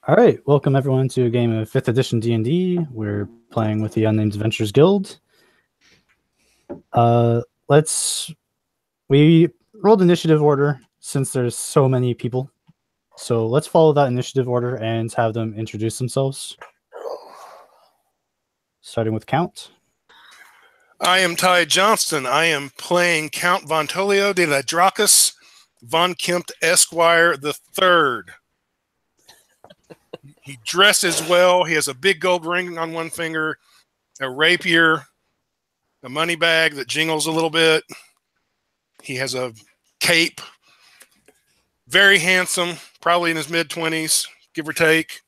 All right, welcome everyone to a game of 5th edition D&D. We're playing with the Unnamed Adventures Guild. We rolled initiative order since there's so many people. So let's follow that initiative order and have them introduce themselves. Starting with Count. I am Ty Johnston. I am playing Count Vontolio de la Dracus von Kempt Esquire the Third. He dresses well. He has a big gold ring on one finger, a rapier, a money bag that jingles a little bit. He has a cape. Very handsome, probably in his mid-20s, give or take.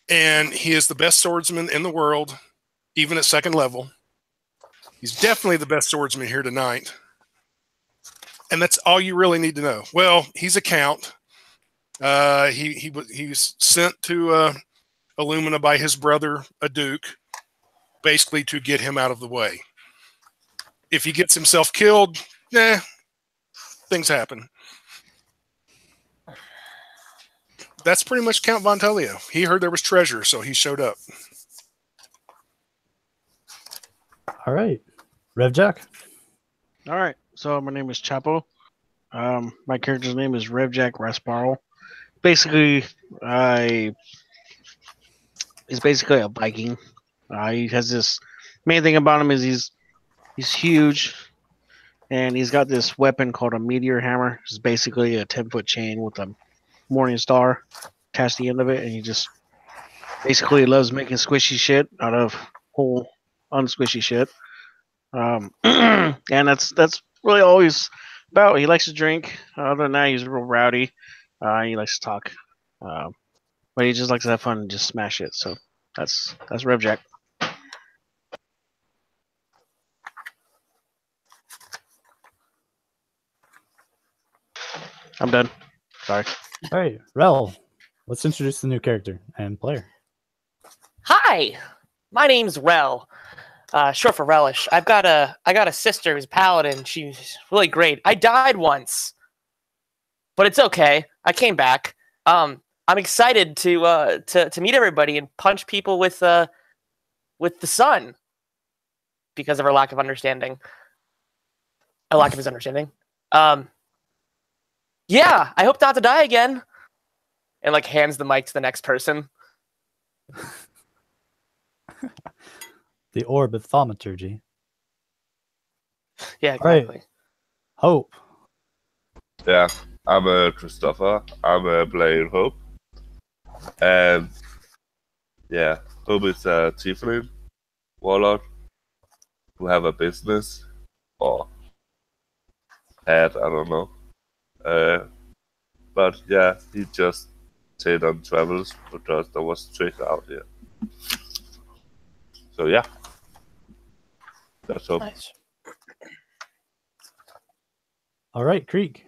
And he is the best swordsman in the world, even at second level. He's definitely the best swordsman here tonight. And that's all you really need to know. Well, he's a count. He was sent to Illumina by his brother, a duke, basically to get him out of the way. If he gets himself killed, things happen. That's pretty much Count Vontolio. He heard there was treasure, so he showed up. All right, Rev Jack. All right, so my name is Chapo. My character's name is Rev Jack Rasparl. Basically, he's basically a Viking. He has this main thing about him is he's huge, and he's got this weapon called a meteor hammer. It's basically a 10-foot chain with a morning star attached to the end of it, and he just basically loves making squishy shit out of whole unsquishy shit. And that's really all he's about. He likes to drink. Other than that, he's real rowdy. He likes to talk, but he just likes to have fun and just smash it. So that's Rev Jack. I'm done. Sorry. All right, Rel. Let's introduce the new character and player. Hi, my name's Rel. Short for Relish. I got a sister who's a paladin. She's really great. I died once, but it's okay. I came back. I'm excited to meet everybody and punch people with the sun because of her lack of understanding. A lack of his understanding. Yeah, I hope not to die again. And like hands the mic to the next person. The orb of thaumaturgy. Yeah, exactly. Right. Hope. Yeah, I'm Christopher. I'm playing Hope. And yeah, Hope is a tiefling warlord who have a business or had, I don't know. But yeah, he just stayed on travels because there was trick out here. So yeah, that's Hope. Nice. All right, Creek.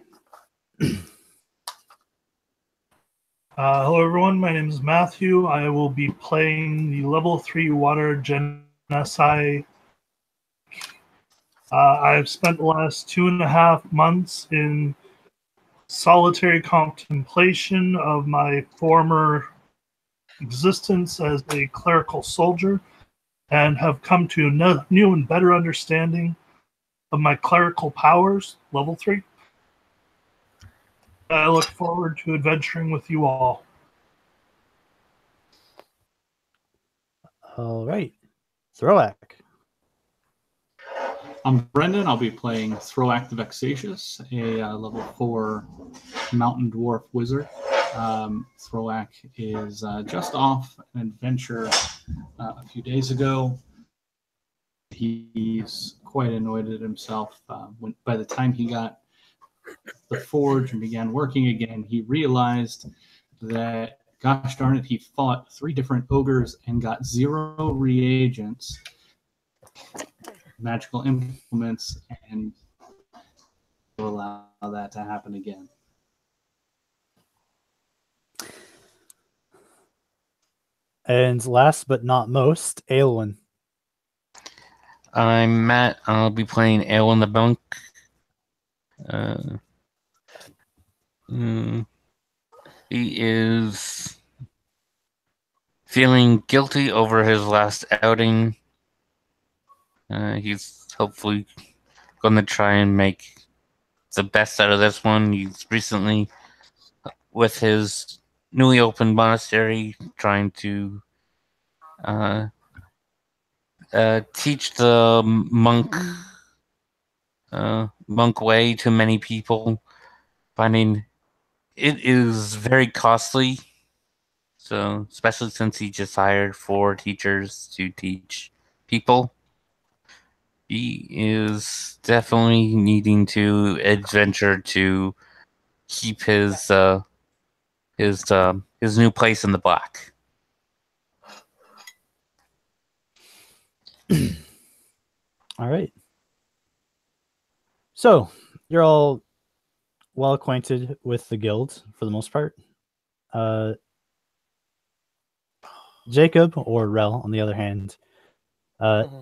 Hello, everyone. My name is Matthew. I will be playing the level 3 water genocide. I've spent the last 2.5 months in solitary contemplation of my former existence as a clerical soldier and have come to a new and better understanding of my clerical powers, level 3. I look forward to adventuring with you all. All right, Throak. I'm Brendan. I'll be playing Throak the Vexatious, a level 4 mountain dwarf wizard. Throak is just off an adventure a few days ago. He's quite annoyed at himself. By the time he got the forge and began working again, he realized that, gosh darn it, he fought 3 different ogres and got 0 reagents, magical implements, and will allow that to happen again. And last but not most, Aelwyn. I'm Matt. I'll be playing Aelwyn the Monk. He is feeling guilty over his last outing. He's hopefully going to try and make the best out of this one. He's recently, with his newly opened monastery, trying to teach the monk way to many people, finding it is very costly. So, especially since he just hired 4 teachers to teach people, he is definitely needing to adventure to keep his new place in the black. All right. So you're all well acquainted with the guild for the most part. Jacob, or Rel, on the other hand,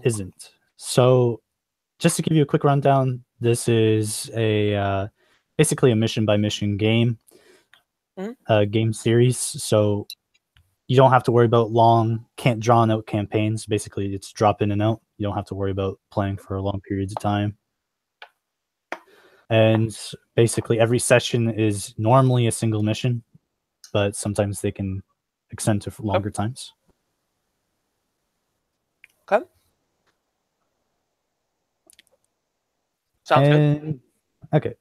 isn't. So just to give you a quick rundown, this is a basically a mission by mission game, game series. So you don't have to worry about long, can't drawn out campaigns. Basically, it's drop in and out. You don't have to worry about playing for long periods of time. And basically, every session is normally a single mission, but sometimes they can extend to longer times. Okay. Sounds good. Okay.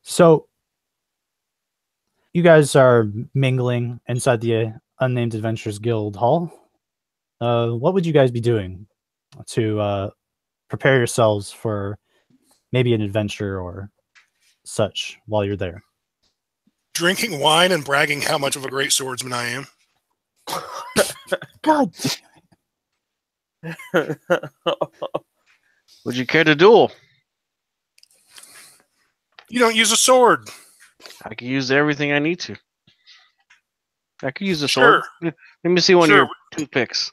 So you guys are mingling inside the Unnamed Adventurers Guild Hall. What would you guys be doing to prepare yourselves for maybe an adventure or such while you're there? Drinking wine and bragging how much of a great swordsman I am. God. Would you care to duel? You don't use a sword. I could use everything I need to. I could use a Sure. sword. Let me see one Sure. of your toothpicks.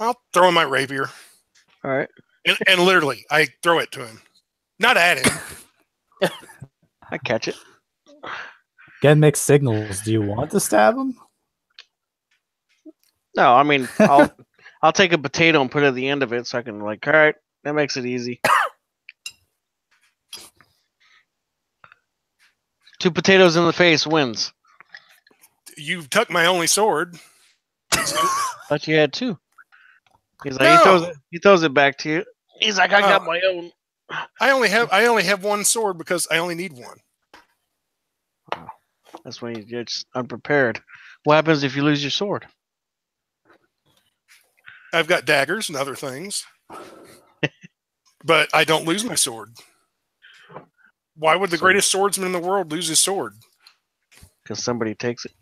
I'll throw in my rapier. All right. And literally, I throw it to him. Not at him. I catch it. Get mixed signals. Do you want to stab him? No, I mean, I'll take a potato and put it at the end of it so I can, like, all right, that makes it easy. 2 potatoes in the face wins. You took my only sword. Thought you had 2. He's like, No. he throws it back to you. He's like, I got my own. I only have one sword because I only need one. That's when you're just unprepared. What happens if you lose your sword? I've got daggers and other things. But I don't lose my sword. Why would the greatest swordsman in the world lose his sword? Because somebody takes it.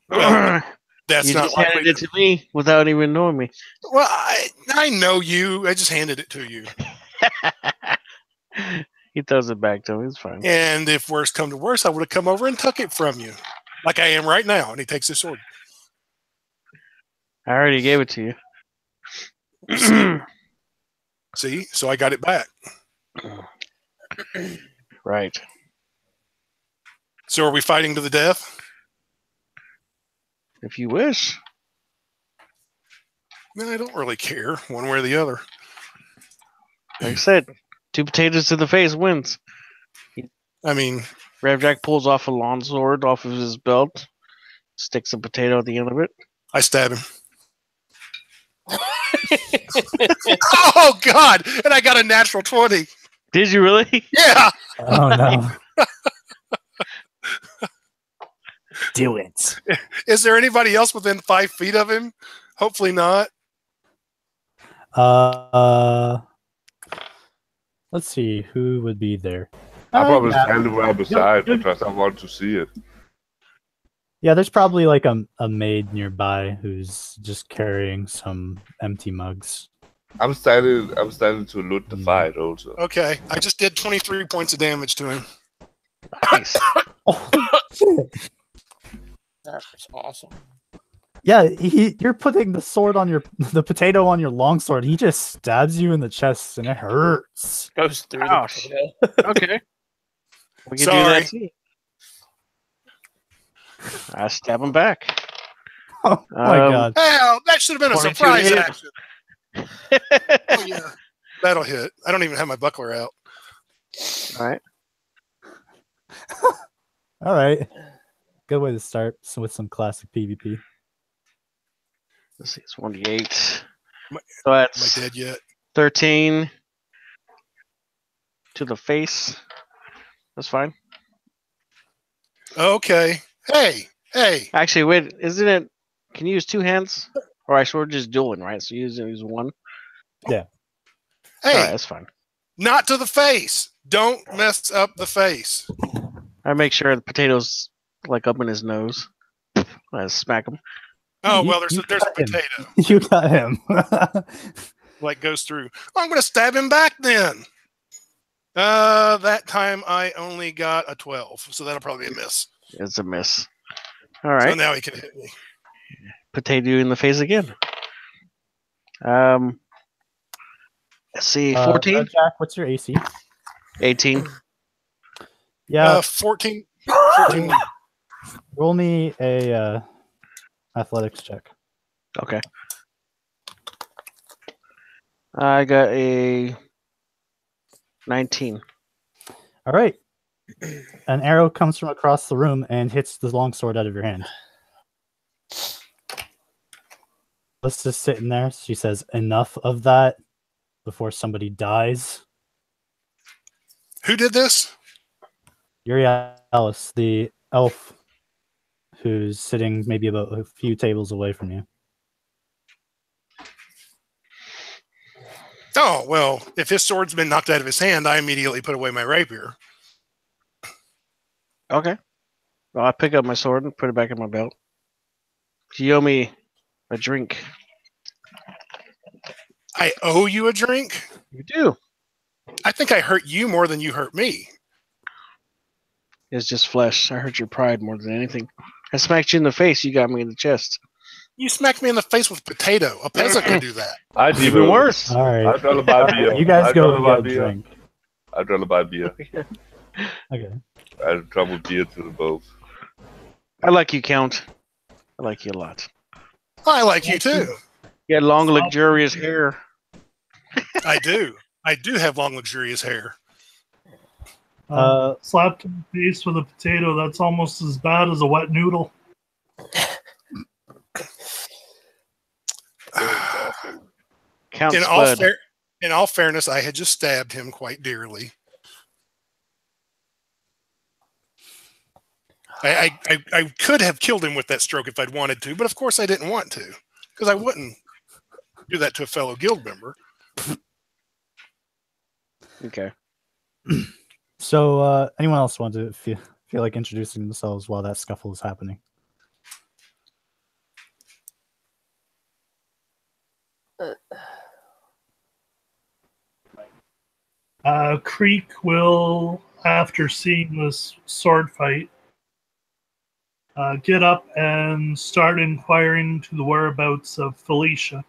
Well, that's you not just handed likely. it to me without even knowing me. Well, I know you. I just handed it to you. He throws it back to him. It's fine. And if worse come to worse, I would have come over and took it from you. Like I am right now. And he takes his sword. I already gave it to you. See? So I got it back. Right. So are we fighting to the death? If you wish. No, I don't really care one way or the other. Like I said, 2 potatoes to the face wins. I mean, Ravjack pulls off a long sword off of his belt, sticks a potato at the end of it. I stab him. Oh, God. And I got a natural 20. Did you really? Yeah. Oh, no. Do it. Is there anybody else within 5 feet of him? Hopefully not. Let's see who would be there. I probably yeah. stand right beside because I want to see it. Yeah, there's probably like a maid nearby who's just carrying some empty mugs. I'm standing to loot the fight also. Okay. I just did 23 points of damage to him. Nice. Oh, shit. That's awesome. Yeah, you're putting the potato on your longsword. He just stabs you in the chest and it hurts. Goes through Ouch. the potato. Okay. We can do Sorry. that too. I stab him back. Oh my Um, god. Hell, that should have been a 22 surprise to hit. action. Oh, yeah. That'll hit. I don't even have my buckler out. All right. All right. Good way to start with some classic PvP. Let's see. It's 1d8. So Am that's I dead yet? 13 to the face. That's fine. Okay. Hey. Actually, wait. Isn't it? Can you use two hands? Or actually, we're just dueling, right? So you use one. Hey. All right, that's fine. Not to the face. Don't mess up the face. I make sure the potatoes like up in his nose. I smack him. Oh, You- well, there's you a got him. potato. You got him. Like goes through. Oh, I'm going to stab him back then. That time I only got a 12, so that'll probably be a miss. It's a miss. All So right. now he can hit me. Potato in the face again. Let's see. 14, Jack, what's your AC? 18. Yeah, 14. roll me a athletics check. Okay. I got a 19. All right. An arrow comes from across the room and hits the longsword out of your hand. Let's just sit in there. She says, "Enough of that before somebody dies." Who did this? Urialis, the elf who's sitting maybe about a few tables away from you. Oh, well, if his sword's been knocked out of his hand, I immediately put away my rapier. Okay. Well, I pick up my sword and put it back in my belt. You owe me a drink. I owe you a drink? You do. I think I hurt you more than you hurt me. It's just flesh. I hurt your pride more than anything. I smacked you in the face. You got me in the chest. You smacked me in the face with potato. A peasant could do that. I'd Even worse. All right. I'd rather buy beer. You guys I'd go rather and buy get a beer. drink. I'd rather buy beer. Okay. I'd travel beer to the boat. I like you, Count. I like you a lot. I like you too. You had long, luxurious hair. I do. I do have long, luxurious hair. Slapped in the face with a potato. That's almost as bad as a wet noodle. Count In Spud. all fairness, I had just stabbed him quite dearly. I could have killed him with that stroke if I'd wanted to, but of course I didn't want to, because I wouldn't do that to a fellow guild member. Okay. So, anyone else want to feel like introducing themselves while that scuffle is happening? Creek will, after seeing this sword fight, get up and start inquiring to the whereabouts of Felicia.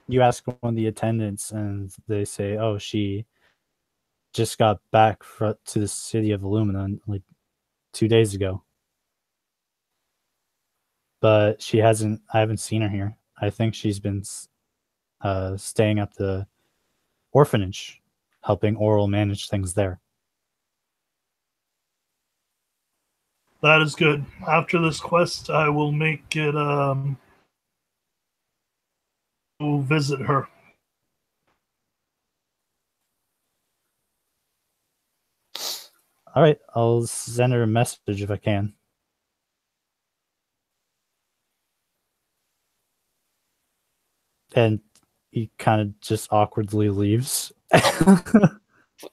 You ask one of the attendants, and they say, "Oh, she just got back to the city of Illumina like 2 days ago, but she hasn't. I haven't seen her here. I think she's been staying at the orphanage, helping Oral manage things there." That is good. After this quest, I will make it go visit her. All right, I'll send her a message if I can. And he kind of just awkwardly leaves.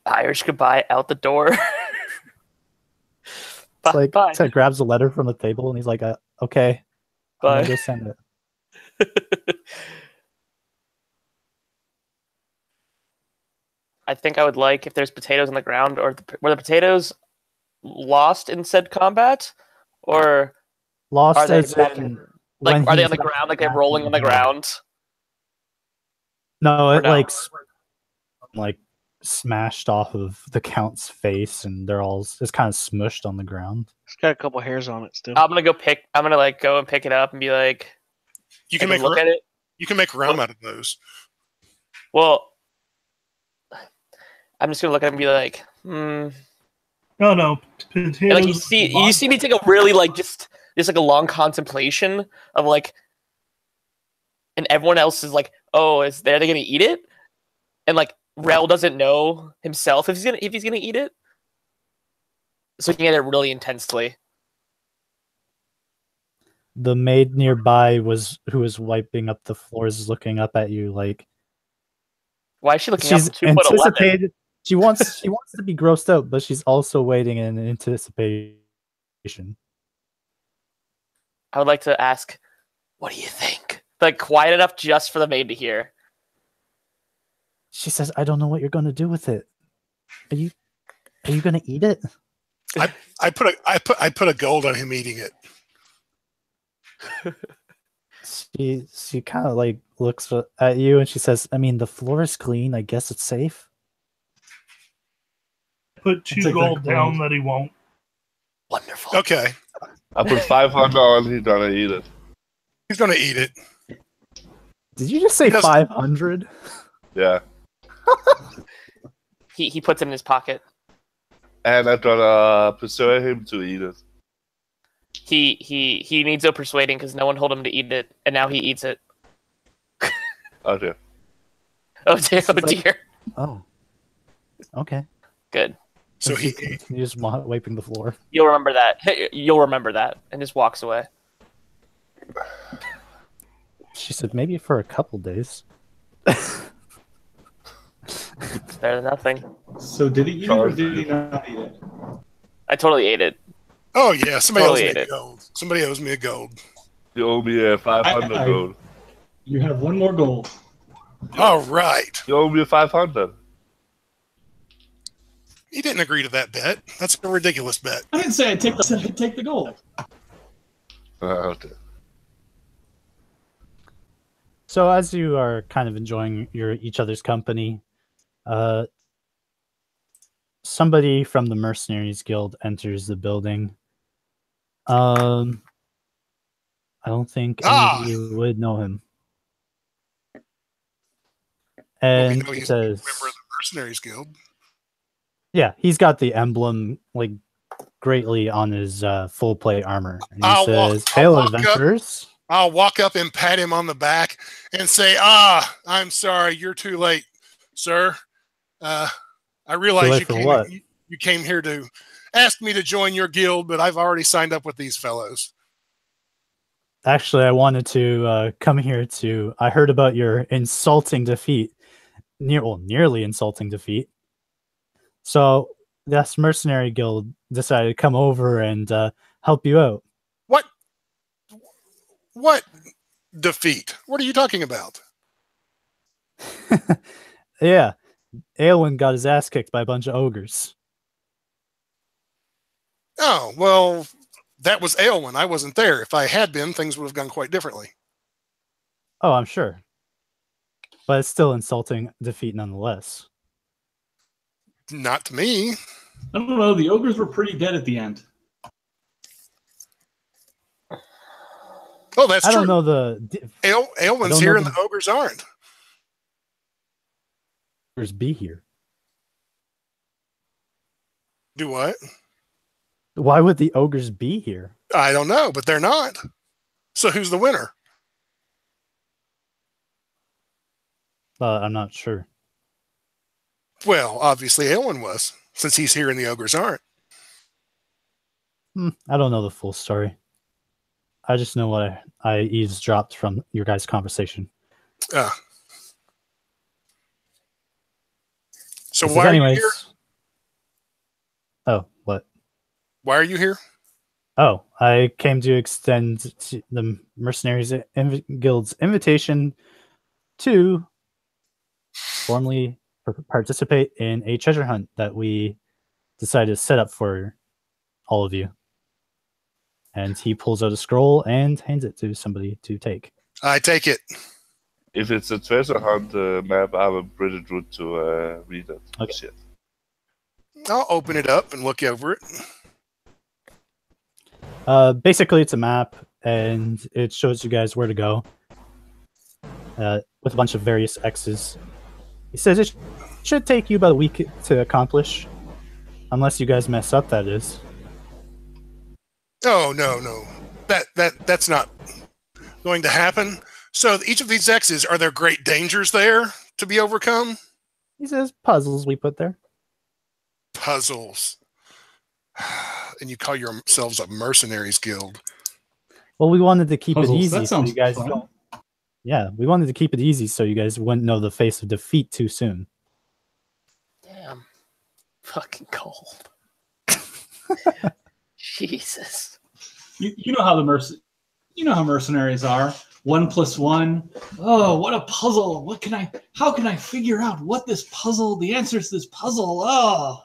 Irish goodbye out the door. It's like, bye. Ted grabs a letter from the table and he's like, "Okay, I'm Bye. gonna go send it." I think I would like if there's potatoes on the ground, or were the potatoes lost in said combat, or Lost are they as back in in, like when are they he's on the not ground, like they're back rolling in on the the game. ground? No, Or it no? like smashed off of the count's face, and it's kind of smushed on the ground. It's got a couple hairs on it still. I'm gonna like go and pick it up and be like, You can I make look at it. You can make rum out of those. Well, I'm just gonna look at it and be like, No, potatoes. and, like you see me take a really like just like a long contemplation of like, and everyone else is like, oh, are they gonna eat it? And like Rel doesn't know himself if he's gonna eat it, so looking at it really intensely. The maid nearby who was wiping up the floors is looking up at you like Why is she looking she's up 2'11"? anticipated. She wants to be grossed out, but she's also waiting in anticipation. I would like to ask, what do you think? Like quiet enough just for the maid to hear. She says, "I don't know what you're going to do with it. Are you going to eat it?" I put a gold on him eating it. She kind of like looks at you and she says, "I mean, the floor is clean. I guess it's safe." Put 2 gold down that he won't. Wonderful. Okay. I put 500 on. He's gonna eat it. He's going to eat it. Did you just say 500? Yeah. He puts it in his pocket. And I'm gonna persuade him to eat it. He needs no persuading because no one told him to eat it, and now he eats it. Okay. Oh dear! Oh dear! Oh. Okay. Good. So he continues wiping the floor. You'll remember that. You'll remember that, and just walks away. She said, "Maybe for a couple days." It's better than nothing. So did he eat it or did he not eat it? I totally ate it. Oh yeah, somebody Totally owes me ate a it. gold. Somebody owes me a gold. You owe me 500 gold. You have 1 more gold. All right. You owe me 500. He didn't agree to that bet. That's a ridiculous bet. I didn't say I'd take the gold. Okay. So as you are kind of enjoying each other's company, somebody from the Mercenaries Guild enters the building. I don't think any of you would know him. And Well, he he's says, a member of the Mercenaries Guild. yeah, he's got the emblem like greatly on his full plate armor. And he says, "Hail, adventurers." I'll walk up and pat him on the back and say, I'm sorry, you're too late, sir. I realize you came here to ask me to join your guild, but I've already signed up with these fellows. Actually, I wanted to come here I heard about your insulting defeat, nearly insulting defeat. So this mercenary guild decided to come over and help you out. What defeat? What are you talking about? Yeah, Aelwyn got his ass kicked by a bunch of ogres. Oh, well, that was Aelwyn. I wasn't there. If I had been, things would have gone quite differently. Oh, I'm sure. But it's still insulting defeat nonetheless. Not to me. I don't know. The ogres were pretty dead at the end. Oh, that's true. I don't know Aelwyn's here and the ogres aren't. Ogres be here. Do what? Why would the ogres be here? I don't know, but they're not. So who's the winner? I'm not sure. Well, obviously Aelwyn was, since he's here and the ogres aren't. I don't know the full story. I just know what I eavesdropped from your guys' conversation. So why are you here? Oh, what? Why are you here? Oh, I came to extend the Mercenaries Guild's invitation to formally participate in a treasure hunt that we decided to set up for all of you. And he pulls out a scroll and hands it to somebody to take. I take it. If it's a treasure hunt map, I have a pretty good to read it. Okay. Shit. I'll open it up and look over it. Basically, it's a map, and it shows you guys where to go with a bunch of various X's. He says it should take you about a week to accomplish, unless you guys mess up, that is. Oh, no. That's not going to happen. So each of these X's, are there great dangers there to be overcome? He says puzzles we put there. Puzzles. And you call yourselves a mercenaries guild. Well, we wanted to keep Puzzles, it easy that so sounds you guys fun. don't. Yeah, we wanted to keep it easy so you guys wouldn't know the face of defeat too soon. Damn. Fucking cold. Jesus. You know how how mercenaries are. 1 + 1. Oh, what a puzzle! How can I figure out what this puzzle? The answer to this puzzle. Oh.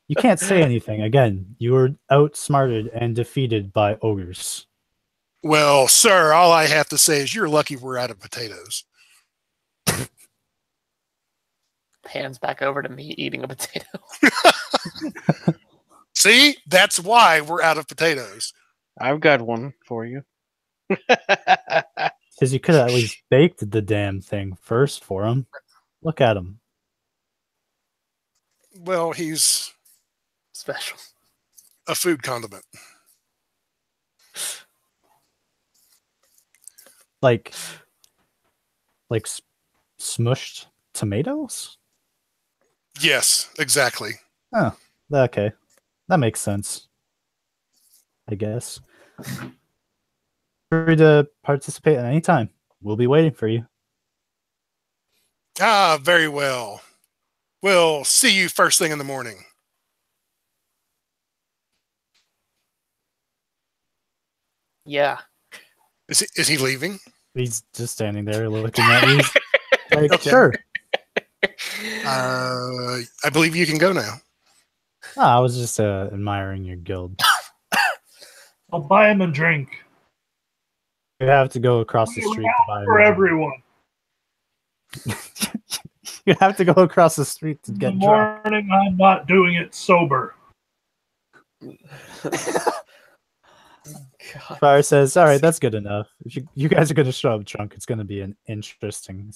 You can't say anything. Again, you were outsmarted and defeated by ogres. Well, sir, all I have to say is you're lucky we're out of potatoes. Hands back over to me eating a potato. See? That's why we're out of potatoes. I've got one for you. Because you could have at least baked the damn thing first for him. Look at him. Well, he's Special. a food condiment. Like smushed tomatoes? Yes, exactly. Oh, okay. That makes sense. I guess. Free to participate at any time. We'll be waiting for you. Ah, very well. We'll see you first thing in the morning. Yeah. Is he leaving? He's just standing there looking at you. Like, Okay. sure. I believe you can go now. Oh, I was just admiring your guild. I'll buy him a drink You have to go across the street to buy for him. everyone. You have to go across the street to In get the drunk. morning, I'm not doing it sober. God. Fire says, "All right, that's good enough. If you guys are going to show up drunk, it's going to be an interesting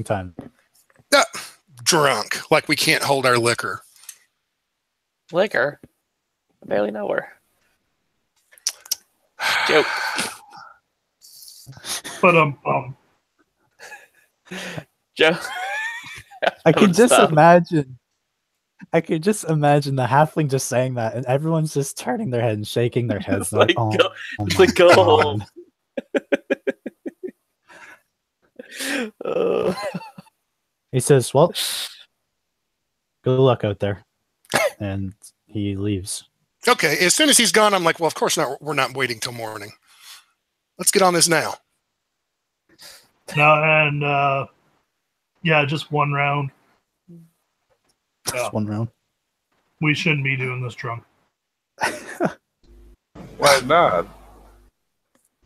time." Drunk, like we can't hold our liquor. Liquor? I barely know her. Joke. But Joe. I can just Stop. imagine. I could just imagine the halfling just saying that, and everyone's just turning their head and shaking their heads. Like, like, oh, go- oh it's my like, go God." home. He says, "Well, good luck out there," and he leaves. Okay, as soon as he's gone, I'm like, well, of course not. We're not waiting till morning. Let's get on this now. no, and yeah, just one round. Yeah. Just one round. We shouldn't be doing this drunk. Why not?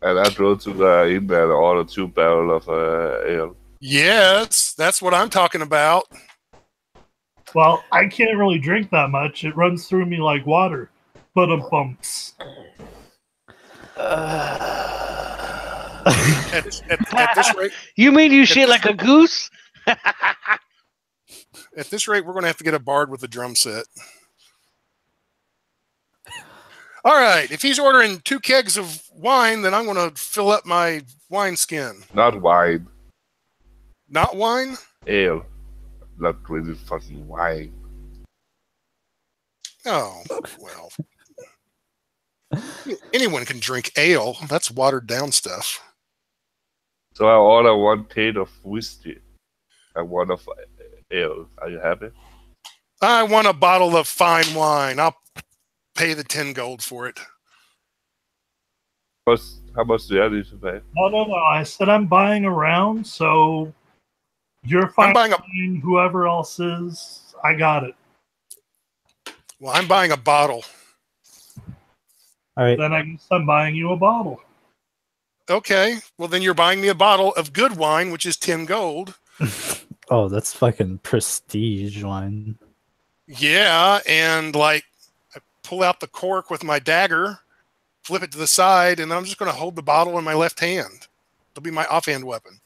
And I drove to the inn and ordered 2 barrels of ale. Yes, that's what I'm talking about. Well, I can't really drink that much. It runs through me like water. But bumps. At this rate, You mean you shit like a goose? at this rate, we're going to have to get a bard with a drum set. All right, if he's ordering 2 kegs of wine, then I'm going to fill up my wine skin. Not wine, Not wine? ale. Not really fucking wine. Oh, well. Anyone can drink ale. That's watered down stuff. So I order 1 pint of whiskey and 1 of ale. Are you happy? I want a bottle of fine wine. I'll pay the 10 gold for it. How much do I need to pay? No. I said I'm buying a round, so you're fine. buying Whoever else is, I got it. Well, I'm buying a bottle. All right. Then I guess I'm buying you a bottle. Okay. Well, then you're buying me a bottle of good wine, which is 10 gold. Oh, that's fucking prestige wine. Yeah, and like I pull out the cork with my dagger, flip it to the side, and I'm just going to hold the bottle in my left hand. It'll be my offhand weapon.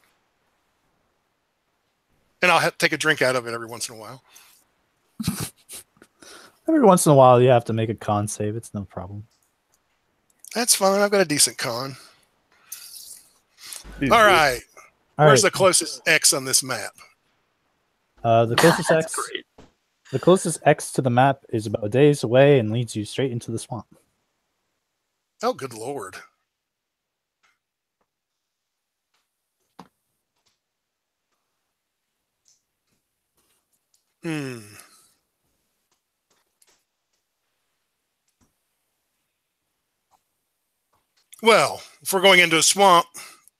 And I'll have to take a drink out of it every once in a while. Every once in a while, you have to make a con save. It's no problem. That's fine. I've got a decent con. All right. All Where's right. the closest X on this map? The closest That's X. great. The closest X to the map is about a day's away and leads you straight into the swamp. Oh, good Lord. Hmm. Well, if we're going into a swamp,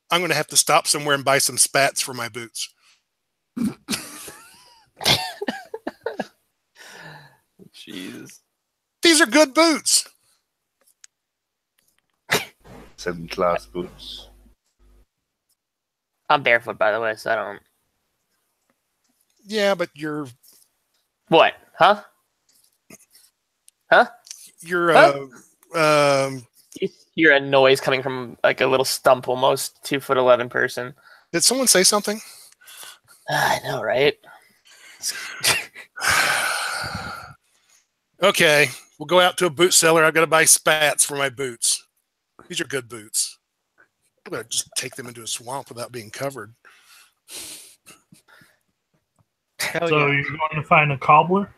I'm going to have to stop somewhere and buy some spats for my boots. Jeez. These are good boots. Second-class boots. I'm barefoot, by the way, so I don't. Yeah, but you're What? Huh? Huh? you're You hear a noise coming from like a little stump, almost 2'11" person. did someone say something? I know, right? Okay, we'll go out to a boot seller. I've got to buy spats for my boots. These are good boots. I'm going to just take them into a swamp without being covered. Hell So yeah. you're going to find a cobbler?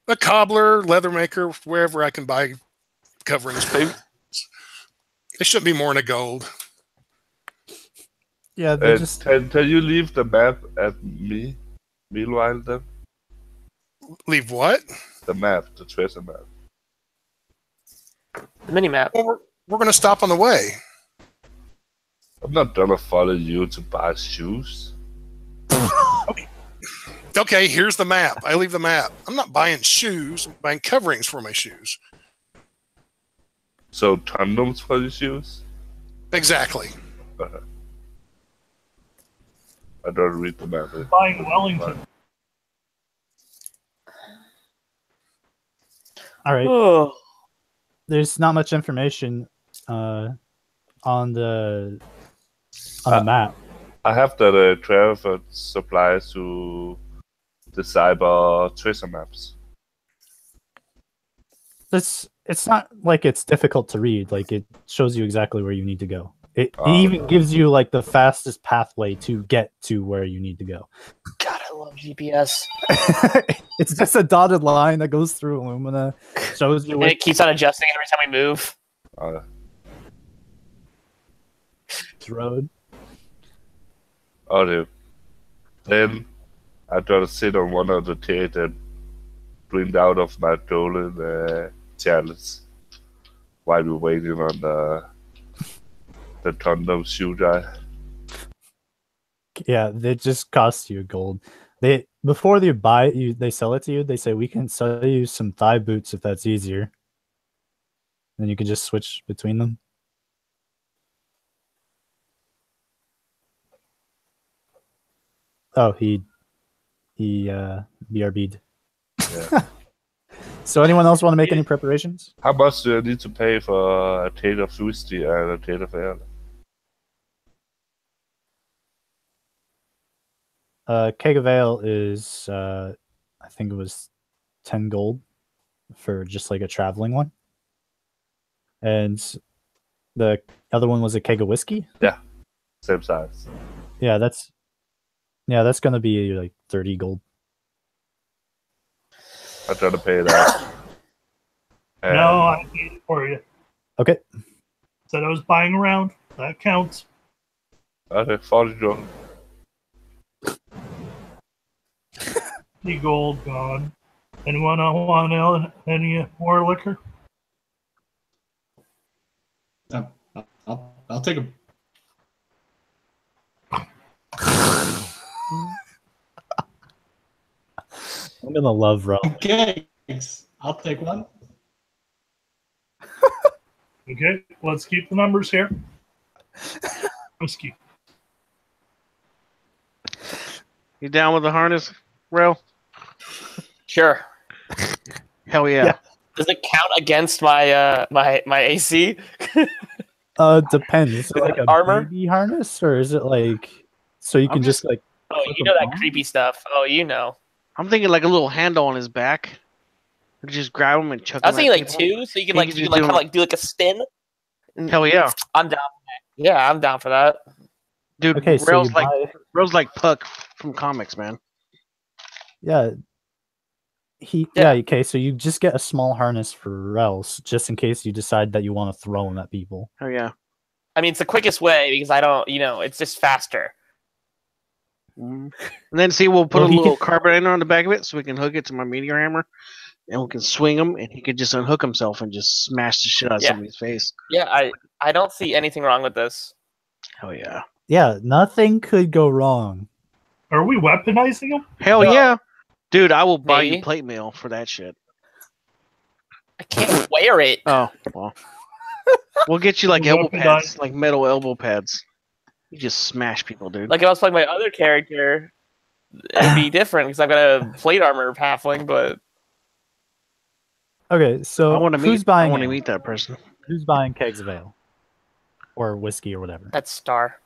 A cobbler, leather maker, wherever I can buy coverings for boots. It shouldn't be more than a gold. Yeah, they just. Can you leave the map at me? Meanwhile, then Leave what? the map, the treasure map. The mini map. Well, we're going to stop on the way. I'm not gonna follow you to buy shoes. Okay, here's the map. I leave the map. I'm not buying shoes. I'm buying coverings for my shoes. So condoms for your shoes? Exactly. I don't read the map. Buying Wellington. All right. Oh. There's not much information on the map. I have the travel supplies to the cyber treasure maps. It's not like it's difficult to read. Like it shows you exactly where you need to go. It Oh, even gives you like the fastest pathway to get to where you need to go. God, I love GPS. It's just a dotted line that goes through Illumina, shows you And which it keeps on adjusting every time we move. road. Okay. Then I gotta sit on one of the tails and drink out of my golden chalice while we're waiting on the condom shoe guy. Yeah, they just cost you gold. They before they buy it, they sell it to you. They say we can sell you some thigh boots if that's easier. Then you can just switch between them. Oh, he BRB'd. Yeah. So anyone else want to make any preparations? How much do I need to pay for a tail of whiskey and a tail of ale? Keg of Ale is I think it was 10 gold for just like a traveling one. And the other one was a keg of whiskey. Same size. Yeah, that's gonna be like 30 gold. I'm trying to pay that. And No, I paid it for you. Okay. Said I was buying around. That counts. Okay, 40 gold. The gold gone. Anyone want any more liquor? I'll take a. I'm gonna love Ro. Kegs. I'll take one. Okay, let's keep the numbers here. Whiskey. You down with the harness, Rel? Sure. Hell yeah. Yeah. Does it count against my my AC? Depends. Is it like a Armor? baby harness, or is it like so you I'm can just just- like? Oh, Flip you a know that bomb? creepy stuff. Oh, you know. I'm thinking like a little handle on his back. Just grab him and chuck I was him. thinking at like people. 2, so you can He like could you just can like do kind of it- like do like a spin. Hell yeah, I'm down. Yeah, I'm down for that. dude. Okay, so you Rel's like buy. Rel's like Puck from comics, man. Yeah. Yeah. Okay, so you just get a small harness for Rels, just in case you decide that you want to throw them at people. Hell yeah. I mean, it's the quickest way because I don't, it's just faster. And then see, we'll put Well, a he little can- carburetor on the back of it so we can hook it to my meteor hammer, and we can swing him, and he could just unhook himself and just smash the shit out of Yeah. somebody's face. Yeah, I don't see anything wrong with this. Hell yeah. Yeah, nothing could go wrong. Are we weaponizing them? Hell No. yeah. Dude, I will buy Maybe. you plate mail for that shit. I can't wear it. Oh, well. We'll get you like We'll elbow weaponize- pads, like metal elbow pads. You just smash people, dude. Like if I was playing my other character, it'd be different because I've got a plate armor halfling, but Okay, so I want to who's meet. I buying? want to ale? meet that person. Who's buying kegs of ale, or whiskey, or whatever? that's Star.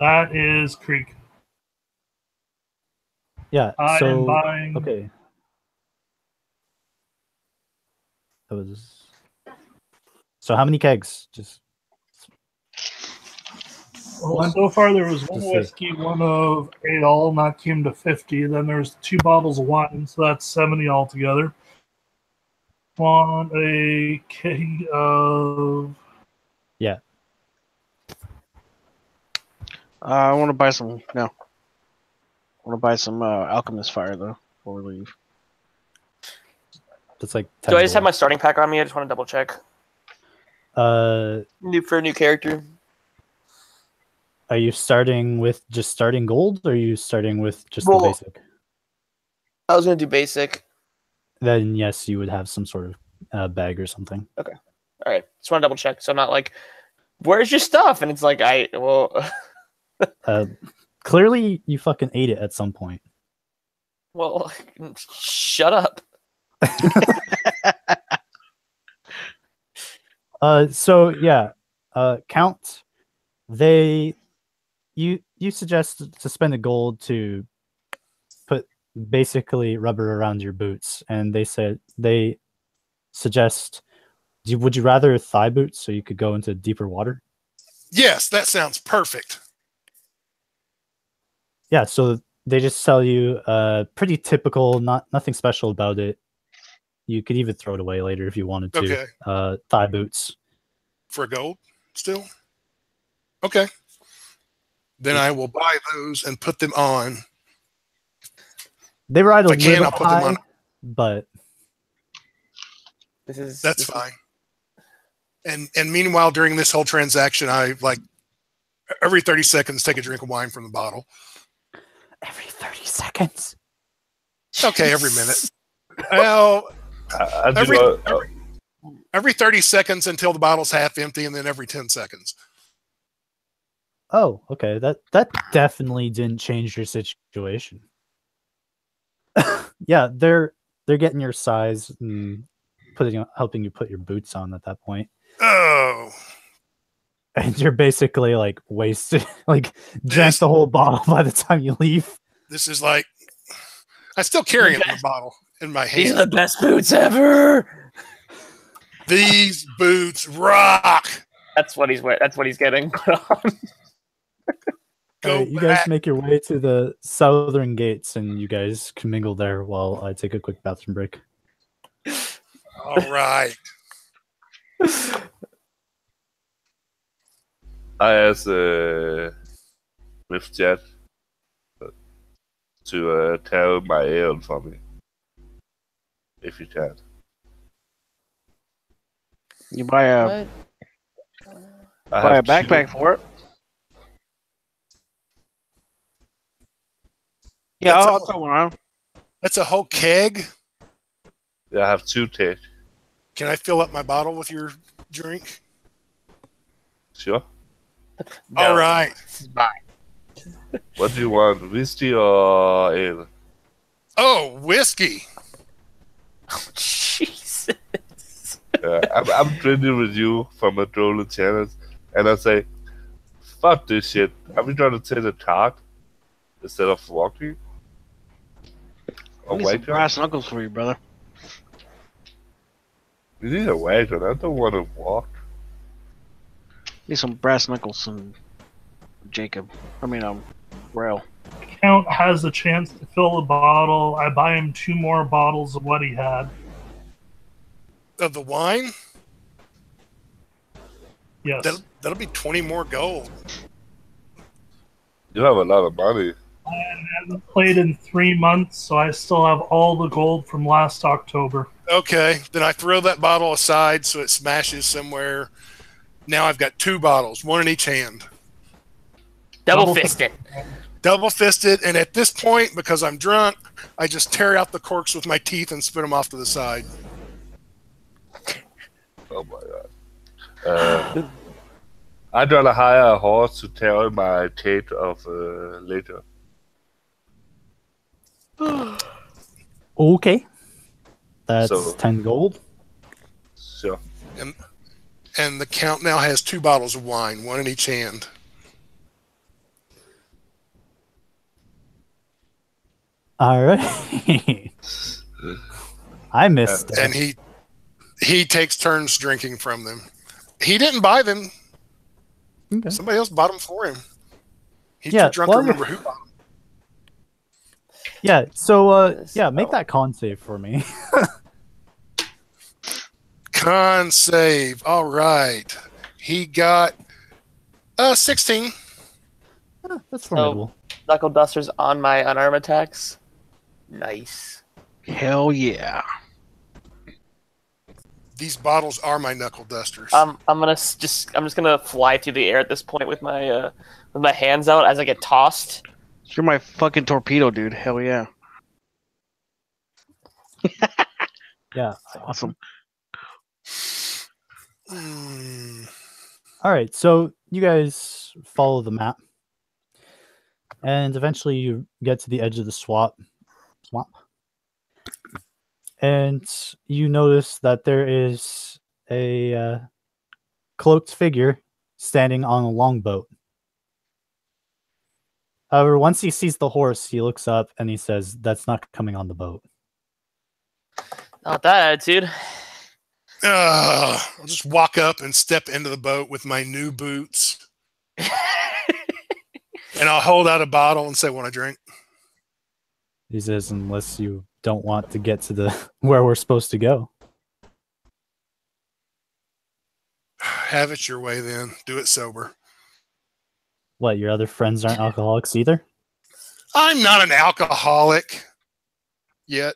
That is Creek. Yeah. I am So buying. okay. That was. So how many kegs? Just Well, so far there was one Just say- whiskey, one of ale, and that came to 50. Then there's 2 bottles of wine, so that's 70 altogether. Want a keg of. I want to buy some. No. I want to buy some alchemist fire though before we leave. that's like. Do I just have 10 my starting pack on me? I just want to double check. gold. For a new character. Are you starting with just starting gold, or are you starting with just the Well- basic? I was gonna do basic. Then yes, you would have some sort of bag or something. All right, just want to double check. So I'm not like, where's your stuff? And it's like, Clearly, you fucking ate it at some point. well, shut up. So yeah, Count. You suggest to spend a gold to put basically rubber around your boots, and they suggest. Would you rather thigh boots so you could go into deeper water? Yes, that sounds perfect. Yeah, so they just sell you pretty typical, nothing special about it. You could even throw it away later if you wanted to. Okay. Thigh boots. For gold still? Okay. Then I will buy those and put them on. They ride a If I can, little I'll put them high, on. but That's fine. And meanwhile, during this whole transaction, I like every 30 seconds take a drink of wine from the bottle. every 30 seconds. Okay, every minute. Well, I do Every- not- every 30 seconds until the bottle's half empty, and then every 10 seconds. Oh, okay. That definitely didn't change your situation. Yeah, they're getting your size and helping you put your boots on at that point. Oh, And you're basically like wasted, like drank the whole bottle by the time you leave. this is like I still carry it in the bottle in my These are hand. the best boots ever. These boots rock. That's what he's wearing. That's what he's getting put on. Go Alright, you guys back. make your way to the southern gates, and you guys can mingle there while I take a quick bathroom break. All right. I asked with Jet to tell my ale for me, if you can. You buy a What? buy a have backpack for it. Yeah, That's I'll all. throw one on. That's a whole keg. I have 2 take. Can I fill up my bottle with your drink? Sure. No, All right. this is mine. What do you want? Whiskey or ale? Oh, whiskey. Oh, Jesus. I'm drinking with you from a trolling challenge, and I say, fuck this shit. Are we trying to take a cart instead of walking? I need some brass knuckles for you, brother. You need a wagon. I don't want to walk. Need some brass knuckles and Jacob. Rail. Count has a chance to fill a bottle. I buy him 2 more bottles of what he had. Of the wine? Yes. That'll be 20 more gold. You have a lot of money. I haven't played in 3 months, so I still have all the gold from last October. Okay, then I throw that bottle aside so it smashes somewhere. Now I've got 2 bottles, 1 in each hand. Double fisted. Double fisted, and at this point, because I'm drunk, I just tear out the corks with my teeth and spit them off to the side. Oh my god. I'd rather hire a horse to carry my tape of later. Okay. That's So- 10 gold. Sure. And the count now has 2 bottles of wine, 1 in each hand. All right. I missed it. And he takes turns drinking from them. He didn't buy them. Okay. Somebody else bought them for him. He's Yeah, too drunk well, to remember who bought them. Yeah, so make that con save for me. Con save. All right. He got 16. That's formidable. Knuckle dusters on my unarmed attacks. Nice. Hell yeah. These bottles are my knuckle dusters. I'm just gonna fly through the air at this point with my hands out as I get tossed. You're my fucking torpedo, dude. Hell yeah. Yeah. That's awesome. All right, so you guys follow the map, and eventually you get to the edge of the swamp, and you notice that there is a cloaked figure standing on a longboat. However, once he sees the horse, he looks up and he says, "That's not coming on the boat." Not that attitude. I'll just walk up and step into the boat with my new boots. And I'll hold out a bottle and say, "Want a drink?" He says, "Unless you don't want to get to the where we're supposed to go." Have it your way then. Do it sober. What, your other friends aren't alcoholics either? I'm not an alcoholic yet.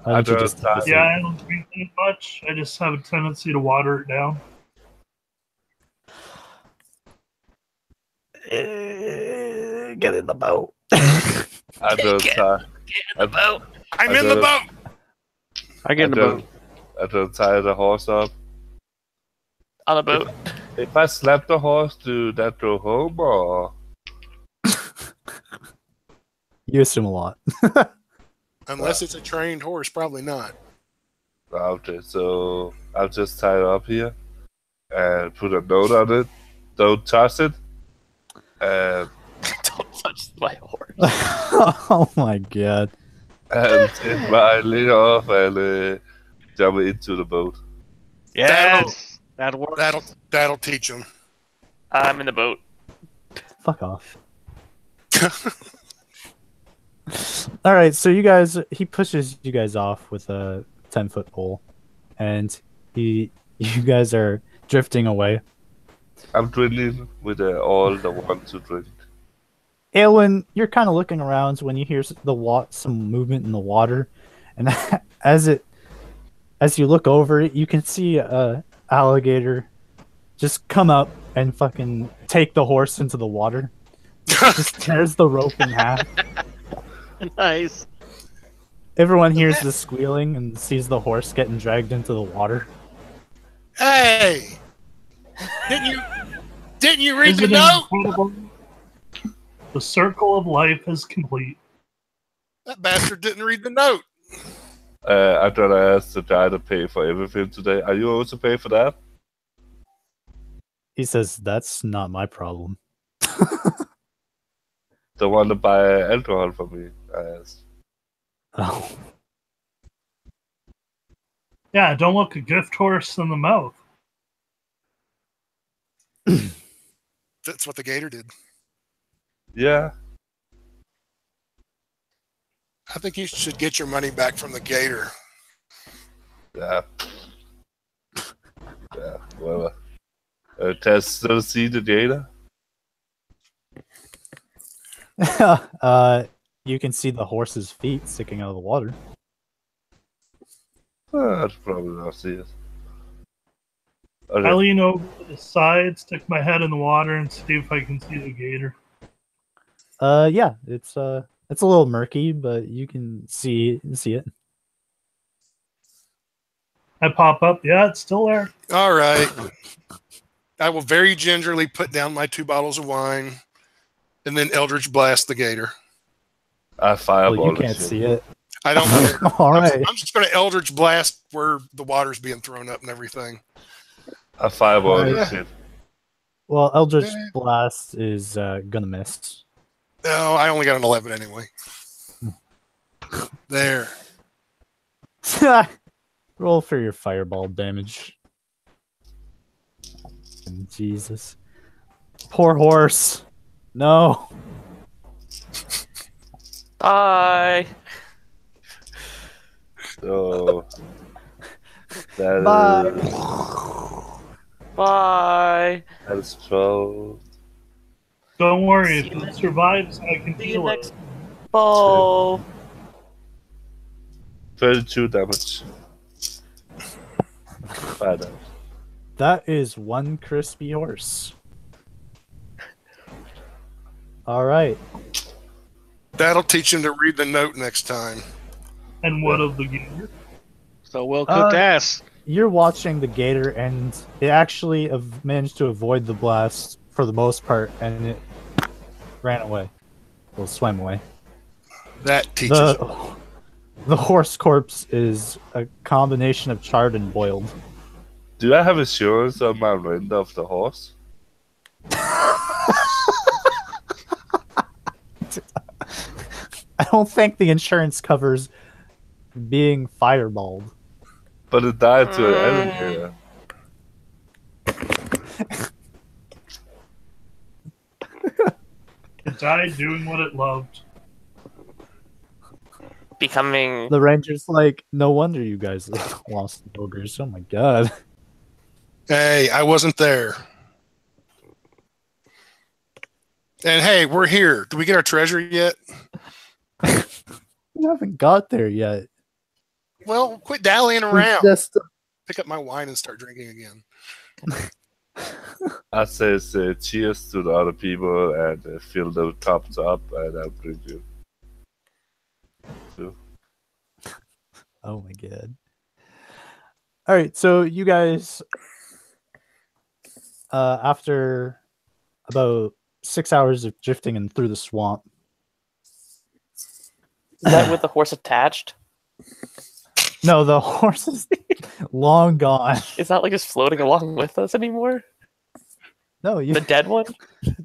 Why don't you just Yeah, I don't drink that much. I just have a tendency to water it down. Get in the boat. I don't Get in the boat. I'm in the boat. I get in the boat. I don't tie the horse up. On the boat. If I slap the horse, do that go home or? You assume a lot. Unless it's a trained horse, probably not. Okay, so I'll just tie it up here and put a note on it. Don't touch it. And Don't touch my horse. Oh my god. take my leg off and jump into the boat. Yes, that works. That'll teach them. I'm in the boat. Fuck off. All right, so he pushes you guys off with a 10-foot pole, and you guys are drifting away. I'm drinking with all the ones to drink. Aelwyn, you're kind of looking around when you hear some movement in the water, and as you look over it, you can see a alligator just come up and fucking take the horse into the water. Just tears the rope in half. Nice. Everyone hears the squealing and sees the horse getting dragged into the water. Hey! Didn't you read the Isn't it note? incredible? The circle of life is complete. That bastard didn't read the note. I thought I asked the guy to pay for everything today. Are you also pay for that? He says, "That's not my problem." The one to buy alcohol for me, I asked. Oh. Yeah, don't look a gift horse in the mouth. That's what the gator did. Yeah. I think you should get your money back from the gator. Yeah. Yeah, whatever. Can I still see the gator? You can see the horse's feet sticking out of the water. I'd probably not see it. Okay. I lean over to the side, stick my head in the water, and see if I can see the gator. Yeah, it's a little murky, but you can see it. I pop up. Yeah, it's still there. All right. I will very gingerly put down my 2 bottles of wine and then Eldritch Blast the gator. I fireball Well, you the can't shit. see it. I don't care. All right. I'm just going to Eldritch Blast where the water's being thrown up and everything. I fireball the Yeah. shit. Well, Eldritch Blast is gonna miss. No, I only got an 11 anyway. There. Roll for your fireball damage. Jesus. Poor horse. No. Bye. So that Bye. is 12. Don't worry, if it survives, I can See you heal it. next fall. 32 damage. 5 damage. That is one crispy horse. All right. That'll teach him to read the note next time. And what of the gator? So well cooked ass. You're watching the gator, and it actually managed to avoid the blast for the most part, and it ran away. Well, swam away. That teaches him. The horse corpse is a combination of charred and boiled. Do I have insurance on my rent of the horse? I don't think the insurance covers being fireballed. But it died to an alligator. It died doing what it loved. Becoming The ranger's like, no wonder you guys lost the ogres. Oh my god. Hey, I wasn't there. And hey, we're here. Did we get our treasure yet? We haven't got there yet. Well, quit dallying We around. just Pick up my wine and start drinking again. I say cheers to the other people and fill the cups up and I'll bring you. Oh my god. All right, so you guys, after about 6 hours of drifting and through the swamp. Is that with the horse attached? No, the horse is long gone. It's not like just floating along with us anymore. No, you. The dead one?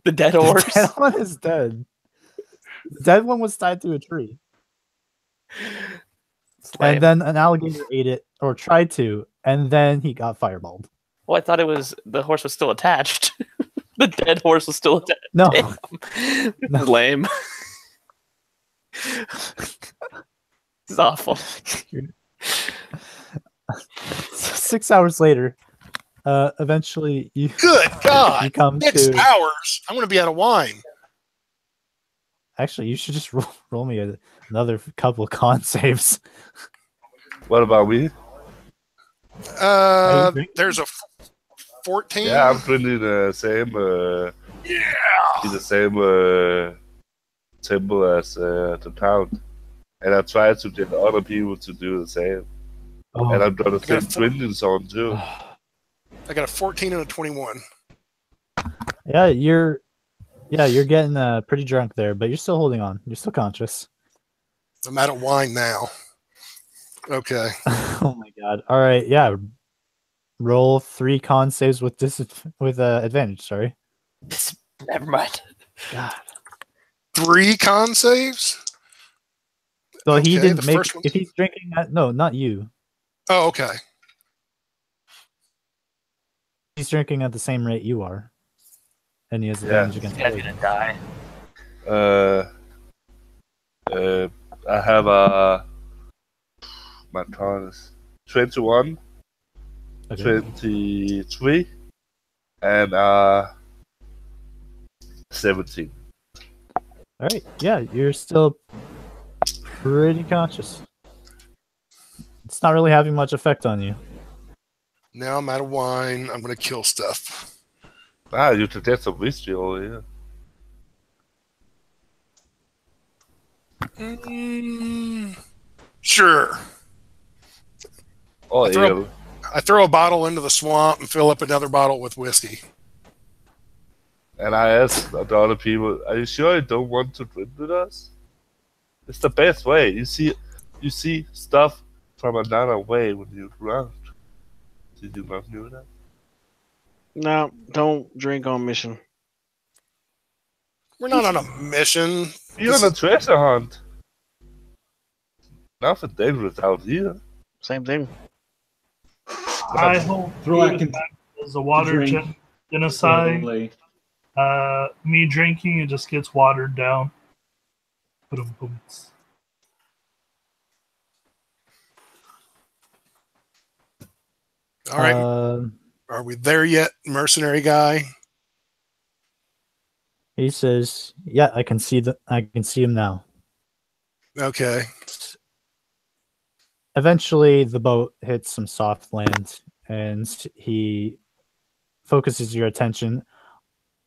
The dead horse? The dead one is dead. The dead one was tied to a tree. Lame. And then an alligator ate it, or tried to, and then he got fireballed. Well, I thought it was the horse was still attached. The dead horse was still attached. No. Damn. This is lame. This is awful. 6 hours later, eventually you Good God! you come 6 to. hours. I'm going to be out of wine. Actually, you should just roll me another couple of con saves. What about me? There's a 14. Yeah, I'm pretty the same. Yeah. In the same temple as the town. And I try to get other people to do the same. Oh. And I'm gonna got a send Twinings on too. I got a 14 and a 21. Yeah, you're getting pretty drunk there, but you're still holding on. You're still conscious. I'm out of wine now. Okay. Oh my god. All right, yeah. Roll 3 con saves with advantage, sorry. Never mind. God. 3 con saves? So he Okay, didn't the make first one- if he's drinking that no, not you. Oh, okay. He's drinking at the same rate you are. And he has advantage against This guy's gonna die. I have my con is 21, Okay. 23, and 17. All right. Yeah, you're still pretty conscious. It's not really having much effect on you. Now I'm out of wine. I'm going to kill stuff. You should get some whiskey over here. Sure. Oh, throw- yeah. I throw a bottle into the swamp and fill up another bottle with whiskey. And I asked the other people, "Are you sure you don't want to drink with us?" It's the best way. You see stuff from another way when you're drunk. Did you not know that? No, don't drink on mission. We're not on a mission. You're on a treasure hunt. Nothing dangerous out here. Same thing. I hold Throak food can as a water drink. genocide. Totally. Me drinking, it just gets watered down. Ba-dum-bum. All right. Are we there yet, mercenary guy? He says, "Yeah, I can see him now." Okay. Eventually, the boat hits some soft land, and he focuses your attention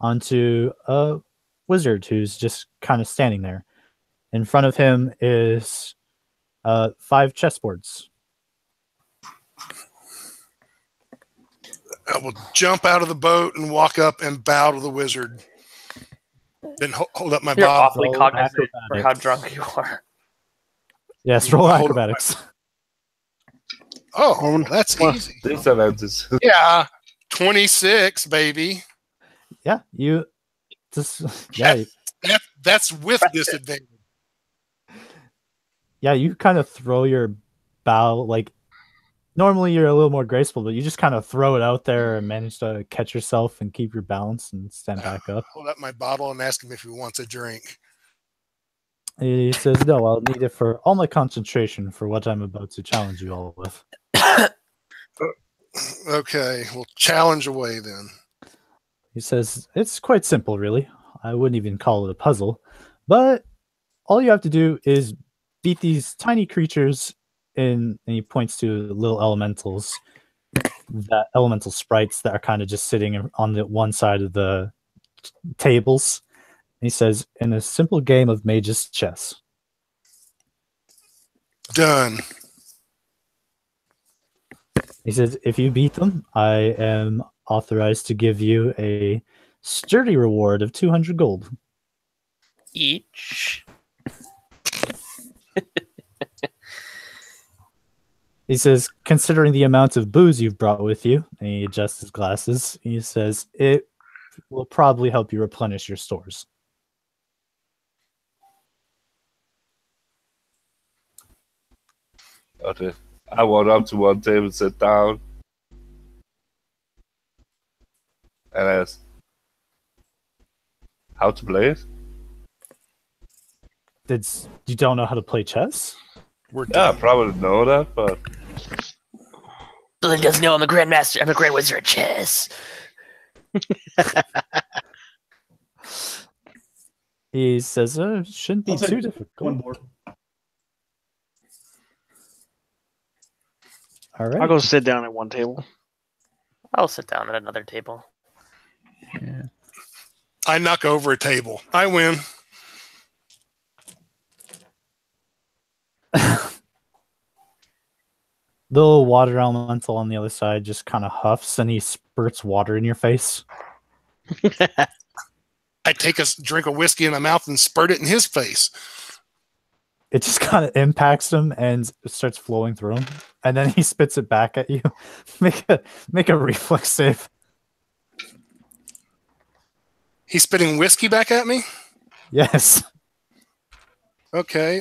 onto a wizard who's just kind of standing there. In front of him is 5 chessboards. I will jump out of the boat and walk up and bow to the wizard. Then hold up my You're bottle. awfully Roll cognizant for how acrobatics. drunk you are. Yes, roll Hold up. acrobatics. Oh, that's easy. Disadvantage. Yeah. 26, baby. Yeah, you just yeah, That's with disadvantage. yeah, you kind of throw your bow like normally you're a little more graceful, but you just kind of throw it out there and manage to catch yourself and keep your balance and stand back up. Hold up my bottle and ask him if he wants a drink. He says, "No, I'll need it for all my concentration for what I'm about to challenge you all with." Okay, well, challenge away then. He says, "It's quite simple, really. I wouldn't even call it a puzzle, but all you have to do is beat these tiny creatures and he points to little elemental sprites that are kind of just sitting on the one side of the tables." He says, "In a simple game of mage's chess." Done. He says, "If you beat them, I am authorized to give you a sturdy reward of 200 gold. Each. He says, "Considering the amount of booze you've brought with you," and he adjusts his glasses, he says, "it will probably help you replenish your stores." Okay. I walk up to one table, sit down, and ask, "How to play it?" You don't know how to play chess? We're Yeah, I done. probably know that, but Billy doesn't know I'm a grandmaster. I'm a grand wizard of chess. He says, "It shouldn't be I'll take too one difficult." board. All right. I'll go sit down at one table. I'll sit down at another table. I knock over a table. I win. The little water elemental on the other side just kind of huffs and he spurts water in your face. I take a drink of whiskey in my mouth and spurt it in his face. It just kind of impacts him and starts flowing through him, and then he spits it back at you. make a reflex save. He's spitting whiskey back at me? Yes. Okay.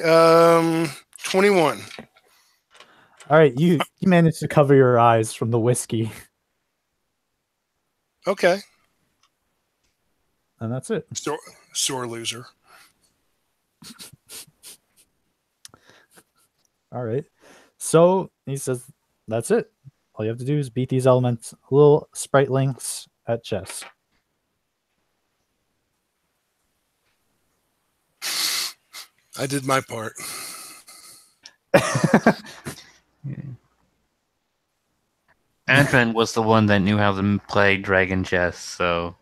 21. All right, you managed to cover your eyes from the whiskey, Okay. and that's it. Sore loser. All right. So he says, "That's it. All you have to do is beat these elements, little spritelings at chess." I did my part. Advent was the one that knew how to play dragon chess, so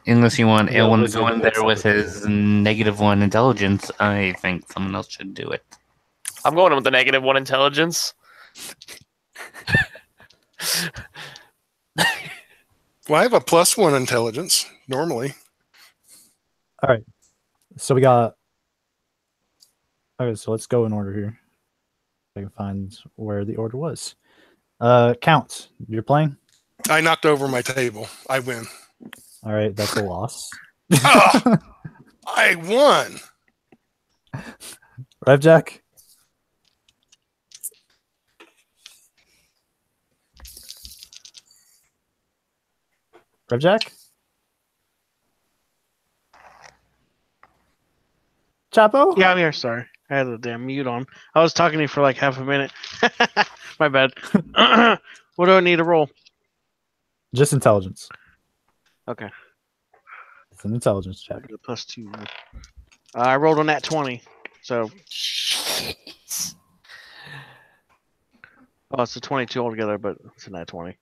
unless you want Yeah, Elwin to wizard go in there with wizard. his -1 intelligence, I think someone else should do it. I'm going with the -1 intelligence. Well, I have a +1 intelligence normally. So we got. Okay, so let's go in order here. I can find where the order was. Count. You're playing. I knocked over my table. I win. All right, that's a loss. Ah! I won. Revjack. Revjack. Chapo. Yeah, I'm here. Sorry, I had the damn mute on. I was talking to you for like half a minute. My bad. What do I need to roll? Just intelligence. Okay, It's an intelligence check. the +2. I rolled on that 20. So, oh, it's a 22 altogether, but it's a nat 20.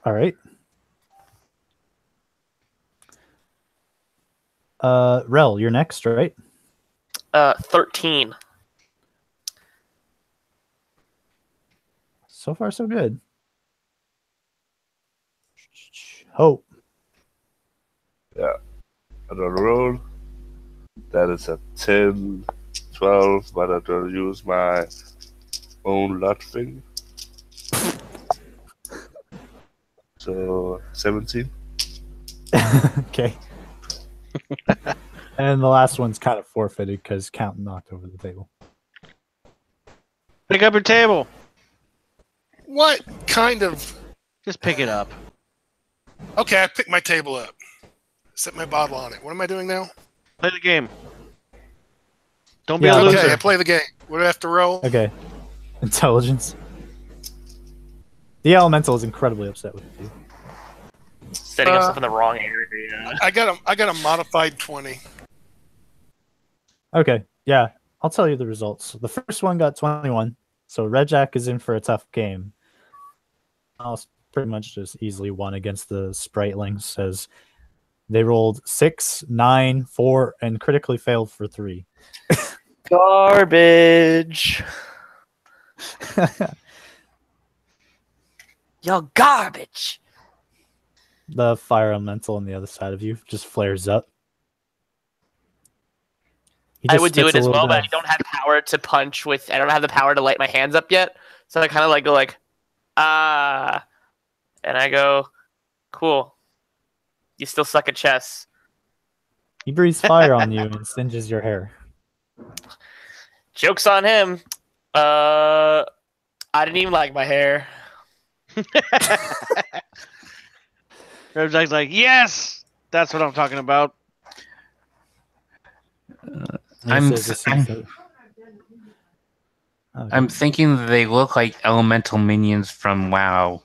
All right. Rel, you're next, right? 13. So far, so good. Hope. I don't roll. That is a 10, 12, but I don't use my own lot thing. So 17. Okay. And the last one's kind of forfeited because Count knocked over the table. Pick up your table. What kind of... Just pick it up. Okay, I picked my table up. Set my bottle on it. What am I doing now? Play the game. Don't be Yeah, a loser. Okay, I play the game. What do I have to roll? Okay. Intelligence. The elemental is incredibly upset with you. Setting us up in the wrong area. I got a modified 20. Okay. Yeah. I'll tell you the results. The first one got 21. So Revjack is in for a tough game. I'll pretty much just easily won against the Spritelings as they rolled 6, 9, 4, and critically failed for 3. Garbage. Yo, garbage. The fire elemental on the other side of you just flares up. He I just would do spits it a as little well, bit but I of- don't have power to punch with. I don't have the power to light my hands up yet. So I kind of like go like, ah, and I go, cool. You still suck at chess. He breathes fire on you and singes your hair. Joke's on him. I didn't even like my hair. Revjack's like, yes! That's what I'm talking about. And he I'm says s- this is a- Okay. I'm thinking that they look like elemental minions from WoW.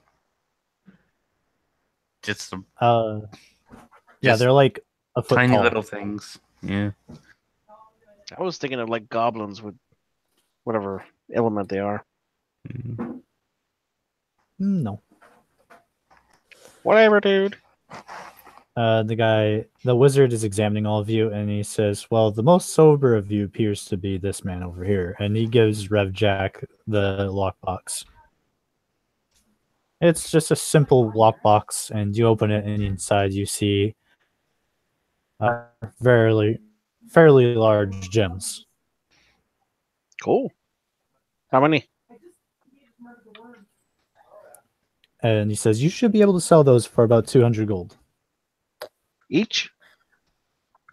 Just the Yeah, just they're like a foot tiny tall. little things. Yeah. I was thinking of like goblins with whatever element they are. No. Whatever, dude. The wizard is examining all of you, and he says, "Well, the most sober of you appears to be this man over here." And he gives Rev Jack the lockbox. It's just a simple lockbox, and you open it, and inside you see fairly large gems. Cool. How many? And he says, "You should be able to sell those for about 200 gold." Each?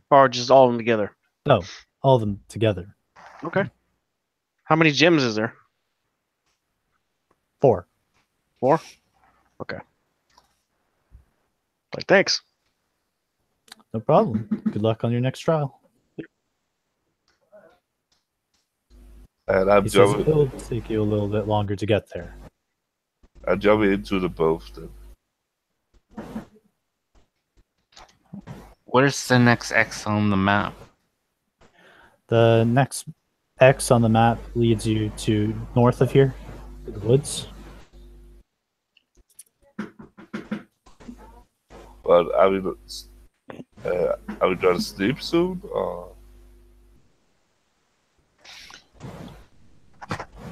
Or just all of them together? No, all of them together. Okay. How many gems is there? 4. 4? Okay. Like, thanks. No problem. Good luck on your next trial. And I'm He says jumping, it'll take you a little bit longer to get there. I'm jumping into the boat then. Where's the next X on the map? The next X on the map leads you to north of here, to the woods. But are we gonna sleep soon? Or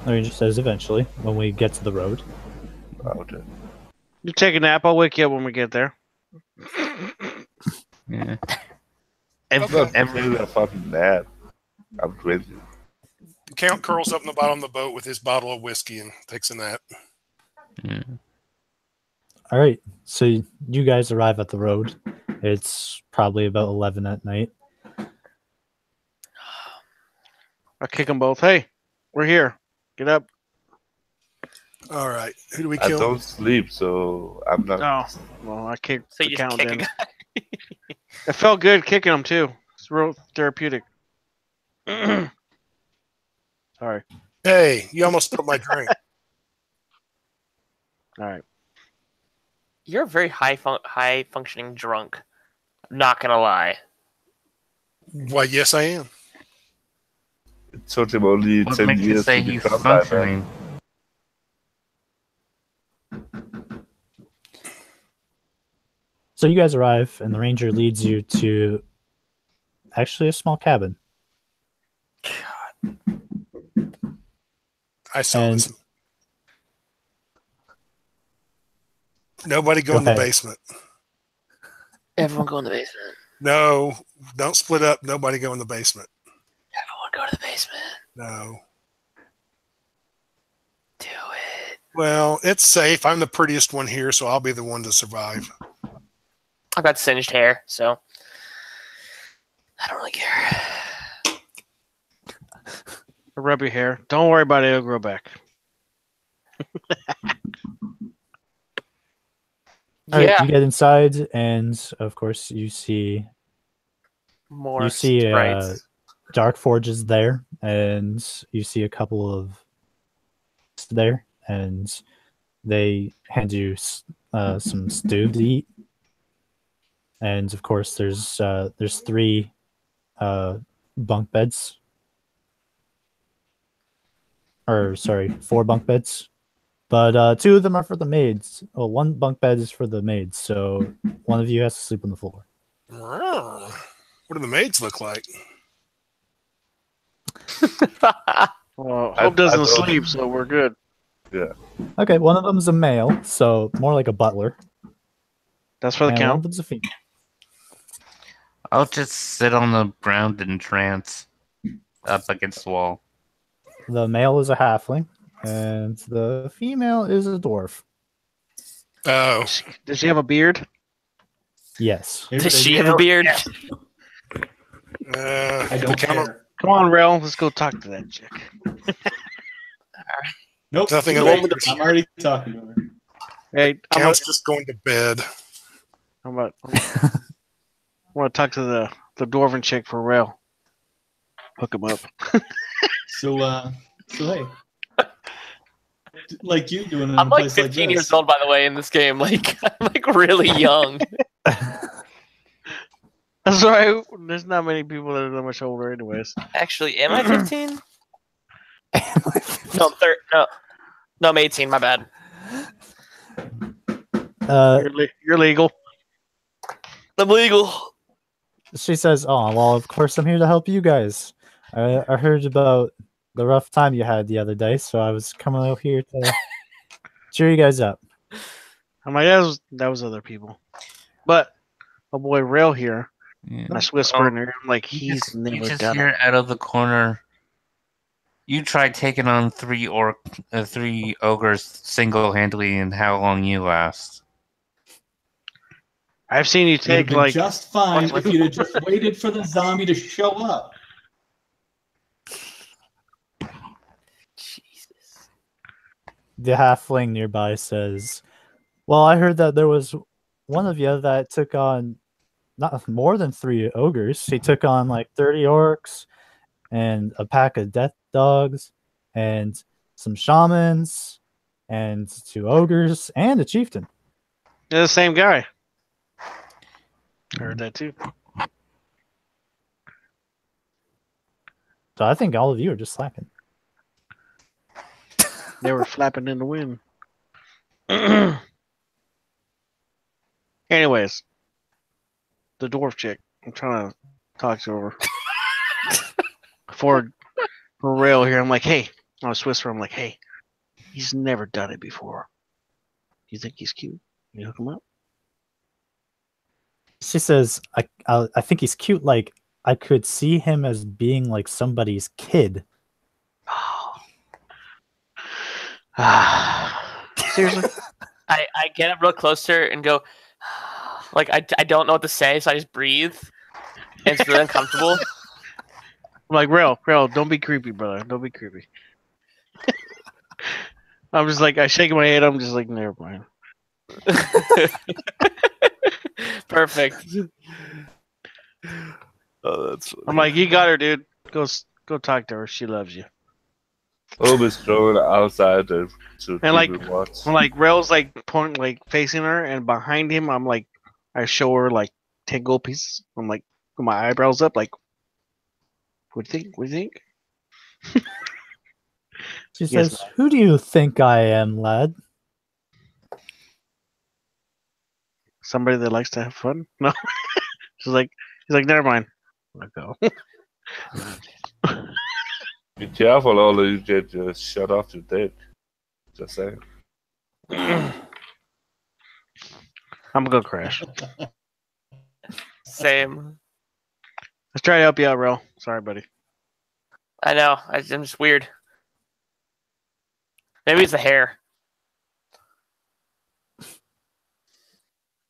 Ranger says eventually, when we get to the road. okay. You take a nap. I'll wake you up when we get there. Yeah. I'm not taking a fucking nap. I'm crazy. Count curls up in the bottom of the boat with his bottle of whiskey and takes a nap. Yeah. All right, so you guys arrive at the road. It's probably about 11 at night. I'll kick them both. Hey, we're here. Get up. All right. Who do we I kill? don't sleep, so I'm not. Oh, well, I kicked So the you just count kick a in. guy. It felt good kicking them, too. It's real therapeutic. Sorry. Hey, you almost spilled my drink. All right. You're a very high functioning drunk. Not gonna lie. Why, yes, I am. It took him only What 10 makes you years say to he's become that man. functioning? So you guys arrive, and the ranger leads you to actually a small cabin. I saw And- this. Nobody go in the ahead. basement. Everyone go in the basement. No, don't split up. Nobody go in the basement. Everyone go to the basement. No. Do it. Well, it's safe. I'm the prettiest one here, so I'll be the one to survive. I've got singed hair, so I don't really care. Rub your hair. Don't worry about it. It'll grow back. All right, Yeah, you get inside, and of course, you see more you see sprites. Dark Forge is there, and you see a couple of there, and they hand you some stew to eat. And of course, there's 3 bunk beds, or sorry, 4 bunk beds. But 2 of them are for the maids. Well, 1 bunk bed is for the maids, so one of you has to sleep on the floor. What do the maids look like? Well, I Hope doesn't don't- sleep, so we're good. Yeah. Okay, one of them's a male, so more like a butler. That's for the And one of count. them's a female. I'll just sit on the ground in trance up against the wall. The male is a halfling, and the female is a dwarf. Oh, Does she have a beard? Yes. Does she have a beard? I don't count- care. Come on, Rel. Let's go talk to that chick. Nope. Nothing too of late. interest. I'm already talking to her. Hey, I'm Count's just going to bed. I want to talk to the dwarven chick for Rel. Hook him up. So hey, like you doing it in I'm a like place 15 like years this. old, by the way, in this game. Like, I'm like really young. That's right. There's not many people that are that much older, anyways. Actually, am I 15? No, no, I'm 18. My bad. You're legal. I'm legal. She says, "Oh, well, of course I'm here to help you guys. I heard about the rough time you had the other day, so I was coming out here to cheer you guys up." I'm like, that was other people. But my boy Rail here, Yeah. and I whisper in Oh, her, I'm like, he's you never just done hear it. out of the corner. You tried taking on three ogres single-handedly, and how long you last? I've seen you Would have take been like just fine if you'd have just waited for the zombie to show up. Jesus. The halfling nearby says, "Well, I heard that there was one of you that took on not more than 3 ogres. He took on like 30 orcs and a pack of death dogs and some shamans and 2 ogres and a chieftain." They're the same guy. I heard that too. So I think all of you are just slacking. They were flapping in the wind. Anyways, the dwarf chick. I'm trying to talk to her. For Rail here, I'm like, hey. I was whisper. I'm like, hey. He's never done it before. You think he's cute? You hook him up? She says, I think he's cute. Like, I could see him as being like somebody's kid." Seriously? I get up real closer and go, like, I don't know what to say, so I just breathe. And it's really uncomfortable. I'm like, Rail, don't be creepy, brother. Don't be creepy. I'm just like, I shake my head. I'm just like, never mind. Perfect. Oh, that's funny. I'm like, you got her, dude. Go talk to her. She loves you. Always thrown outside to And like, keep it watch. when like Rail's like pointing, like facing her, and behind him, I'm like, I show her like 10 gold pieces. I'm like, with my eyebrows up, like, what do you think? What do you think? She Yes, says, "Who do you think I am, lad?" Somebody that likes to have fun? No. He's like, never mind. Let go. Be careful, or you get shut off your dick. Just saying. I'm gonna go crash. Same. Let's try to help you out, Rail. Sorry, buddy. I know. I'm just weird. Maybe it's the hair. I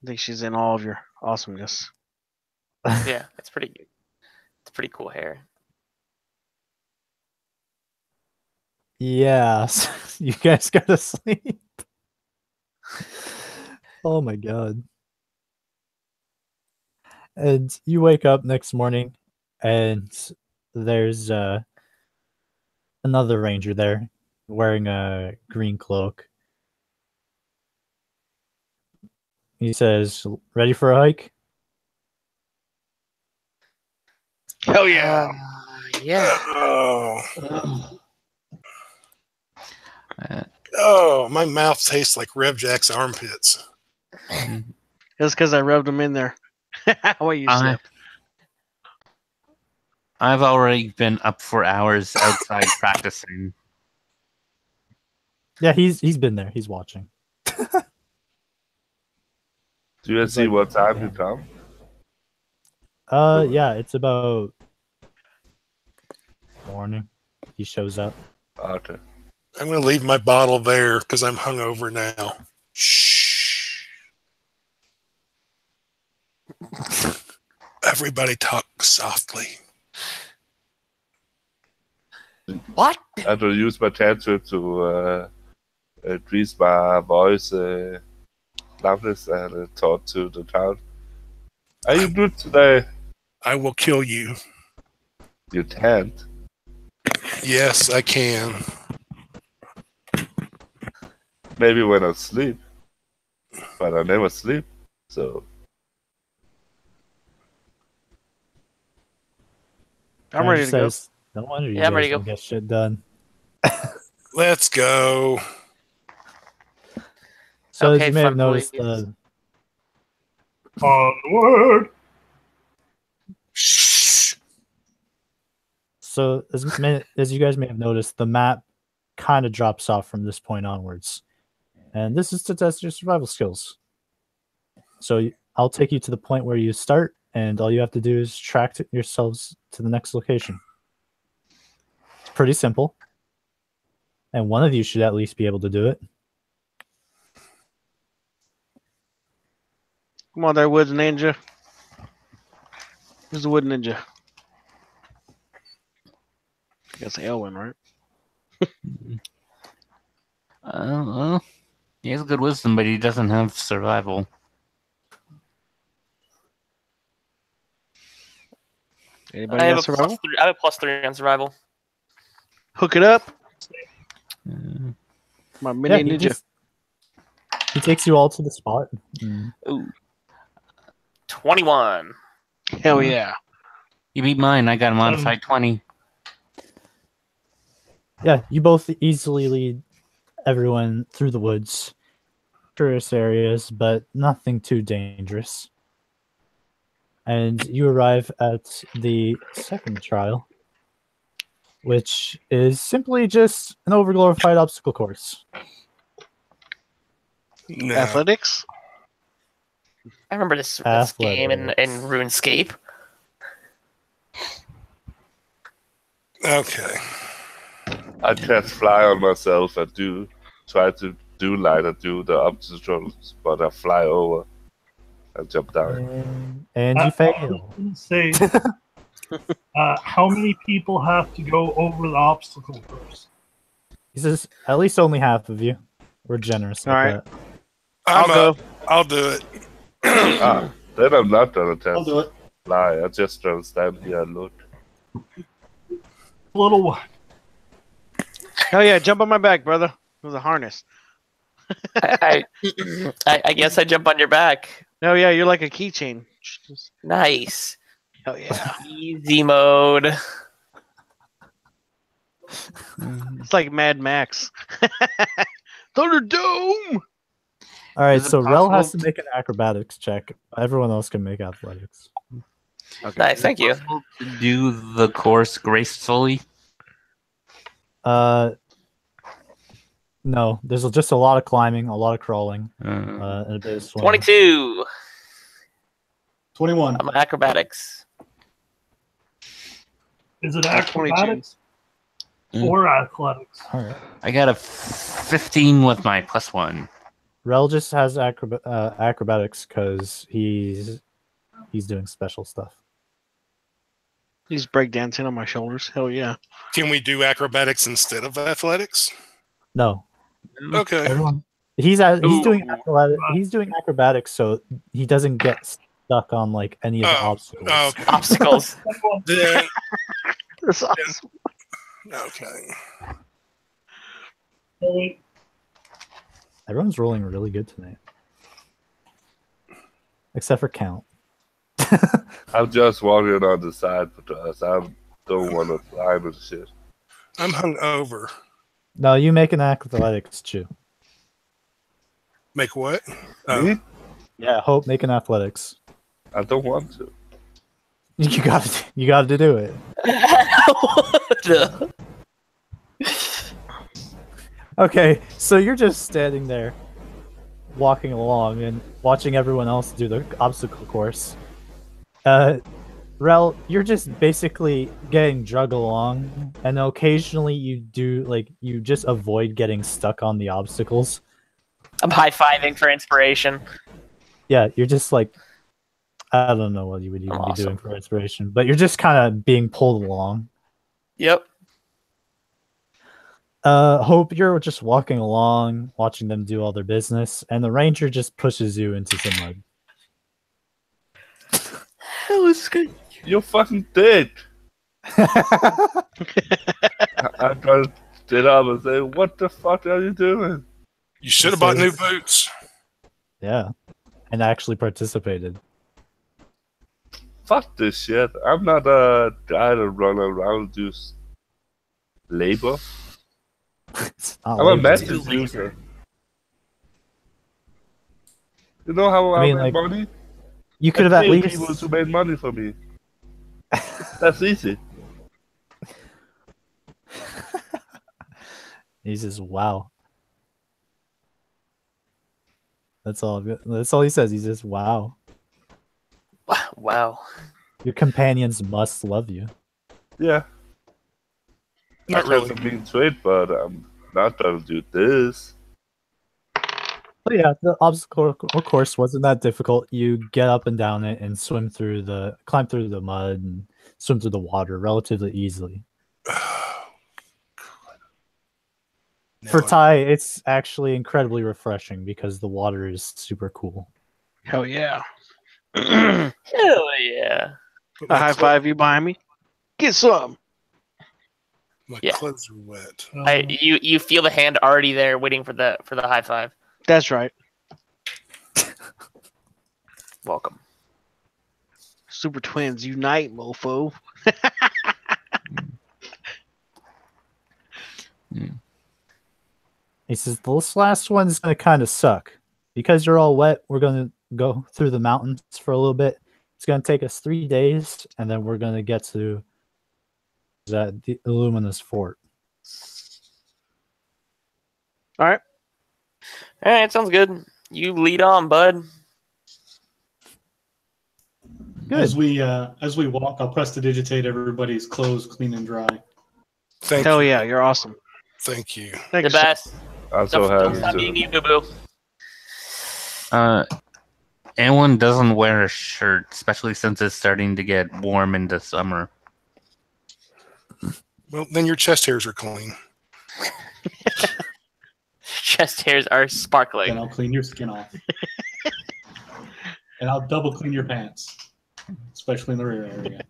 think she's in all of your awesomeness. Yeah, it's pretty good. It's pretty cool hair. Yeah, you guys gotta sleep. Oh my god. And you wake up next morning and there's another ranger there wearing a green cloak. He says, "Ready for a hike?" Hell yeah. Yeah. Oh, my mouth tastes like Rev Jack's armpits. That's because I rubbed them in there. What you said. I've already been up for hours outside practicing. Yeah, he's been there. He's watching. Do you see what time you come? Yeah, it's about morning. He shows up. Okay. I'm going to leave my bottle there because I'm hungover now. Shh. Everybody talk softly. What? I have to use my cantrip to increase my voice loudness and talk to the town. Are you good today? I will kill you. You can't. Yes, I can. Maybe when I sleep. But I never sleep, so... I'm ready to go. No wonder you Yeah, I'm guys ready to don't go. get shit done. Let's go. So Okay, as you may have fun noticed, boys. Onward. Shh. So as you guys may have noticed, the map kind of drops off from this point onwards. And this is to test your survival skills. So I'll take you to the point where you start, and all you have to do is track yourselves to the next location. It's pretty simple. And one of you should at least be able to do it. Come on there, Woods Ninja. Who's the Wood Ninja? That's Elwin, right? Well, he has good wisdom, but he doesn't have survival. Anybody I have got survival? I have a +3 on survival. Hook it up. Uh, My mini he ninja. he takes you all to the spot. Ooh. 21. Hell yeah. he beat mine. I got a modified 20. Yeah, you both easily lead everyone through the woods, tourist areas, but nothing too dangerous. And you arrive at the second trial, which is simply just an overglorified obstacle course. No. Athletics? I remember this game in RuneScape. Okay. I cast fly on myself and try to do the obstacles, but I fly over and jump down. And you fail. Say, how many people have to go over the obstacle course? He says, at least only half of you. We're generous like All right. that. I'll do it. Then I'm not gonna test I'll do it. fly. I just gonna stand here and look. Little one. Hell yeah, jump on my back, brother. With a harness. I guess I jump on your back. Hell yeah, you're like a keychain. Nice. Hell yeah. Easy mode. It's like Mad Max. Thunderdome! All right, Is it so Rel has to possible- make an acrobatics check. Everyone else can make athletics. Nice, thank you. Possible to do the course gracefully. No, there's just a lot of climbing, a lot of crawling, Uh, and a bit of swimming. 22. 21. I'm acrobatics. Is it 22. acrobatics Mm. or athletics? All right. I got a 15 with my +1. Rel just has acrobatics because he's doing special stuff. He's breakdancing on my shoulders. Hell yeah. Can we do acrobatics instead of athletics? No, Okay. everyone. He's doing Ooh. he's doing acrobatics, so he doesn't get stuck on like any of the obstacles. Okay. Obstacles. Then, That's awesome. okay. Everyone's rolling really good tonight, except for Count. I'm just walking on the side because I don't want to climb and shit. I'm hungover. No, you make an athletics, Chew. Make what? Me? Yeah, Hope, make an athletics. I don't want to. You got to do it. Okay, so you're just standing there, walking along and watching everyone else do the obstacle course. Rel, you're just basically getting dragged along, and occasionally you just avoid getting stuck on the obstacles. I'm high-fiving for inspiration. Yeah, you're just like, I don't know what you would even be doing for inspiration, but you're just kind of being pulled along. Yep. Hope, you're just walking along, watching them do all their business, and the ranger just pushes you into some mud. That was good. You're fucking dead. I try to sit up and say, what the fuck are you doing? You should have bought new boots. Yeah, and actually participated. Fuck this shit. I'm not a guy to run around do labor. It's not I'm a labor. message user. You know how I mean, make like- money? You could have at least. people to make money for me. That's easy. He says, "Wow." That's all. That's all he says. He says, "Wow." Wow. Your companions must love you. Yeah. Not That's really. a mean trait, but I'm not gonna do this. But yeah, the obstacle course wasn't that difficult. You get up and down it and climb through the mud and swim through the water relatively easily. For Ty, it's actually incredibly refreshing because the water is super cool. Hell yeah. Hell yeah. A high five you behind me. Get some. My Yeah. clothes are wet. You feel the hand already there waiting for the high five. That's right. Welcome. Super twins unite, mofo. He says, "This last one's going to kind of suck. Because you're all wet, we're going to go through the mountains for a little bit. It's going to take us 3 days, and then we're going to get to the Illuminous Fort." All right, sounds good. You lead on, bud. Good. As we walk, I'll prestidigitate everybody's clothes clean and dry. Thank Hell you. yeah, you're awesome. Thank you. Thank The you, sir. best. Also Don't has stop being you, boo boo. Anyone doesn't wear a shirt, especially since it's starting to get warm into summer. Well, then your chest hairs are clean. Chest hairs are Then sparkling. I'll clean your skin off. And I'll double clean your pants, especially in the rear area.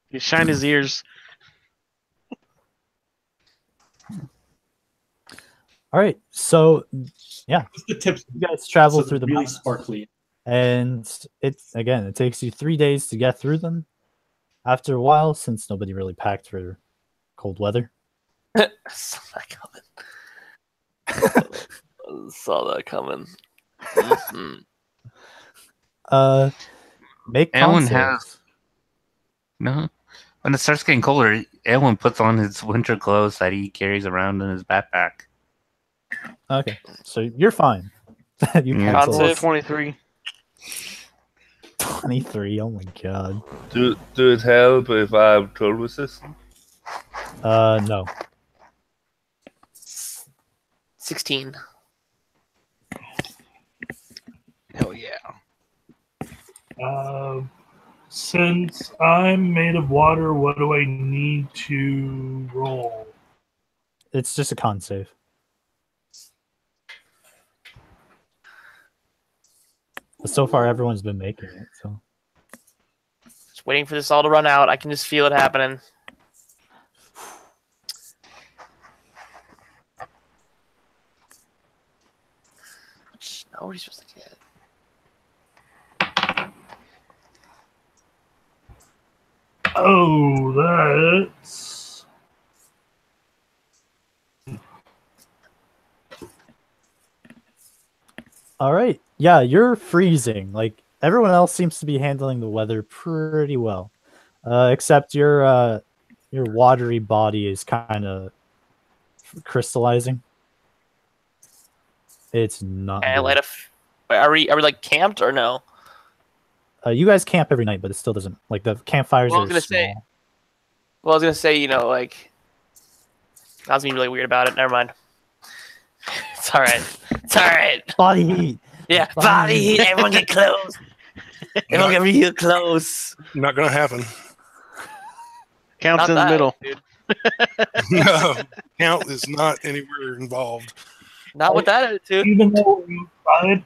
You shine his ears. All right, so Just the tips. you guys travel So through the really mountains, sparkly. and it takes you 3 days to get through them. After a while, since nobody really packed for cold weather, Saw that coming. Saw that coming. Mhm. make Anyone con has- saves. No. When it starts getting colder, everyone puts on his winter clothes that he carries around in his backpack. Okay, so you're fine. You Yeah. cancel Con save. 23. 23. Oh my god. Do it help if I'm cold resistant? No. 16. Hell yeah. Since I'm made of water, what do I need to roll? It's just a con save. But so far, everyone's been making it. So Just waiting for this all to run out. I can just feel it happening. What are you supposed to get? Oh, that's all right. Yeah, you're freezing. Like everyone else seems to be handling the weather pretty well, except your watery body is kind of crystallizing. It's not. And good. wait, are we like camped or no? You guys camp every night, but it still doesn't like the campfires Well, I are was gonna small. say- Well, I was gonna say, like, I was being really weird about it. Never mind. It's all right. It's all right. Body heat. Yeah, Body body heat. Everyone get close. Everyone get real close. Not going to happen. Counts Not in the that, middle. dude. No, count is not anywhere involved. Not with that attitude. even though you tried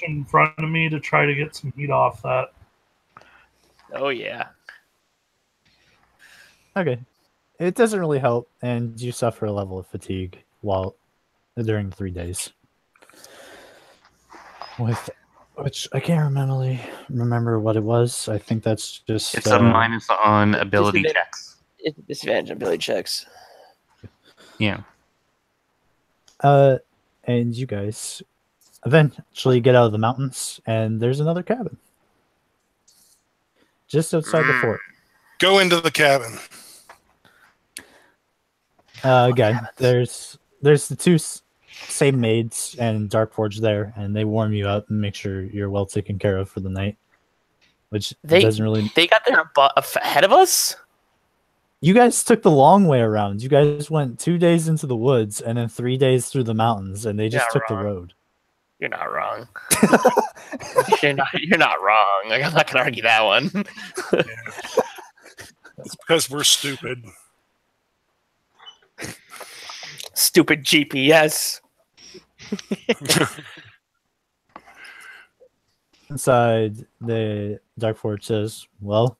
in front of me to try to get some heat off that. Oh yeah. Okay, it doesn't really help, and you suffer a level of fatigue during the 3 days. Which I can't remember what it was. I think that's just It's a minus on ability Disadvantage. checks. It's disadvantage on ability checks. Yeah. And you guys Eventually, you get out of the mountains, and there's another cabin just outside the fort. Go into the cabin. Again, there's the two same maids and Darkforge there, and they warm you up and make sure you're well taken care of for the night. Which doesn't really. They got there ahead of us. You guys took the long way around. You guys went 2 days into the woods and then 3 days through the mountains, and they just took the road. You're not wrong. You're not wrong. Like, I'm not gonna argue that one. Yeah. It's because we're stupid. Stupid GPS. Inside, the Darkforge says, "Well,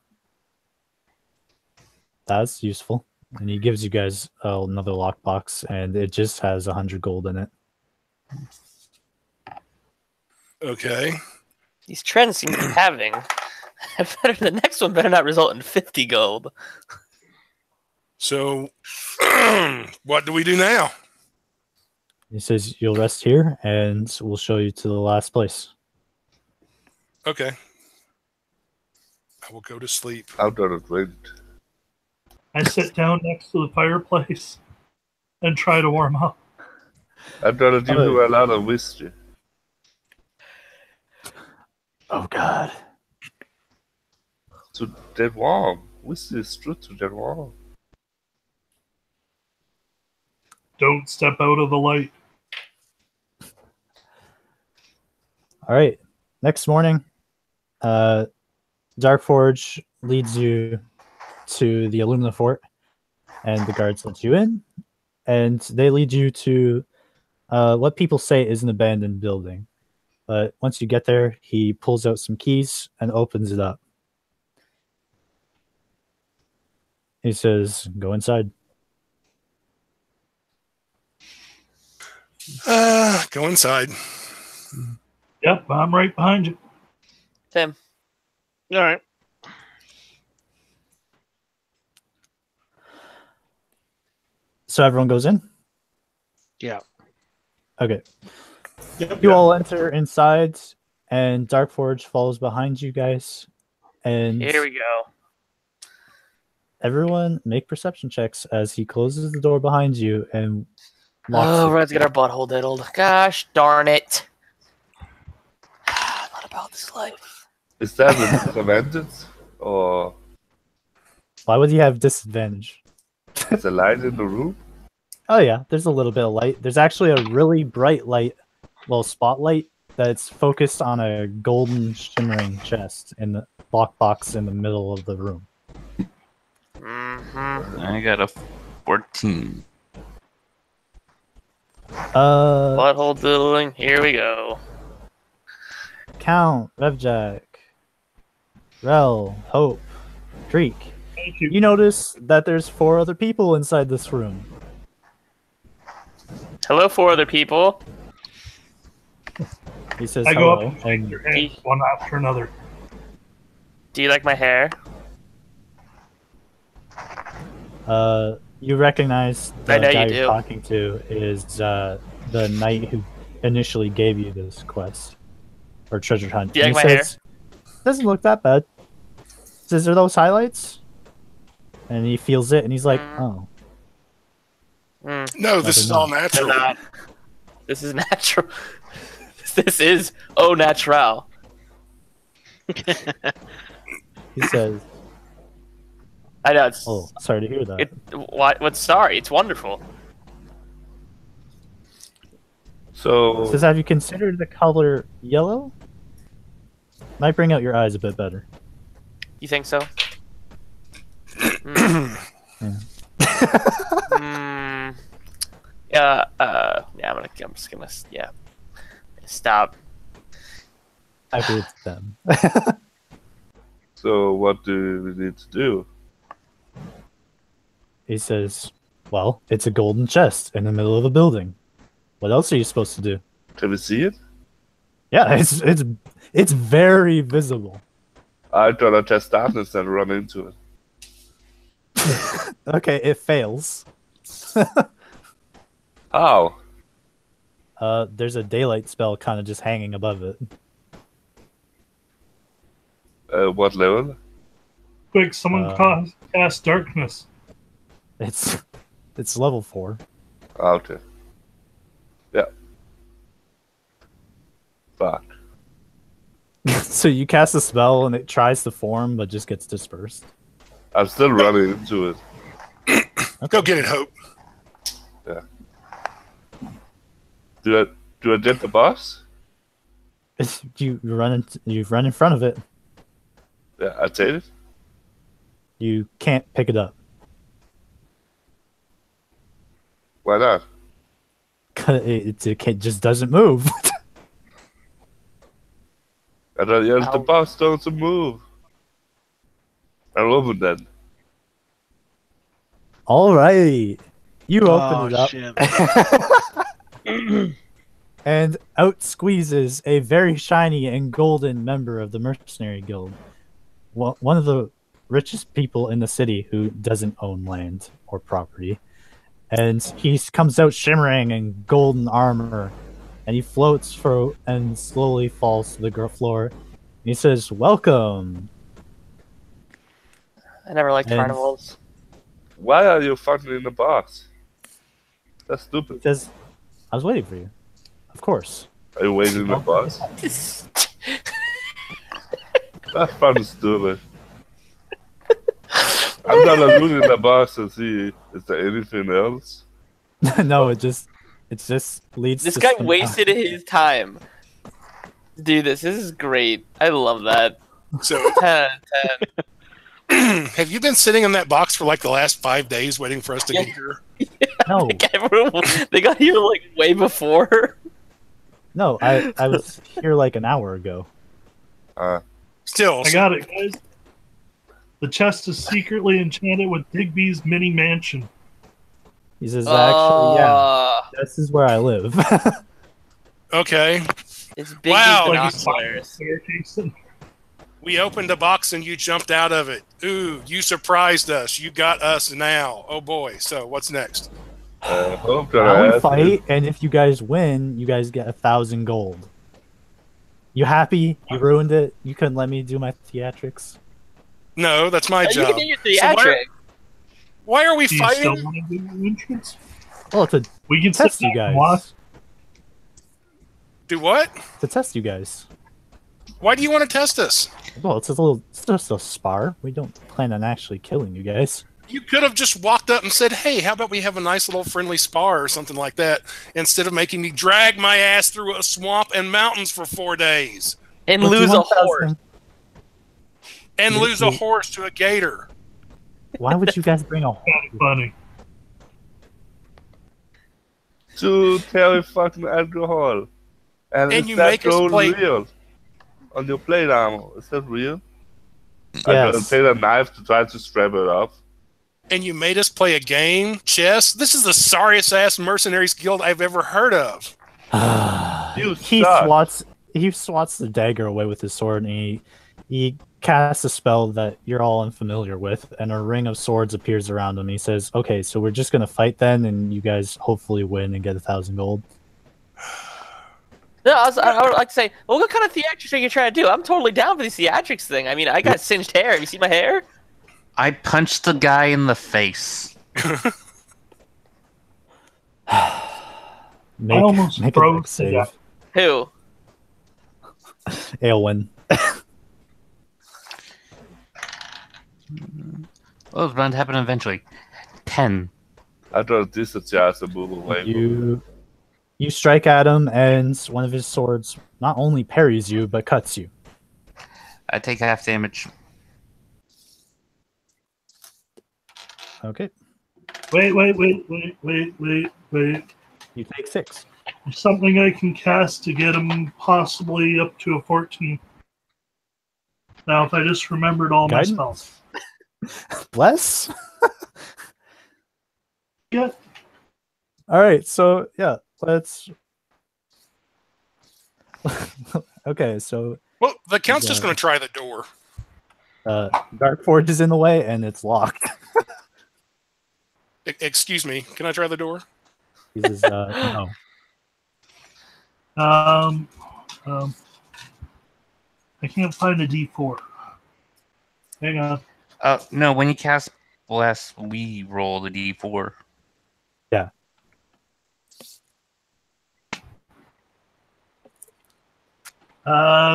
that's useful," and he gives you guys another lockbox, and it just has 100 gold in it. Okay. These trends seem to be having. The next one better not result in 50 gold. So, what do we do now? He says, "You'll rest here, and we'll show you to the last place." Okay. I will go to sleep. Out on it wind. I sit down next to the fireplace and try to warm up. I'm gonna give you a lot of whiskey. Oh God! To get warm. Whiskey is true to get warm. Don't step out of the light. All right. Next morning, Darkforge leads you to the Illumina Fort, and the guards let you in, and they lead you to what people say is an abandoned building. But once you get there, he pulls out some keys and opens it up. He says, "Go inside." Go inside. Yep, I'm right behind you. Tim. All right. So everyone goes in? Yeah. Okay. Yep, You all enter inside, and Darkforge follows behind you guys. And Here we go. everyone make perception checks as he closes the door behind you and locks Oh, it. we're going to get our butthole diddled. Gosh darn it. Not about this life. Is that a disadvantage? Or Why would you have disadvantage? is a light in the room? Oh yeah, there's a little bit of light. There's actually a really bright light, well, spotlight that's focused on a golden shimmering chest in the lockbox in the middle of the room. Mm-hmm. I got a 14. Butthole diddling. Here we go. Count, Revjack, Rel, Hope, Creek. Thank you. You notice that there's 4 other people inside this room. Hello, 4 other people. He says I go hello, up and shake and their hands one after another. Do you like my hair? you recognize the I know guy you you're do. talking to is the knight who initially gave you this quest or treasure hunt. Do you And like he my hair? says, "Doesn't look that bad." Says, "Are those highlights?" And he feels it, and he's like, "Oh, Mm, No, this is all they're natural. not. This is natural. This is au natural. he says, I know it's. "Oh, sorry to hear that." What's sorry? It's wonderful. So Says, "Have you considered the color yellow? Might bring out your eyes a bit better." You think so? Yeah. Yeah. I'm just gonna. Yeah. Stop. I agree with them. So what do we need to do? He says, "Well, it's a golden chest in the middle of a building. What else are you supposed to do?" Can we see it? Yeah, it's very visible. I'm gonna test darkness and run into it. Okay, it fails. How? There's a daylight spell kind of just hanging above it. What level? Quick, someone cast darkness. It's level 4. Okay. Yeah. Fuck. So you cast a spell and it tries to form, but just gets dispersed. I'm still running into it. Go get it, Hope. Yeah. Do I get the boss? You run in front of it. Yeah, I take it. You can't pick it up. Why not? It just doesn't move. I thought the boss doesn't move. I love it then. All right, you open it up, Shit. and out squeezes a very shiny and golden member of the Mercenary Guild. One of the richest people in the city who doesn't own land or property. And he comes out shimmering in golden armor, and he floats through and slowly falls to the floor. And he says, "Welcome." I never liked And- carnivals. Why are you fucking the boss? That's stupid. Because I was waiting for you. Of course. Are you waiting the boss? That's fucking stupid. I'm gonna look in the box and see is there anything else. No, it just leads. This to guy some- wasted his time to do this. This is great. I love that. So, 10 out of 10. have you been sitting in that box for like the last 5 days waiting for us to Yeah. get here? No, Like, everyone, they got here like way before. no, I was here like an hour ago. Still, I got it, guys. The chest is secretly enchanted with Digby's mini mansion. He says, "Actually, yeah, Uh, this is where I live." okay. It's big Wow. as Like binoculars. staircase. We opened a box and you jumped out of it. Ooh, you surprised us. You got us now. Oh boy. So what's next? Hope Now that we I fight, and if you guys win, you guys get 1,000 gold. You happy? You ruined it. You couldn't let me do my theatrics. No, that's my You job. can do your So theatric. why are we Do you still fighting? want to do the entrance? Well, to We can test sit you back and watch. guys. Do what? To test you guys. Why do you want to test us? Well, it's just a spar. We don't plan on actually killing you guys. You could have just walked up and said, "Hey, how about we have a nice little friendly spar or something like that," instead of making me drag my ass through a swamp and mountains for 4 days And But you lose a want 1,000 horse. and You- lose a you- horse to a gator. Why would you guys bring a Kind of funny. to carry fucking alcohol. And And is you that make us gold play- real? On your plate armor, is that real? I'm gonna Yes. take a knife to try to strap it up. And you made us play a game, chess? This is the sorriest ass mercenaries guild I've ever heard of. You he suck. swats the dagger away with his sword, and he casts a spell that you're all unfamiliar with, and a ring of swords appears around him. He says, "Okay, so we're just gonna fight then, and you guys hopefully win and get 1,000 gold." No, I would like to say, well, what kind of theatrics are you trying to do? I'm totally down for these theatrics thing. I mean, I got singed hair. Have you seen my hair? I punched the guy in the face. Make, almost make a froze deck to save. death. Who? Aelwyn. Oh, it's bound to happen eventually. 10. I thought this is just a move away. You strike at him, and one of his swords not only parries you, but cuts you. I take half damage. Okay. Wait. You take 6. There's something I can cast to get him possibly up to a 14. Now, if I just remembered all Guidance? my spells. Bless? Yeah. Alright, so yeah, let's okay, so Well, the count's just Yeah. going to try the door. Darkforge is in the way and it's locked. Excuse me. Can I try the door? He says, no. I can't find a D4. Hang on. No, when you cast Bless, we roll the D4. Yeah.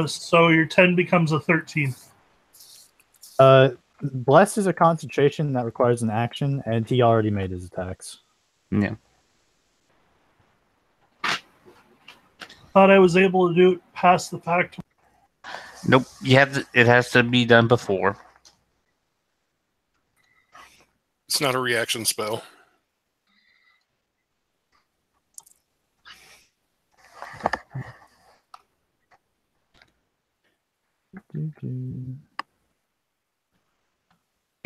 So your 10 becomes a 13. Bless is a concentration that requires an action, and he already made his attacks. Yeah. Thought I was able to do it past the fact. Nope. You have to, it has to be done before. It's not a reaction spell.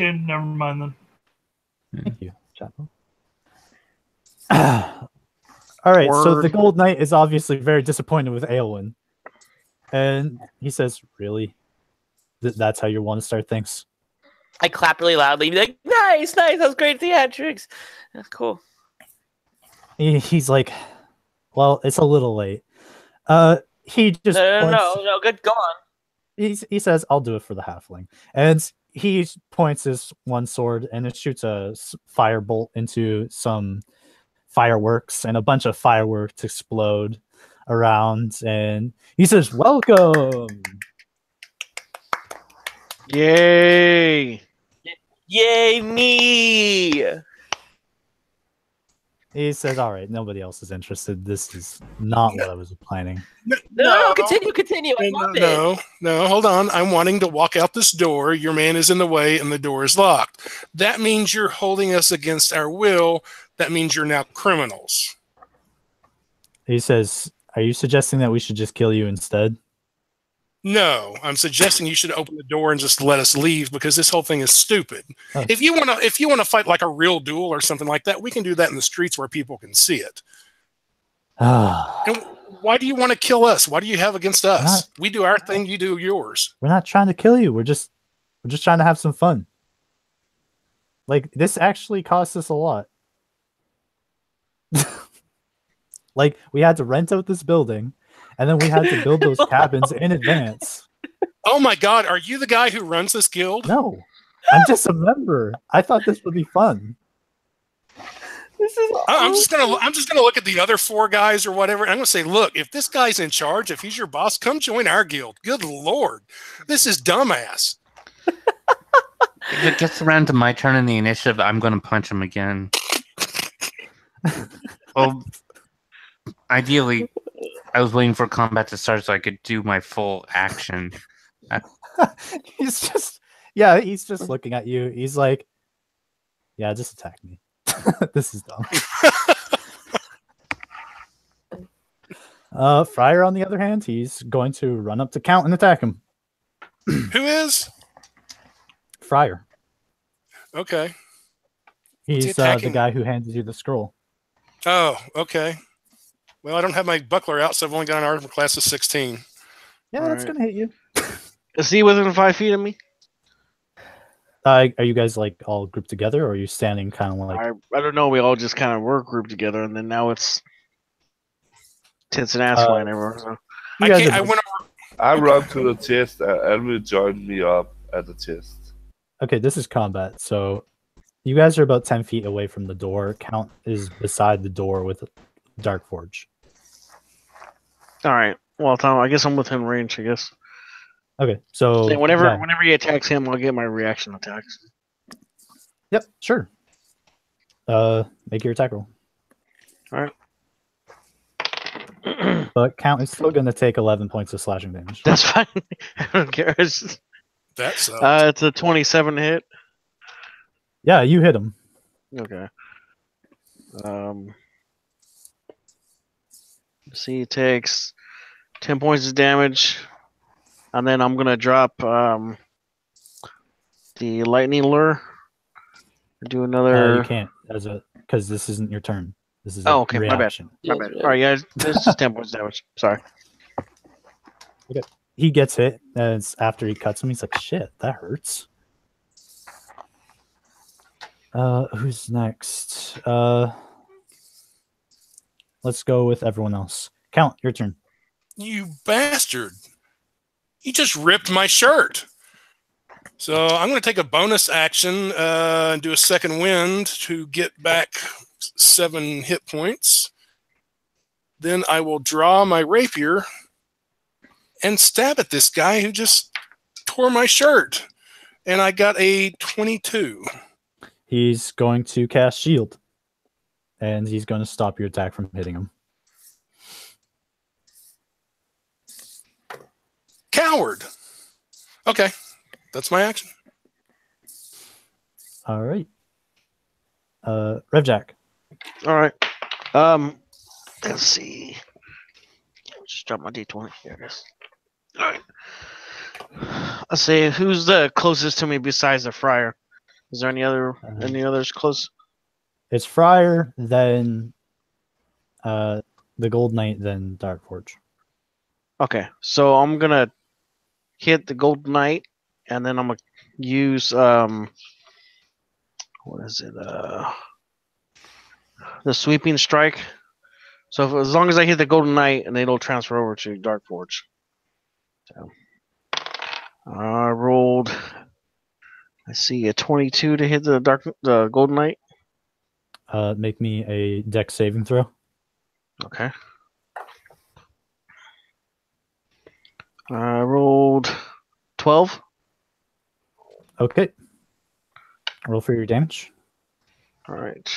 Okay, never mind then. Thank you, Chapo. All right, so the Word. Gold Knight is obviously very disappointed with Aelwyn. And he says, really? That's how you want to start things? I clap really loudly. Be like, nice, nice. That was great theatrics. That's cool. He's like, well, it's a little late. He just No. Good, go on. he says, I'll do it for the halfling. And he points his one sword and it shoots a firebolt into some fireworks, and a bunch of fireworks explode around. And he says, welcome. Yay! Yay, me! He says, all right, nobody else is interested. This is not what I was planning. No, continue. I love it. No, hold on. I'm wanting to walk out this door. Your man is in the way and the door is locked. That means you're holding us against our will. That means you're now criminals. He says, are you suggesting that we should just kill you instead? No, I'm suggesting you should open the door and just let us leave because this whole thing is stupid. Oh. If you want to fight like a real duel or something like that, we can do that in the streets where people can see it. And why do you want to kill us? Why do you have against us? We do our thing, you do yours. We're not trying to kill you. We're just trying to have some fun. Like, this actually cost us a lot. Like, we had to rent out this building, and then we had to build those cabins in advance. Oh my God, are you the guy who runs this guild? No, I'm just a member. I thought this would be fun. This is I'm just gonna look at the other four guys or whatever, and I'm gonna say, look, if this guy's in charge, if he's your boss, come join our guild. Good Lord, this is dumbass. If it gets around to my turn in the initiative, I'm going to punch him again. Well, ideally, I was waiting for combat to start so I could do my full action. He's just looking at you. He's like, yeah, just attack me. This is dumb. Friar, on the other hand, he's going to run up to Count and attack him. Who is? Friar. Okay. He's the guy who handed you the scroll. Oh, okay. Well, I don't have my buckler out, so I've only got an armor class of 16. Yeah, that's going to hit you. Is he within 5 feet of me? Are you guys like all grouped together, or are you standing kind of like? I don't know. We all just kind of were grouped together, and then now it's tits and ass flying everywhere. So. I run to the chest, and will join me up at the chest. Okay, this is combat, so you guys are about 10 feet away from the door. Count is beside the door with Darkforge. All right. Well, Tom, I guess I'm within range. I guess. Okay, so whenever he attacks him, I'll get my reaction attacks. Yep, sure. Make your attack roll. All right. But Count is still going to take 11 points of slashing damage. That's fine. I don't care. That's it's a 27 hit. Yeah, you hit him. Okay. He takes 10 points of damage, and then I'm gonna drop the lightning lure. Do another. You can't, because this isn't your turn. This is okay. reaction. My bad. All right, yeah, this is 10 points of damage. Sorry. Okay. He gets hit, and it's after he cuts him. He's like, "Shit, that hurts." Who's next? Let's go with everyone else. Count, your turn. You bastard. You just ripped my shirt. So I'm going to take a bonus action and do a second wind to get back 7 hit points. Then I will draw my rapier and stab at this guy who just tore my shirt. And I got a 22. He's going to cast shield. And he's going to stop your attack from hitting him. Coward. Okay. That's my action. All right. Revjack. All right. Let's see. Just drop my D20. Here it is. All right. Let's see. Who's the closest to me besides the friar? Is there any others close? It's Friar, then the Gold Knight, then Darkforge. Okay, so I'm gonna hit the Gold Knight, and then I'm gonna use what is it? The Sweeping Strike. So as long as I hit the Golden Knight, and it'll transfer over to Darkforge. So I rolled. I see a 22 to hit the Golden Knight. Make me a dex saving throw. Okay. I rolled 12. Okay. Roll for your damage. All right.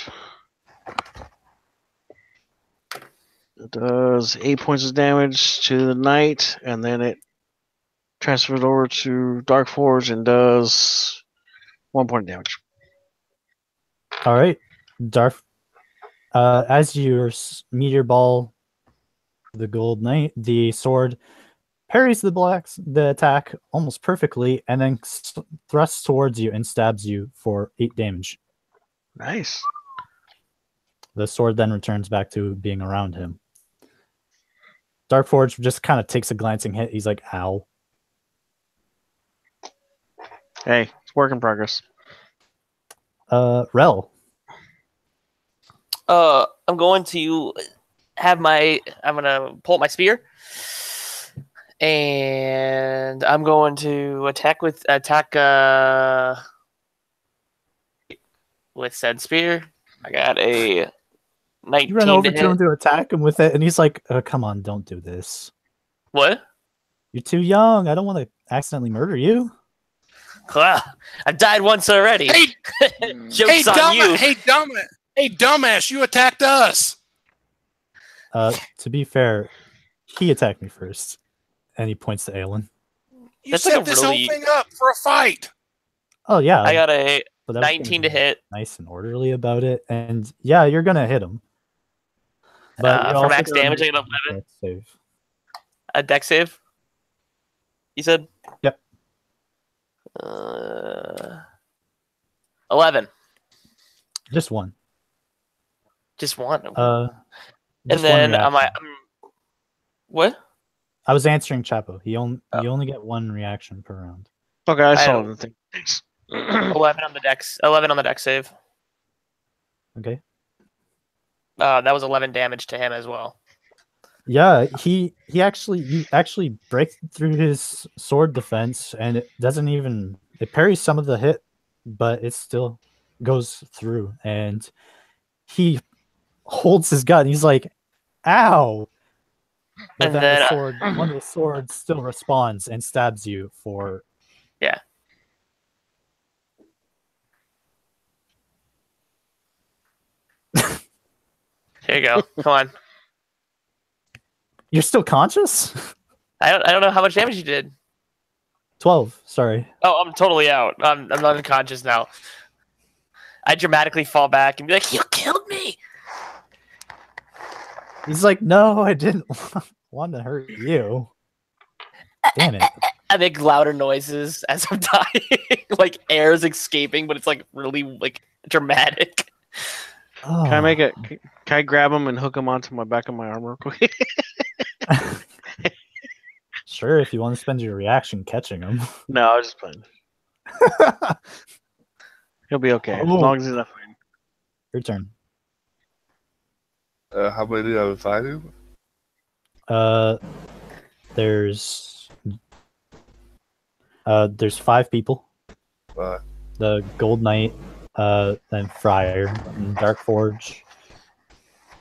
It does 8 points of damage to the knight, and then it transfers over to Darkforge and does 1 point of damage. All right. As your meteor ball, the Gold Knight, the sword parries the attack almost perfectly, and then thrusts towards you and stabs you for 8 damage. Nice. The sword then returns back to being around him. Darkforge just kind of takes a glancing hit. He's like, ow. Hey, it's work in progress. Rel. I'm going to I'm gonna pull up my spear, and I'm going to attack with said spear. I got a 19. You run over to him to attack him with it, and he's like, oh, come on, don't do this. What? You're too young. I don't want to accidentally murder you. I've died once already. Hey, Joke's on you. Hey, dumbass, you attacked us. To be fair, he attacked me first, and he points to Aelin. You That's set like a this really- whole thing up for a fight. Oh, yeah. I got a but that was 19 gonna to be hit. Nice and orderly about it. And yeah, you're going to hit him. But For max damage, I got 11. Save. A dex save? You said? Yep. 11. Just one. Just one. Just and one then reaction. what? I was answering Chapo. You only get one reaction per round. Okay, I saw don't- the thing. Thanks. 11 on the dex. 11 on the dex save. Okay. That was 11 damage to him as well. Yeah, you actually break through his sword defense, and it parries some of the hit, but it still goes through. And he holds his gun. He's like, "Ow!" But And then then, one of the swords still responds and stabs you for. Yeah. Here you go. Come on. You're still conscious? I don't know how much damage you did. 12. Sorry. Oh, I'm totally out. I'm unconscious now. I dramatically fall back and be like, "You killed me!" He's like, "No, I didn't want to hurt you." Damn it. I make louder noises as I'm dying. Like air's escaping, but it's like really like dramatic. Oh. Can I make it? Can I grab him and hook him onto my back of my arm real quick? Sure, if you want to spend your reaction catching him. No, I was just playing. He'll be okay as Oh. long as he's not fighting. Your turn. How many are we fighting? There's 5 people. The Gold Knight, then Friar, and Dark Forge,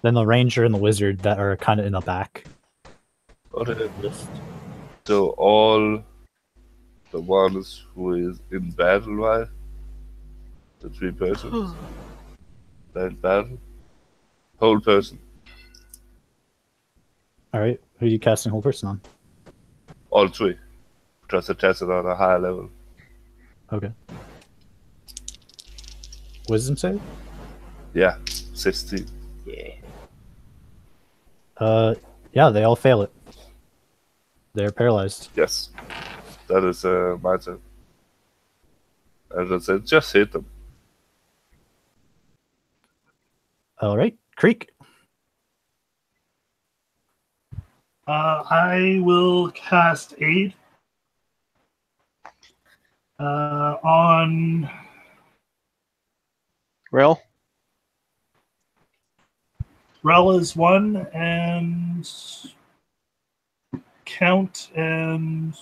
then the Ranger and the Wizard that are kind of in the back. Okay. So all the ones who is in battle, right? The 3 persons. That battle. Whole person. All right, who are you casting whole person on? All 3. Just to test it on a higher level. Okay. Wisdom save? Yeah, 16. Yeah, they all fail it. They're paralyzed. Yes. That is my turn. As I said, just hit them. All right, Creek. I will cast Aid on Rel? Rel is 1 and Count and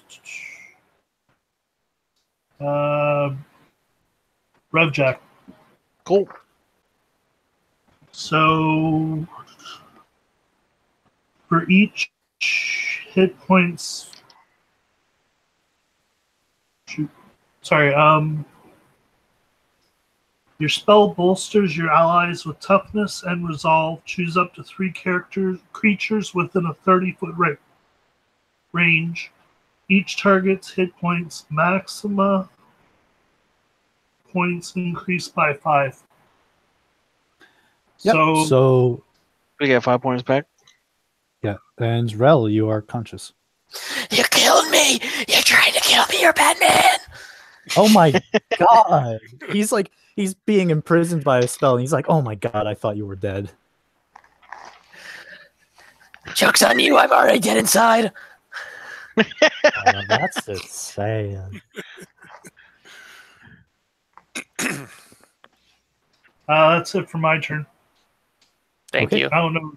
Revjack. Cool. So for each hit points, sorry, your spell bolsters your allies with toughness and resolve. Choose up to 3 creatures within a 30-foot range. Each target's hit points maxima points increase by 5. Yep. So So We get 5 points back. yeah, and Rel, you are conscious. You killed me! You tried to kill me, you're Batman! Oh my god! He's being imprisoned by a spell, and he's like, "Oh my god, I thought you were dead." Joke's on you, I'm already dead inside. Oh, that's insane. that's it for my turn. Thank Okay. you. I don't know.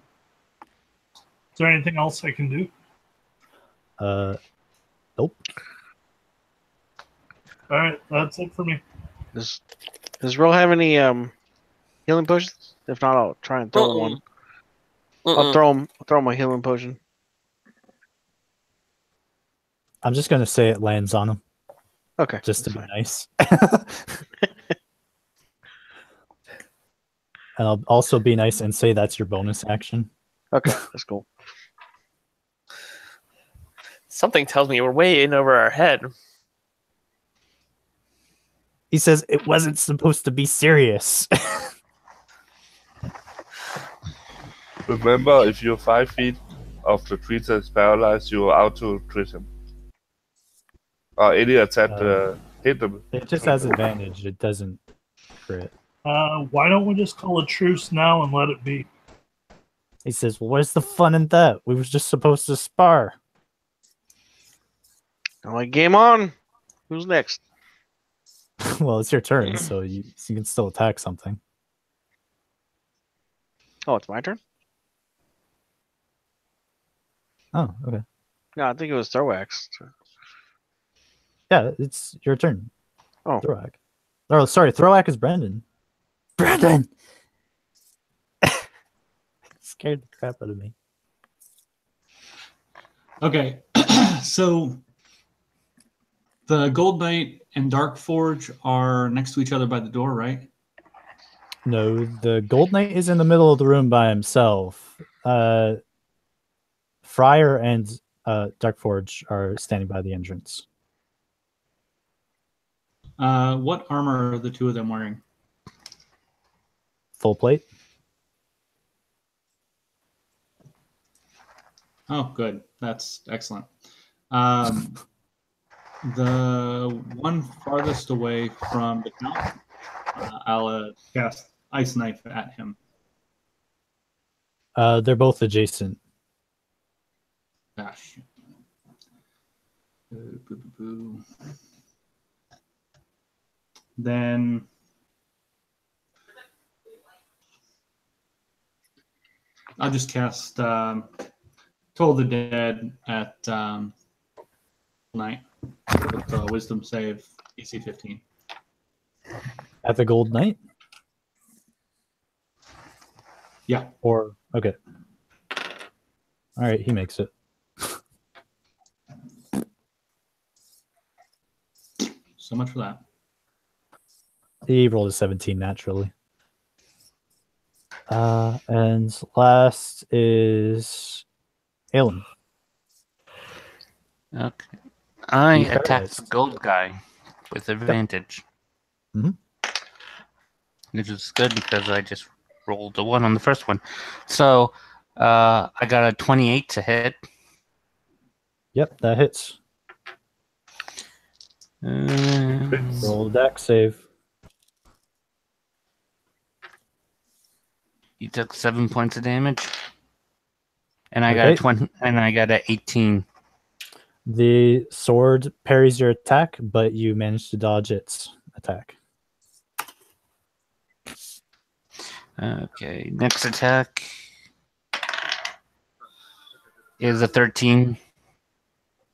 Is there anything else I can do? Nope. All right, that's it for me. Does Rel have any healing potions? If not, I'll try and throw one. I'll throw him a healing potion. I'm just gonna say it lands on him, Okay. just to that's be fine. nice. And I'll also be nice and say that's your bonus action. Okay, that's cool. Something tells me we're way in over our head. He says it wasn't supposed to be serious. Remember, if you're 5 feet of the creature is paralyzed, you are out to crit him. Or any attack hit them. It just has advantage. It doesn't crit. Why don't we just call a truce now and let it be? He says, "Well, where's the fun in that? We was just supposed to spar." I'm like, game on. Who's next? Well, it's your turn, so you can still attack something. Oh, it's my turn? Oh, okay. No, I think it was Throwax. Yeah, it's your turn. Oh. Throak. Oh, sorry. Throak is Brendan. Brendan! Scared the crap out of me. Okay, so the Gold Knight and Dark Forge are next to each other by the door, right? No, the Gold Knight is in the middle of the room by himself. Friar and Dark Forge are standing by the entrance. What armor are the two of them wearing? Full plate. Oh, good. That's excellent. The one farthest away from the count, I'll cast Ice Knife at him. They're both adjacent. Gosh. Boo, boo, boo, boo. Then I'll just cast Toll the Dead at night with Wisdom save DC 15. At the Gold Knight? Yeah. Or, okay. All right, he makes it. So much for that. He rolled a 17 naturally. And last is Aelin. Okay. I You attacked paralyzed. the gold guy with advantage. Mhm. Which is good because I just rolled a 1 on the first one. So I got a 28 to hit. Yep, that hits. Uh, Roll a dex save. he took 7 points of damage. And I got a Okay. 20 and I got a 18. The sword parries your attack, but you manage to dodge its attack. Okay, next attack is a 13.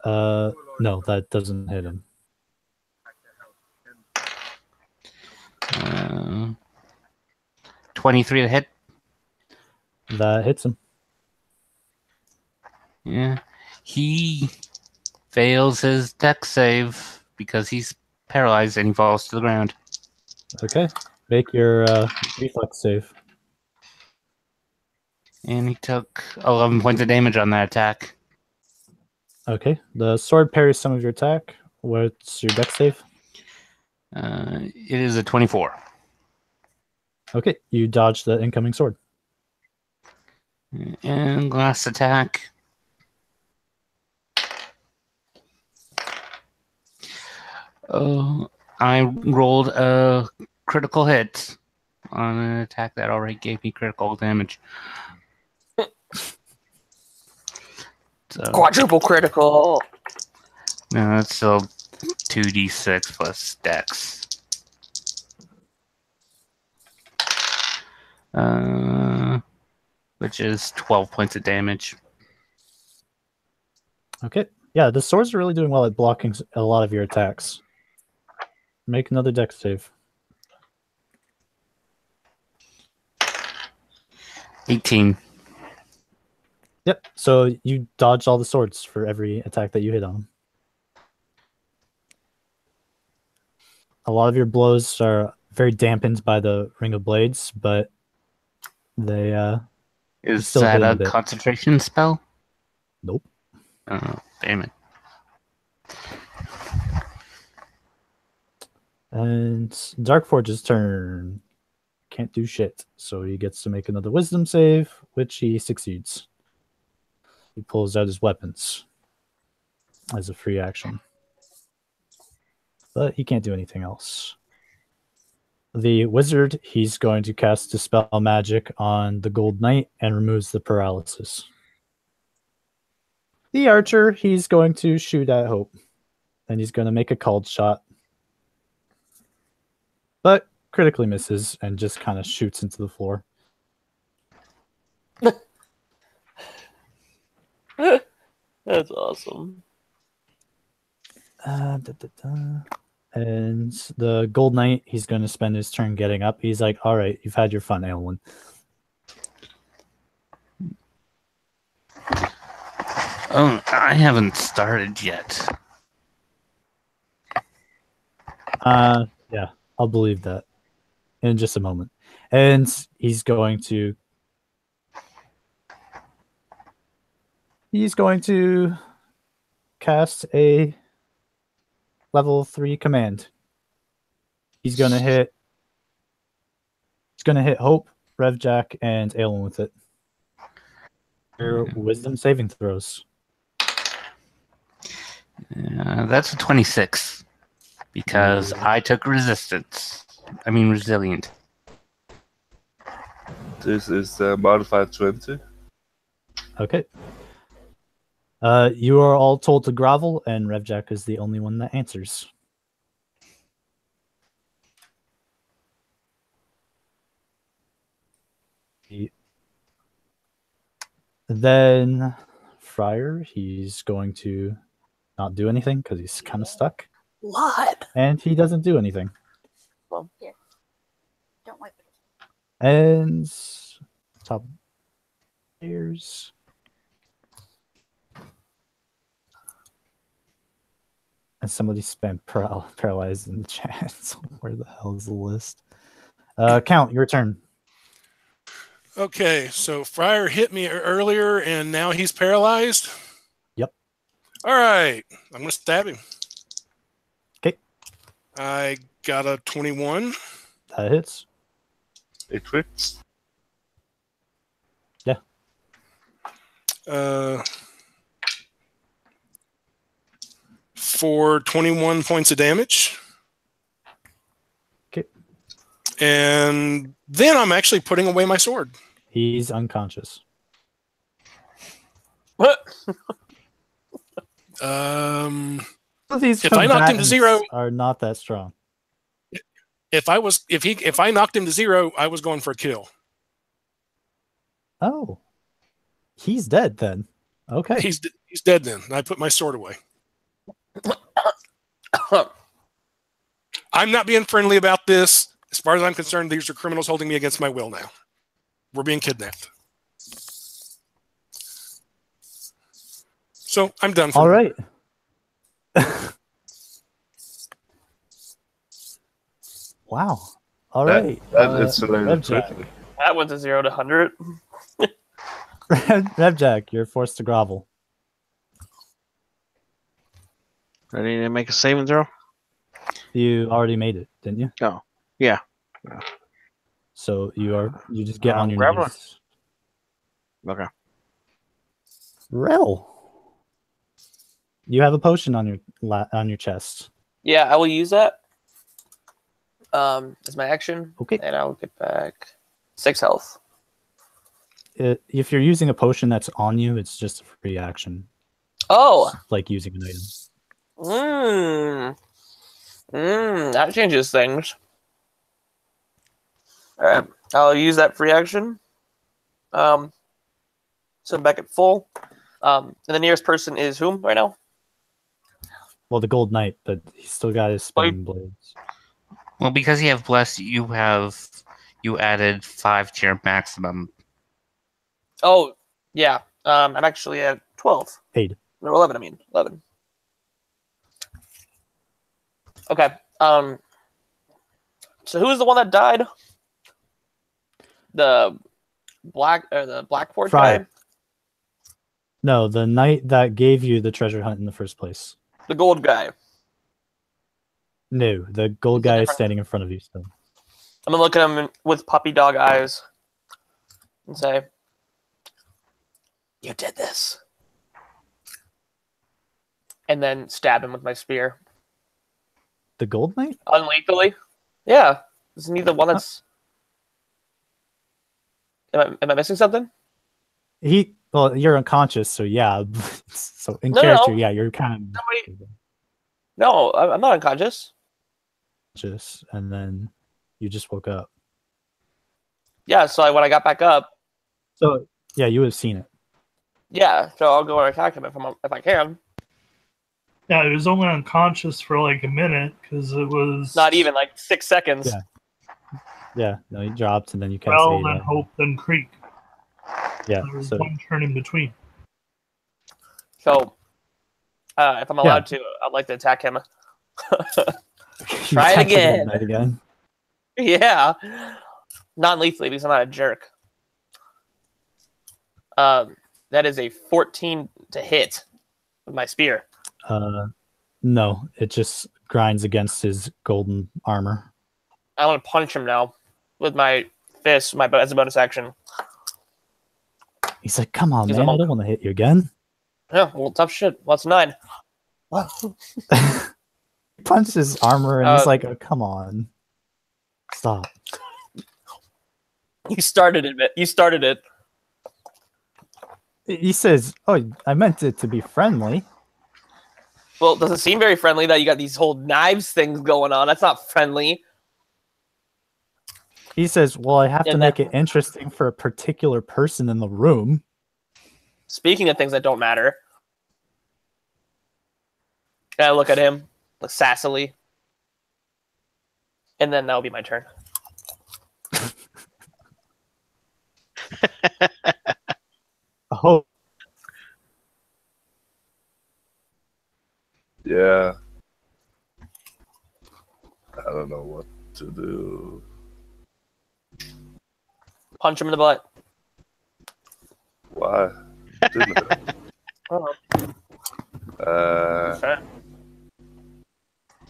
No, that doesn't hit him. 23 to hit. That hits him. Yeah. He fails his dex save because he's paralyzed and he falls to the ground. Okay. Make your reflex save. And he took 11 points of damage on that attack. Okay. The sword parries some of your attack. What's your dex save? It is a 24. Okay. You dodge the incoming sword. And last attack. I rolled a critical hit on an attack that already gave me critical damage. So, Quadruple critical. no, that's still 2d6 plus dex. Which is 12 points of damage. Okay. Yeah, the swords are really doing well at blocking a lot of your attacks. Make another dex save. 18. Yep. So you dodge all the swords for every attack that you hit on them. A lot of your blows are very dampened by the Ring of Blades, but they Is still that hitting a a bit. concentration spell? Nope. Oh, damn it. And Darkforge's turn. Can't do shit. So he gets to make another wisdom save, which he succeeds. He pulls out his weapons as a free action. But he can't do anything else. The wizard, he's going to cast Dispel Magic on the Gold Knight and removes the paralysis. The archer, he's going to shoot at Hope. And he's going to make a called shot. But critically misses and just kind of shoots into the floor. That's awesome. And the Gold Knight, he's going to spend his turn getting up. He's like, all right, you've had your fun, Aelin. Oh, I haven't started yet. Yeah, I'll believe that in just a moment. And he's going to cast a level 3 command. He's gonna hit Hope, Revjack, and Aelin with it. Your wisdom saving throws. That's a 26. Because I took resistance. I mean resilient. This is modified 20. Okay. You are all told to grovel, and Revjack is the only one that answers. Then Friar. He's going to not do anything because he's kind of stuck. What? And he doesn't do anything. Here. Don't wipe it. And top players. And somebody spent paralyzed in the chat. So where the hell is the list? Count, your turn. Okay, so Friar hit me earlier, and now he's paralyzed. Yep. All right, I'm gonna stab him. Okay. I got a 21. That hits. It hits. Yeah. For 21 points of damage. Okay. And then I'm actually putting away my sword. He's unconscious. What? These If I knocked him to 0, are not that strong. if I knocked him to 0, I was going for a kill. Oh, he's dead then. Okay. He's dead then. And I put my sword away. I'm not being friendly about this. As far as I'm concerned, these are criminals holding me against my will now. We're being kidnapped. So I'm done for All now. right. Wow. All right. That is really Revjack. tricky. That went to 0 to 100. Revjack, you're forced to grovel. Ready to make a saving throw? You already made it, didn't you? Oh, yeah. So you just get on your groveling. knees. Okay. Rel. You have a potion on your chest. Yeah, I will use that as my action. Okay. And I'll get back 6 health. If you're using a potion that's on you, it's just a free action. Oh. It's like using an item. That changes things. All right, I'll use that free action. So I'm back at full. And the nearest person is whom right now? Well, the Gold Knight, but he's still got his spinning blades. Well, because you have blessed, you added 5 to your maximum. Oh, yeah. I'm actually at 12. 8. No, 11, I mean. 11. Okay. So who was the one that died? The Blackboard Friar. guy? No, the knight that gave you the treasure hunt in the first place. The gold guy. No, the gold guy is standing in front of you still. I'm gonna look at him with puppy dog eyes and say, "You did this," and then stab him with my spear. The Gold Knight? Unlethally? Yeah. Isn't he the one that's... Am I missing something? Well, you're unconscious, so yeah. So in No, character, no. yeah, you're kind of No, I'm not unconscious. unconscious, and then you just woke up. Yeah, so when I got back up, So yeah, you would have seen it. yeah, so I'll go and attack him if I can. Yeah, he was only unconscious for like a minute because it was Not even like 6 seconds. Yeah. Yeah, no, he dropped, and then you cast Well, Ada. then Hope, then Creek. Yeah, There was so one turn in between. So, if I'm allowed to, I'd like to attack him. you Try it attack the Gold again. Knight again. Yeah. Non-lethally because I'm not a jerk. That is a 14 to hit with my spear. No, it just grinds against his golden armor. I want to punch him now with my fist, as a bonus action. He's like, "Come on, He's a man! I monk. don't want to hit you again." Yeah, well, tough shit. What's 9? He punched his armor, and he's like, "Oh, come on, stop." You started it. You started it. He says, "Oh, I meant it to be friendly." Well, it doesn't seem very friendly that you got these whole knives things going on. That's not friendly. He says, "Well, I have Yeah, to make it interesting for a particular person in the room." Speaking of things that don't matter, I look at him, look sassily, and then that'll be my turn. Oh, Yeah. I don't know what to do. Punch him in the butt. Why? Didn't it? Oh.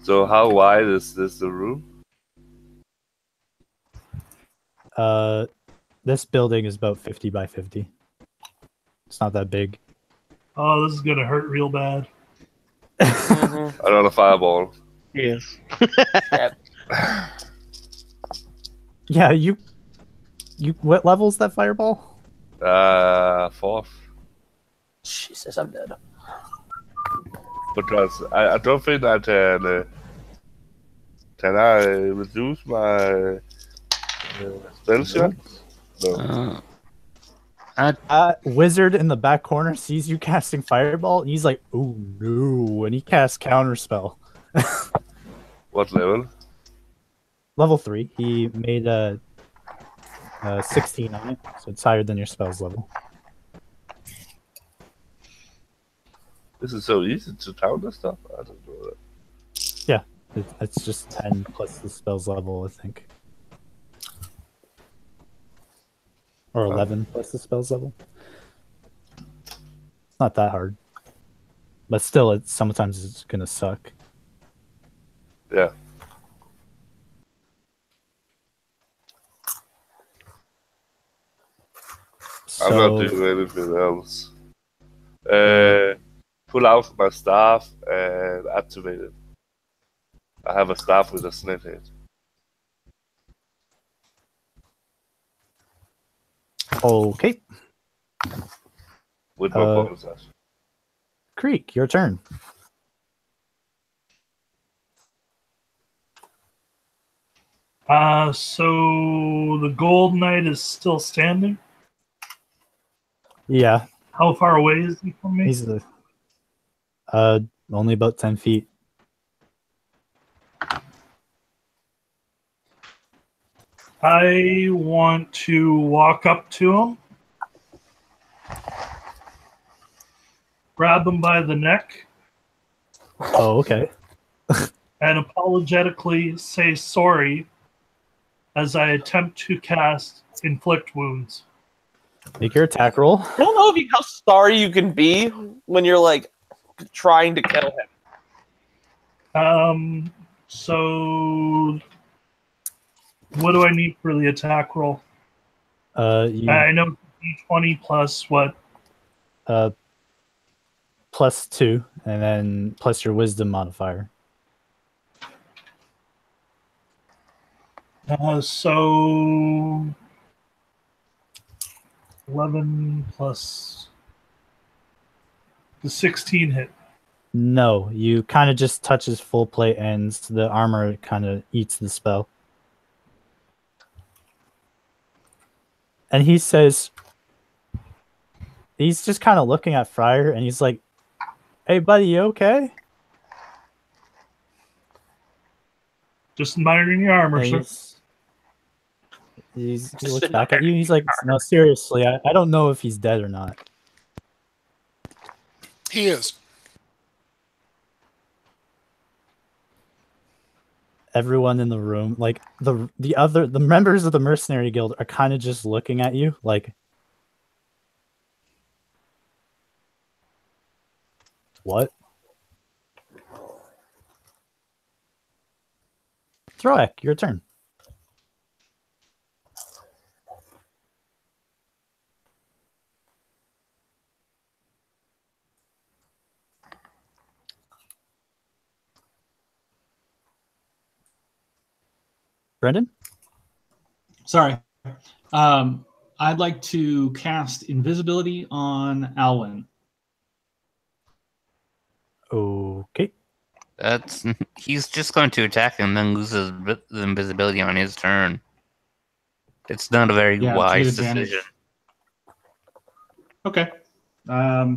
So how wide is this the room? This building is about 50 by 50. It's not that big. Oh, this is gonna hurt real bad. Mhm. I don't know, fireball. Yes. Yep. Yeah, you. What level is that fireball? 4th. Jesus, I'm dead. Because I don't think I can I reduce my spell shot? No. Wizard in the back corner sees you casting fireball, and he's like, "Ooh no!" And he casts counterspell. What level? Level 3. He made a 16 on it, so it's higher than your spell's level. This is so easy to counter stuff. I don't know that. Yeah, it's just 10 plus the spell's level, I think, or 11 plus the spell's level. It's not that hard, but still, sometimes it's gonna suck. Yeah. I'm not doing anything else. Pull out my staff and activate it. I have a staff with a snake head. Okay, With my bonus action. Creek, your turn. So the Gold Knight is still standing. Yeah, How far away is he from me? he's only about 10 feet. I want to walk up to him, grab him by the neck, Oh, okay. and apologetically say sorry as I attempt to cast Inflict Wounds. Make your attack roll. I don't know how sorry you can be when you're like trying to kill him. So what do I need for the attack roll? I know D20 plus what? Plus 2, and then plus your wisdom modifier. So 11 plus the 16 hit. No, you kind of just touch his full plate, and the armor kind of eats the spell. And he says, he's just kind of looking at Friar, and he's like, "Hey, buddy, you okay?" Just admiring your armor, And sir. he looks back at you, and he's like, "No, seriously, I don't know if he's dead or not." He is. Everyone in the room, like the members of the mercenary guild, are kind of just looking at you like, what? Throek, your turn. Brendan? Sorry. I'd like to cast invisibility on Alwyn. Okay. He's just going to attack and then loses the invisibility on his turn. It's not a very wise advantage. decision. Okay. I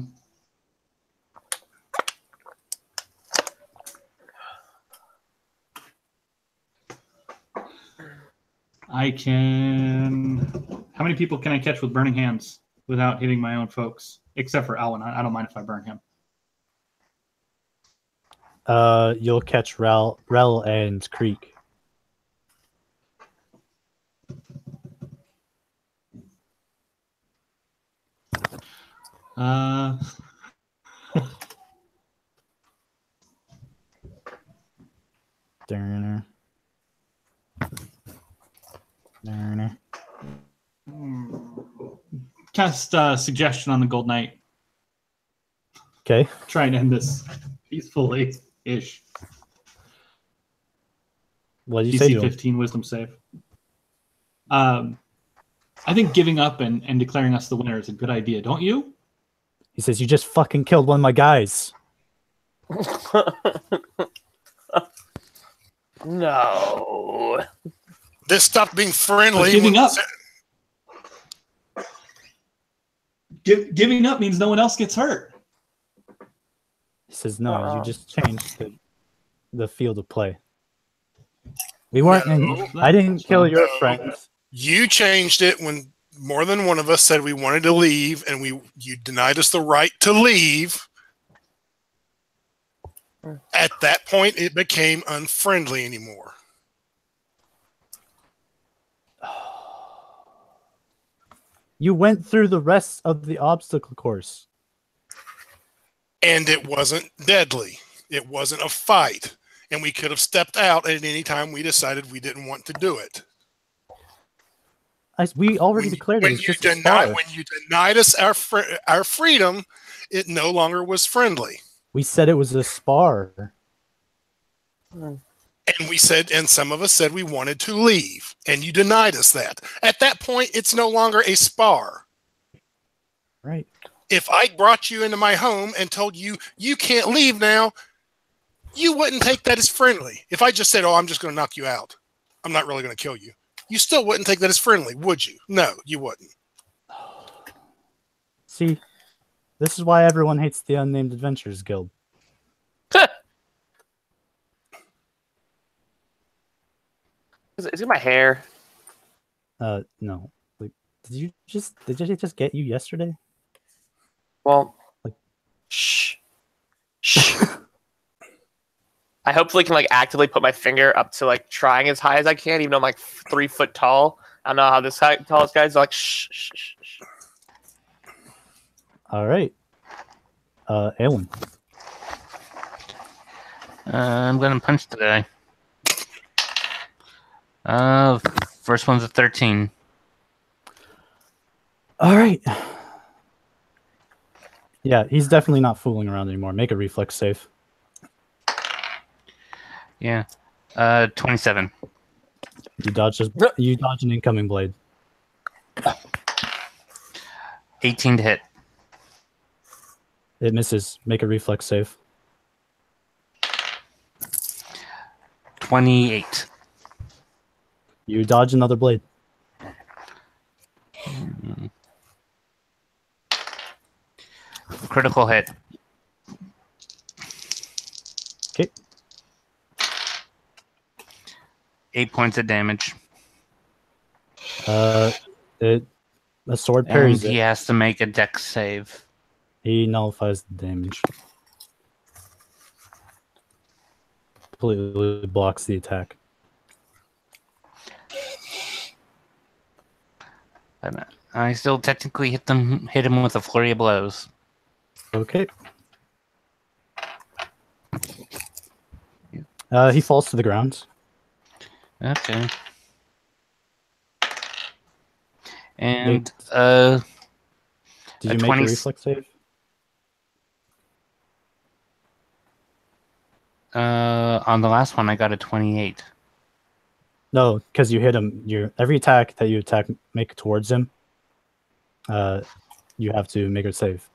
can. How many people can I catch with burning hands without hitting my own folks? Except for Alwyn. I don't mind if I burn him. You'll catch Rel and Creek. Durner. Cast suggestion on the Gold Knight. Okay. Try and end this peacefully ish. What did you say? DC 15 wisdom save. I think giving up and declaring us the winner is a good idea, don't you? He says, you just fucking killed one of my guys. No. This stopped being friendly. Giving up. Giving up means no one else gets hurt. He says, no, you just changed the field of play. We weren't I didn't kill your friends. You changed it when more than one of us said we wanted to leave, and you denied us the right to leave. At that point, it became unfriendly anymore. You went through the rest of the obstacle course. And it wasn't deadly. It wasn't a fight. And we could have stepped out at any time we decided we didn't want to do it. We already declared it was just a spar. When you denied us our freedom, it no longer was friendly. We said it was a spar. And we said, and some of us said we wanted to leave, and you denied us that. At that point, it's no longer a spar. Right. If I brought you into my home and told you, you can't leave now, you wouldn't take that as friendly. If I just said, oh, I'm just going to knock you out, I'm not really going to kill you, you still wouldn't take that as friendly, would you? No, you wouldn't. See, this is why everyone hates the Unnamed Adventurers Guild. Is it my hair? No. Like, did you just get you yesterday? Well, shh. I hopefully can actively put my finger up to trying as high as I can, even though I'm 3 foot tall. I don't know how this tallest guys are shh. All right. Aelin. I'm gonna punch today. First one's a 13. All right. Yeah, he's definitely not fooling around anymore. Make a reflex save. Yeah. 27. You dodge an incoming blade. 18 to hit. It misses. Make a reflex save. 28. You dodge another blade. Critical hit. Okay. 8 points of damage. A sword parries and he it. has to make a dex save. He nullifies the damage. Completely blocks the attack. But I still technically hit him with a flurry of blows. Okay. He falls to the ground. Okay. And did you make 20... a reflex save? On the last one, I got a 28. No, because you hit him. Every attack that you make towards him, you have to make a save.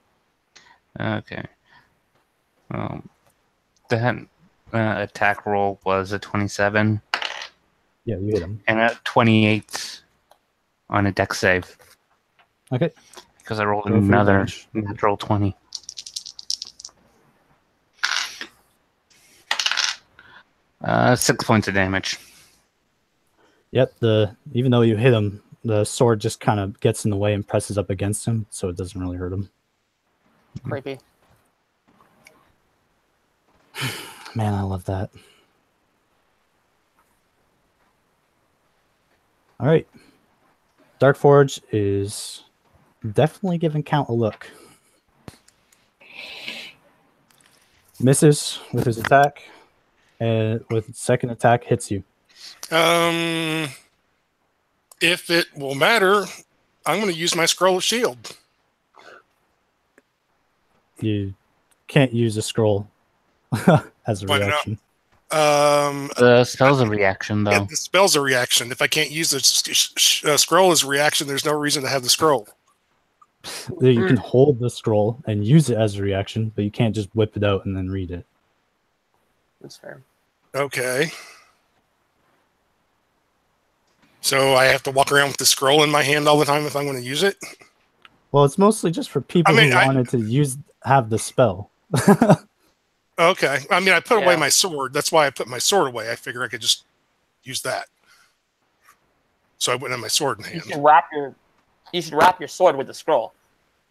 Okay. That attack roll was a 27. Yeah, you hit him. And a 28 on a dex save. Okay. because I rolled Go for another damage. natural 20. Uh, 6 points of damage. Yep, even though you hit him, the sword just kind of gets in the way and presses up against him, so it doesn't really hurt him. Creepy. Man, I love that. All right. Darkforge is definitely giving Count a look. Misses with his attack, and with second attack hits you. If it will matter, I'm going to use my scroll of shield. You can't use a scroll as a Why not? reaction. The spell's a reaction, though. Yeah, the spell's a reaction. If I can't use the scroll as a reaction, there's no reason to have the scroll. You can hold the scroll and use it as a reaction, but you can't just whip it out and then read it. That's fair. Okay. So I have to walk around with the scroll in my hand all the time if I'm going to use it? Well, it's mostly just for people who wanted to have the spell. Okay. I mean, I put away Yeah. my sword. That's why I put my sword away. I figure I could just use that. So I wouldn't have my sword in You hand. should wrap your sword with the scroll.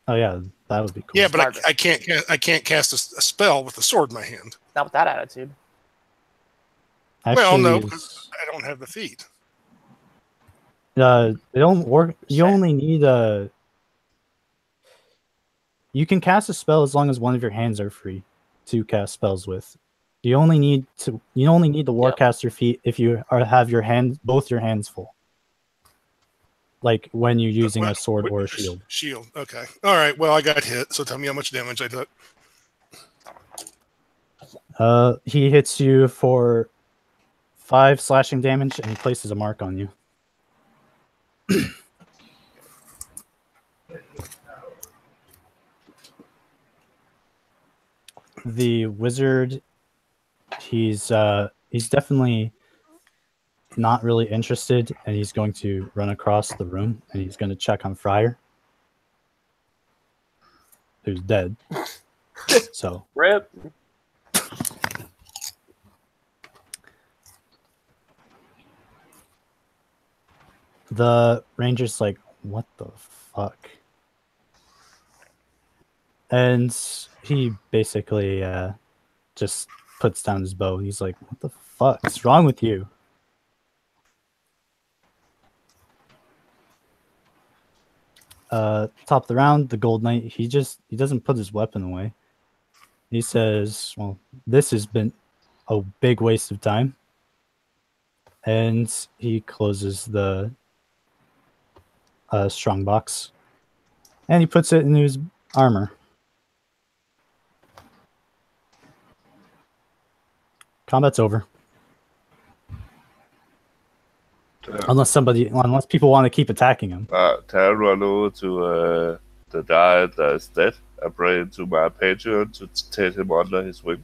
Oh yeah, that would be cool. Yeah, but I can't cast a spell with a sword in my hand. Not with that attitude. Well, no, Actually, because I don't have the feet. they don't work. You only need a. You can cast a spell as long as one of your hands are free to cast spells with. You only need the Warcaster feat if you have both your hands full. Like when you're using a sword or a shield. Shield. Okay. All right. Well, I got hit. So tell me how much damage I took. He hits you for 5 slashing damage and he places a mark on you. The wizard, he's definitely not really interested, and he's going to run across the room and he's going to check on Friar, who's dead. So Rip. the ranger's like, what the fuck? And he basically just puts down his bow. He's like, what the fuck is wrong with you? Top of the round, the Gold Knight, he doesn't put his weapon away. He says, well, this has been a big waste of time. And he closes the strong box. And he puts it in his armor. Combat's over. Unless people want to keep attacking him. I'll run over to the guy that is dead. I pray to my Patreon to take him under his wing.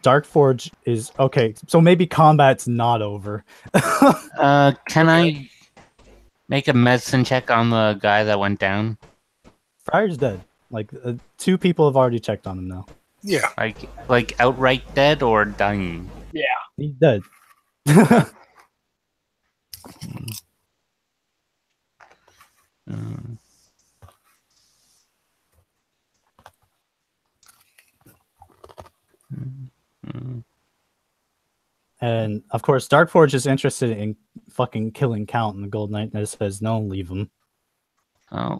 Darkforge is okay, so maybe combat's not over. Can I make a medicine check on the guy that went down? Friar's dead. Like 2 people have already checked on him now. Yeah. Like outright dead or dying? Yeah. He's dead. And of course, Darkforge is interested in fucking killing Count, and the Gold Knight says, "No, leave him."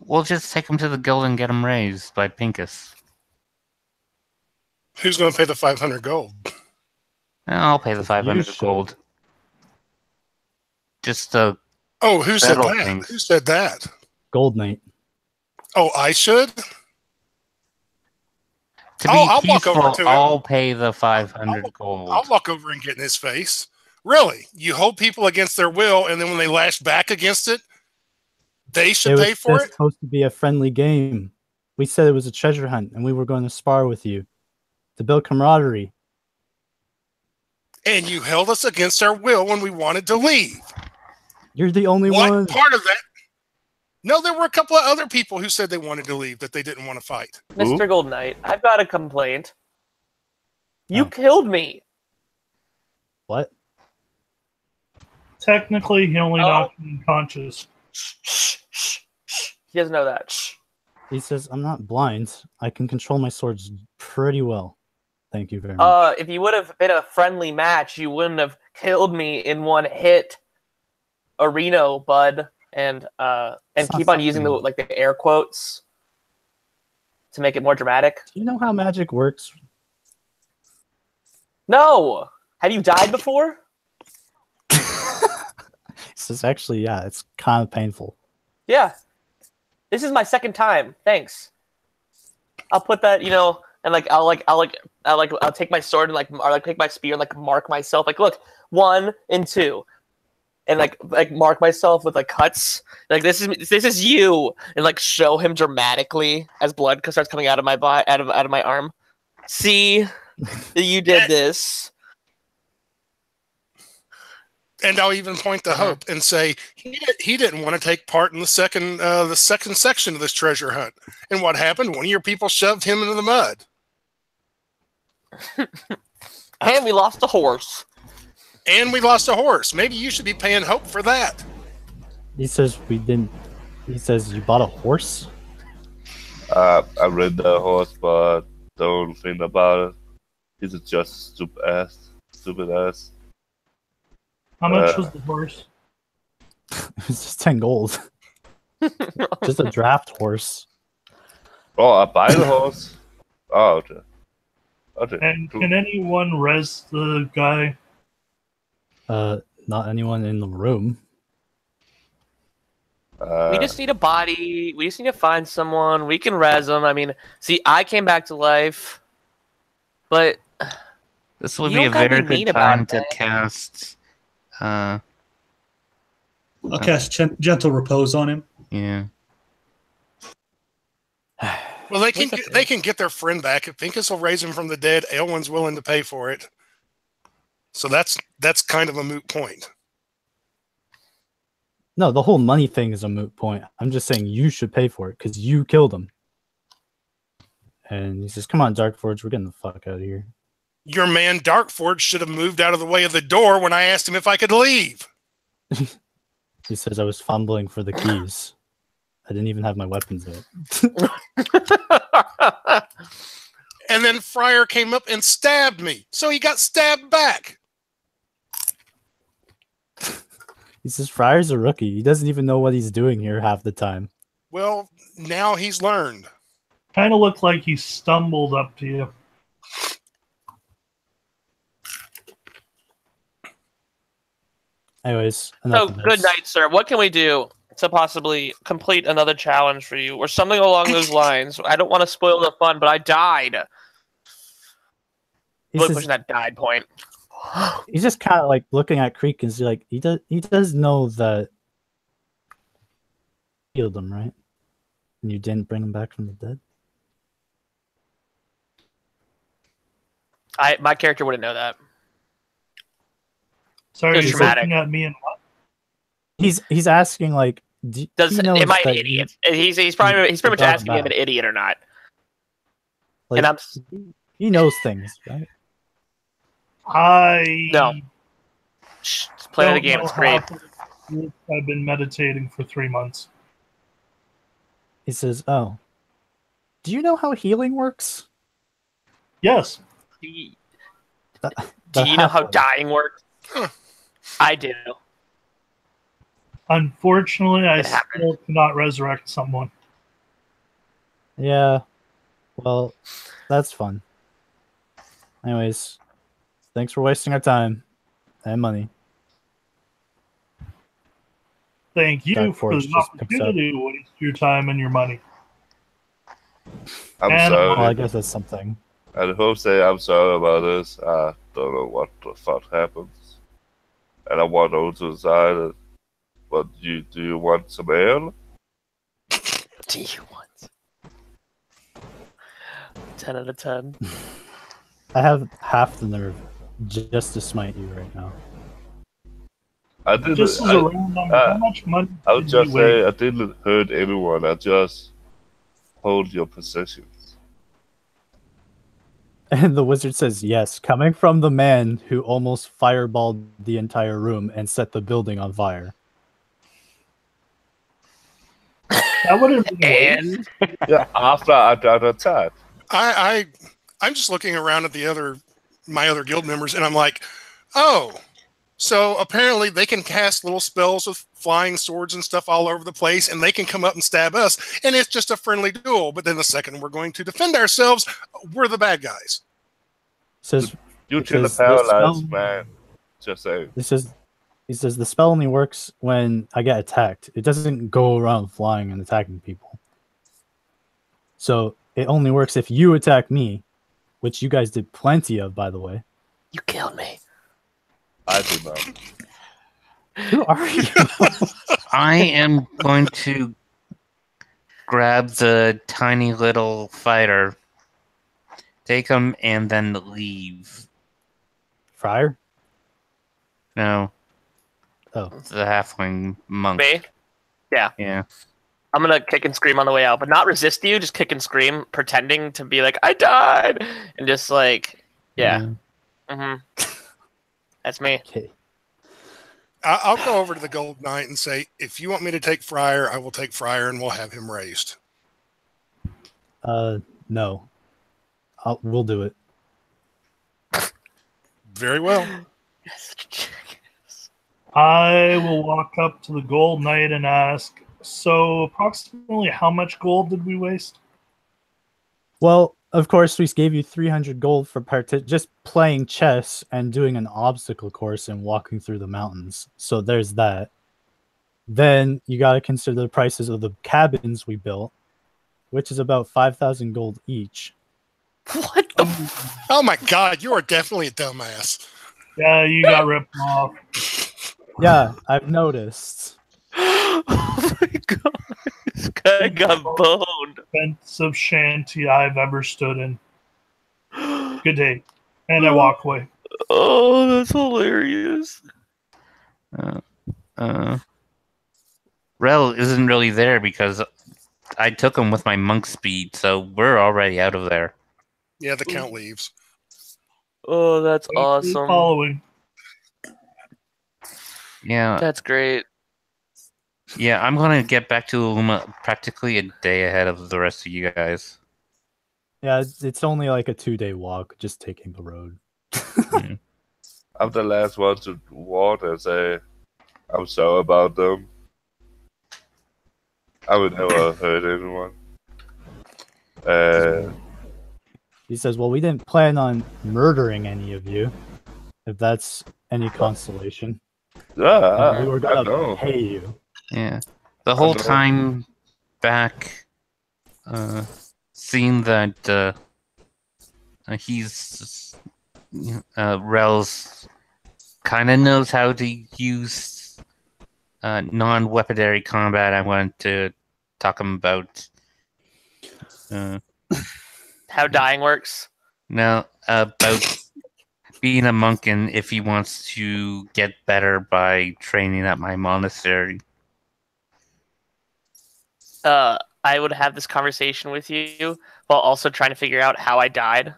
We'll just take him to the guild and get him raised by Pincus. Who's going to pay the 500 gold? I'll pay the 500 should. gold. Just the Oh, who said Settle that? things. Who said that? Gold Knight. Oh, I should? to be I'll walk over peaceful. to him. I'll pay the 500 gold. I'll walk over and get in his face. Really? You hold people against their will, and then when they lash back against it, they should pay for It's it? supposed to be a friendly game. We said it was a treasure hunt, and we were going to spar with you to build camaraderie. And you held us against our will when we wanted to leave. You're the only What one. part of that? No, there were a couple of other people who said they wanted to leave, that they didn't want to fight. Mr. Gold Knight, I've got a complaint. You Oh. killed me. What? Technically, he only Oh. knocked me unconscious. He doesn't know that. He says, I'm not blind. I can control my swords pretty well. Thank you very much. If you would have been a friendly match, you wouldn't have killed me in one hit. Areno, bud. And It's keep not on using something- the air quotes to make it more dramatic. Do you know how magic works? No. Have you died before? He says, actually, yeah, it's kind of painful. Yeah. This is my second time. Thanks. I'll put that, and I'll take my sword and take my spear and mark myself. Look, 1 and 2. And mark myself with cuts. This is you, and show him dramatically as blood starts coming out of my body, out of my arm. See, you did this. And I'll even point to Hope and say he didn't want to take part in the second section of this treasure hunt. And what happened? One of your people shoved him into the mud. And we lost a horse. And we lost a horse. Maybe you should be paying Hope for that. He says we didn't. He says you bought a horse. I read the horse, but don't think about it. He's just stupid ass. How much was the horse? It was just 10 gold. Just a draft horse. Oh, I buy the horse. Oh, okay. Okay. And cool. can anyone res the guy? Not anyone in the room. We just need a body. We just need to find someone. We can res them. I mean, see, I came back to life, but This would You be a don't gotta very be mean good about time to it. cast. I'll cast Gentle Repose on him. Yeah. Well, they can get their friend back. If Pincus will raise him from the dead, Elwyn's willing to pay for it. So that's kind of a moot point. No, the whole money thing is a moot point. I'm just saying you should pay for it because you killed him. And he says, come on, Darkforge, we're getting the fuck out of here. Your man Darkforge should have moved out of the way of the door when I asked him if I could leave. He says I was fumbling for the keys. I didn't even have my weapons out. And then Friar came up and stabbed me. So he got stabbed back. He says Friar's a rookie. He doesn't even know what he's doing here half the time. Well, now he's learned. Kind of looked like he stumbled up to you. Anyways, so enough of good this. night, sir. What can we do to possibly complete another challenge for you, or something along those lines? I don't want to spoil the fun, but I died. He Really says- pushing that died point. he's just kind of like looking at Creek and he's like, he does know that you healed him, right? And you didn't bring him back from the dead. My character wouldn't know that. Sorry, Just he's dramatic. looking at me and what? He's asking like, he knows Am I an that idiot? He's pretty much does asking me if I'm that. an idiot or not. Like, And I'm he knows things, right? No. Just play the don't game. know It's great. how I've been meditating for 3 months. He says, "Oh, do you know how healing works?" Yes. Do The you know how half-one. dying works? I do. Unfortunately, I It happened. still cannot resurrect someone. Yeah. Well, that's fun. Anyways, thanks for wasting our time and money. Thank you Dark for Force the just picks up. opportunity to waste your time and your money. I'm And- sorry. Well, I guess that's something. And Hope say I'm sorry about this. I don't know what the fuck happens. And I want to to decide. But do you want some ale? Do you want 10 out of 10? I have half the nerve just to smite you right now. I didn't. Just as a round number, how much money I would did you just say waste? I didn't hurt anyone. I just hold your possessions. And the wizard says, yes, coming from the man who almost fireballed the entire room and set the building on fire. That would have been a waste. Yeah, after I got attacked. I'm just looking around at my other guild members, and I'm like, oh, so apparently they can cast little spells with flying swords and stuff all over the place, and they can come up and stab us, and it's just a friendly duel. But then the second we're going to defend ourselves, we're the bad guys. Says You to the because the paralyzed spell- man. Just say. He says the spell only works when I get attacked. It doesn't go around flying and attacking people. So it only works if you attack me, which you guys did plenty of, by the way. You killed me. I do not. Who are you? I am going to grab the tiny little fighter, take him, and then leave. Friar? No. Oh. The halfling monk. Me? Yeah. Yeah. I'm gonna kick and scream on the way out, but not resist you, just kick and scream, pretending to be like, I died! And just like, yeah. Mm-hmm. That's me. Okay. I'll go over to the Gold Knight and say, if you want me to take Friar, I will take Friar, and we'll have him raised. No. We'll do it. Very well. I will walk up to the gold knight and ask, so approximately how much gold did we waste? Well, of course, we gave you 300 gold for just playing chess and doing an obstacle course and walking through the mountains. So there's that. Then you got to consider the prices of the cabins we built, which is about 5,000 gold each. What the? Oh my God, you are definitely a dumbass. Yeah, you got ripped off. Yeah, I've noticed. Oh my God. This guy got boned. Expensive shanty I've ever stood in. Good day. And I walk away. Oh, that's hilarious. Rel isn't really there because I took him with my monk speed, so we're already out of there. Yeah, the count leaves. Oh, that's awesome. Following. Yeah. That's great. Yeah, I'm gonna get back to Illuma practically a day ahead of the rest of you guys. Yeah, it's only like a 2-day walk, just taking the road. I'm the last one to walk and say, I'm sorry about them. I would never hurt anyone. He says, well, we didn't plan on murdering any of you, if that's any consolation. Yeah, we were I going know. to pay you. Yeah. The whole time back, seeing that he's Rel's kind of knows how to use non-weaponry combat, I wanted to talk him about how dying works. No, about being a monk and if he wants to get better by training at my monastery. I would have this conversation with you while also trying to figure out how I died.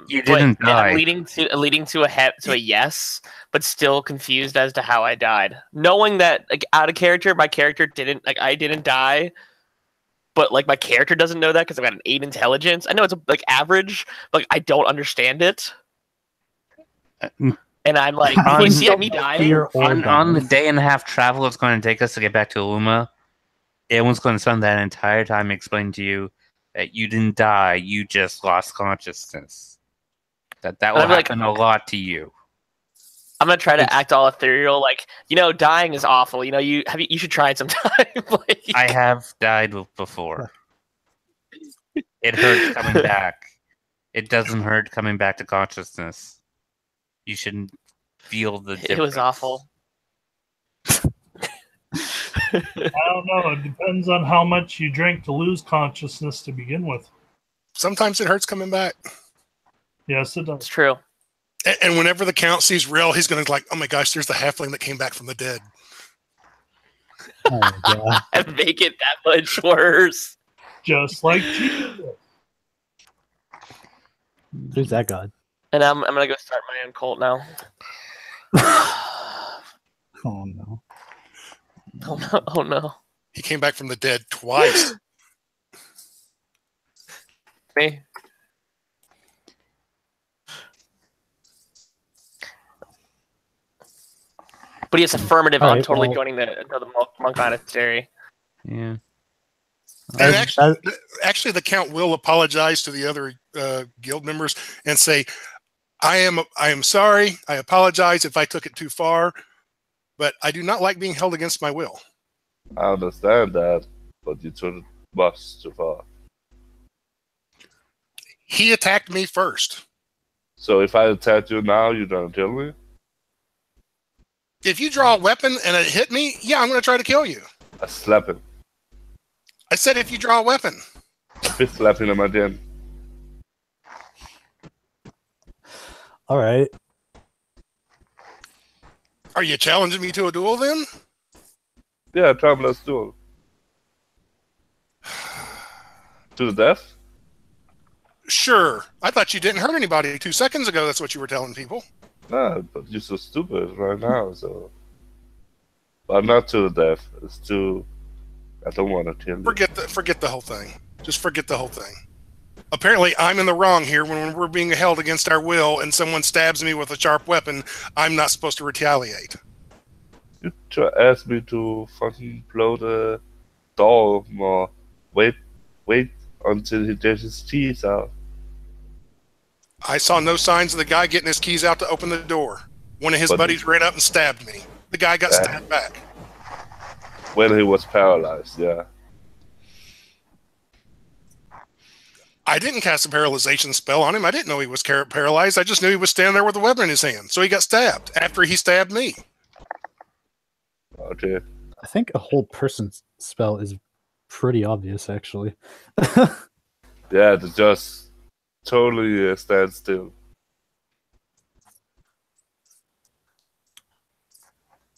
You didn't die. Leading to a yes, but still confused as to how I died. Knowing that, like, out of character, my character I didn't die, but like my character doesn't know that because I've got an 8 intelligence. I know it's like average, but like, I don't understand it. And I'm like, you see me dying? On the day and a half travel it's going to take us to get back to Illuma, everyone's going to spend that entire time explaining to you that you didn't die, you just lost consciousness. That will happen a lot to you. I'm gonna try to act all ethereal, like, dying is awful. You should try it sometime. Like, I have died before. It hurts coming back. It doesn't hurt coming back to consciousness. You shouldn't feel the difference. It was awful. I don't know. It depends on how much you drink to lose consciousness to begin with. Sometimes it hurts coming back. Yes, it does. It's true. And whenever the Count sees Rel, he's going to like, oh my gosh, there's the halfling that came back from the dead. Oh my god. And make it that much worse. Just like Jesus. Who's that god? And I'm gonna go start my own cult now. Oh no. Oh no! Oh no! He came back from the dead twice. Me. But he has affirmative. All I'm right, totally well- joining the monk monastery. Yeah. And actually, the Count will apologize to the other guild members and say, I am sorry. I apologize if I took it too far, but I do not like being held against my will. I understand that, but you took it much too far. He attacked me first. So if I attack you now, you're gonna kill me? If you draw a weapon and it hit me, yeah, I'm going to try to kill you. I slap him. I said if you draw a weapon. Fist slapping him again. All right. Are you challenging me to a duel then? Yeah, Traveler's Duel. To the death? Sure. I thought you didn't hurt anybody 2 seconds ago. That's what you were telling people. Nah, but you're so stupid right now, so... But not to the death. It's too... I don't want to kill you. Forget the whole thing. Just forget the whole thing. Apparently, I'm in the wrong here when we're being held against our will and someone stabs me with a sharp weapon. I'm not supposed to retaliate. You asked me to fucking blow the door more. Wait until he gets his teeth out. I saw no signs of the guy getting his keys out to open the door. One of his buddies ran up and stabbed me. The guy got stabbed back. When he was paralyzed, yeah. I didn't cast a paralyzation spell on him. I didn't know he was paralyzed. I just knew he was standing there with a weapon in his hand. So he got stabbed after he stabbed me. Okay. I think a whole person spell is pretty obvious, actually. Yeah, to just totally stand still.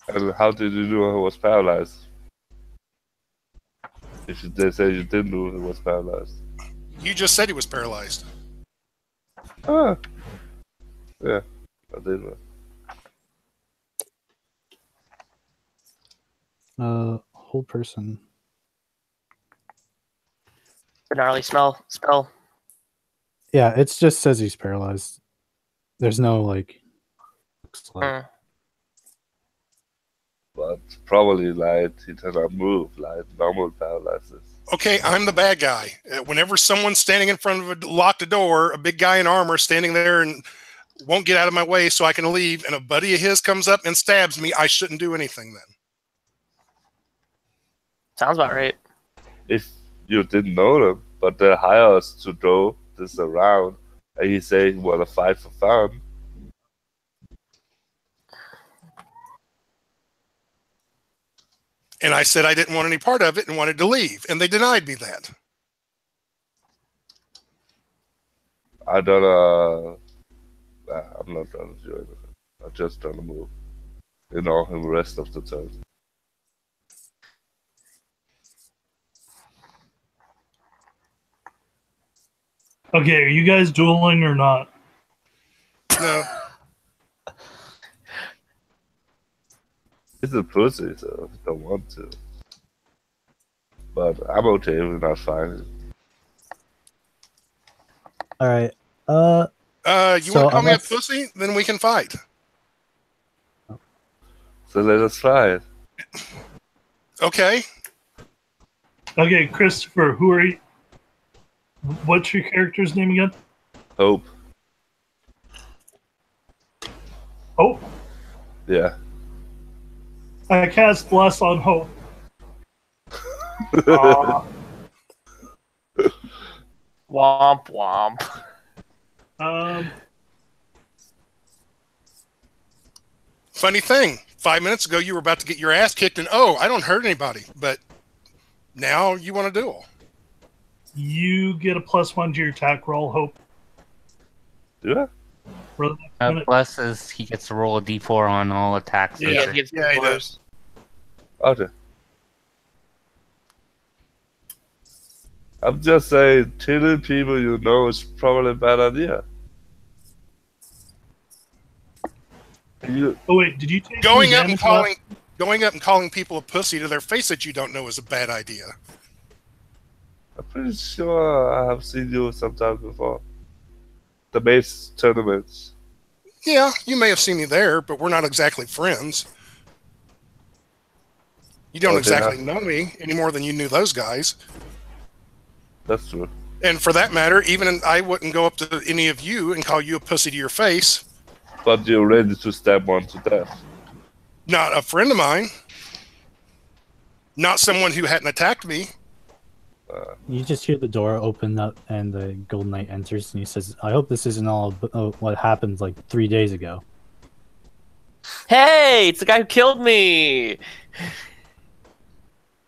And how did you know he was paralyzed? If they say you didn't know he was paralyzed. You just said he was paralyzed. Ah. Yeah, I did know. Whole person. The gnarly spell. Yeah, it just says he's paralyzed. There's no like. Looks like. But probably like he cannot move like normal paralysis. Okay, I'm the bad guy. Whenever someone's standing in front of a locked door, a big guy in armor standing there and won't get out of my way so I can leave, and a buddy of his comes up and stabs me, I shouldn't do anything then. Sounds about right. If you didn't know them, but they hire us to go this around, and he say he want to fight for fun. And I said I didn't want any part of it and wanted to leave, and they denied me that. I'm not gonna do anything. I'm just gonna move. Ignore him the rest of the time. Okay, are you guys dueling or not? No. He's a pussy, so I don't want to. But I'm okay with not fighting. All right. You want to call me a pussy? Then we can fight. So let us fight. Okay. Okay, Christopher, who are you? What's your character's name again? Hope. Hope? Yeah. I cast Bless on Hope. Womp womp. Funny thing, 5 minutes ago you were about to get your ass kicked, and oh, I don't hurt anybody, but now you want to duel. You get a +1 to your attack roll, Hope. Do I? Blesses, he gets to roll a d4 on all attacks. Yeah, he gets yeah, he D4s. does. Okay. I'm just saying, killing people you know is probably a bad idea. Oh wait, did you take Going any up and damage calling people a pussy to their face that you don't know is a bad idea. I'm pretty sure I have seen you sometime before. The base tournaments. Yeah, you may have seen me there, but we're not exactly friends. You don't Oh, exactly know me any more than you knew those guys. That's true. And for that matter, even I wouldn't go up to any of you and call you a pussy to your face. But you're ready to stab one to death. Not a friend of mine. Not someone who hadn't attacked me. You just hear the door open up and the Golden Knight enters and he says, I hope this isn't all what happened like 3 days ago. Hey, it's the guy who killed me.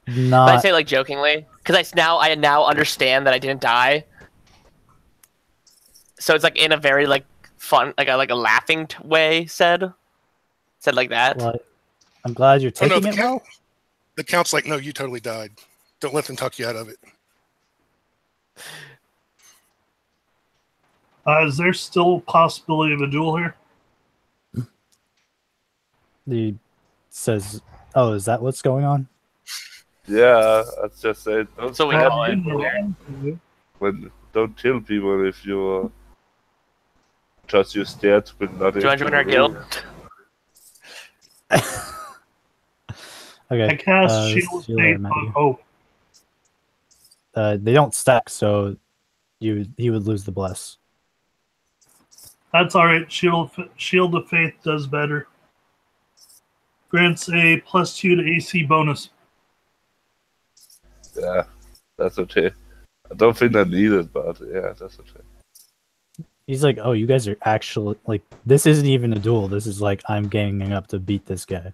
Not... But I say it like jokingly because I now understand that I didn't die. So it's like in a very like fun, like a laughing way said like that. Well, I'm glad you're taking the it well. The count's like, no, you totally died. Don't let them talk you out of it. Is there still a possibility of a duel here? He says, oh, is that what's going on? Yeah, I just said, don't, So we know it. don't kill people if you just you're scared with nothing. Do you want to join our guild? Okay. I cast Shield of Faith on Hope. They don't stack, so he would lose the bless. That's alright. Shield of Faith does better. Grants a +2 to AC bonus. Yeah, that's okay. I don't think I need it, but yeah, that's okay. He's like, oh, you guys are actually like, this isn't even a duel. This is like I'm ganging up to beat this guy.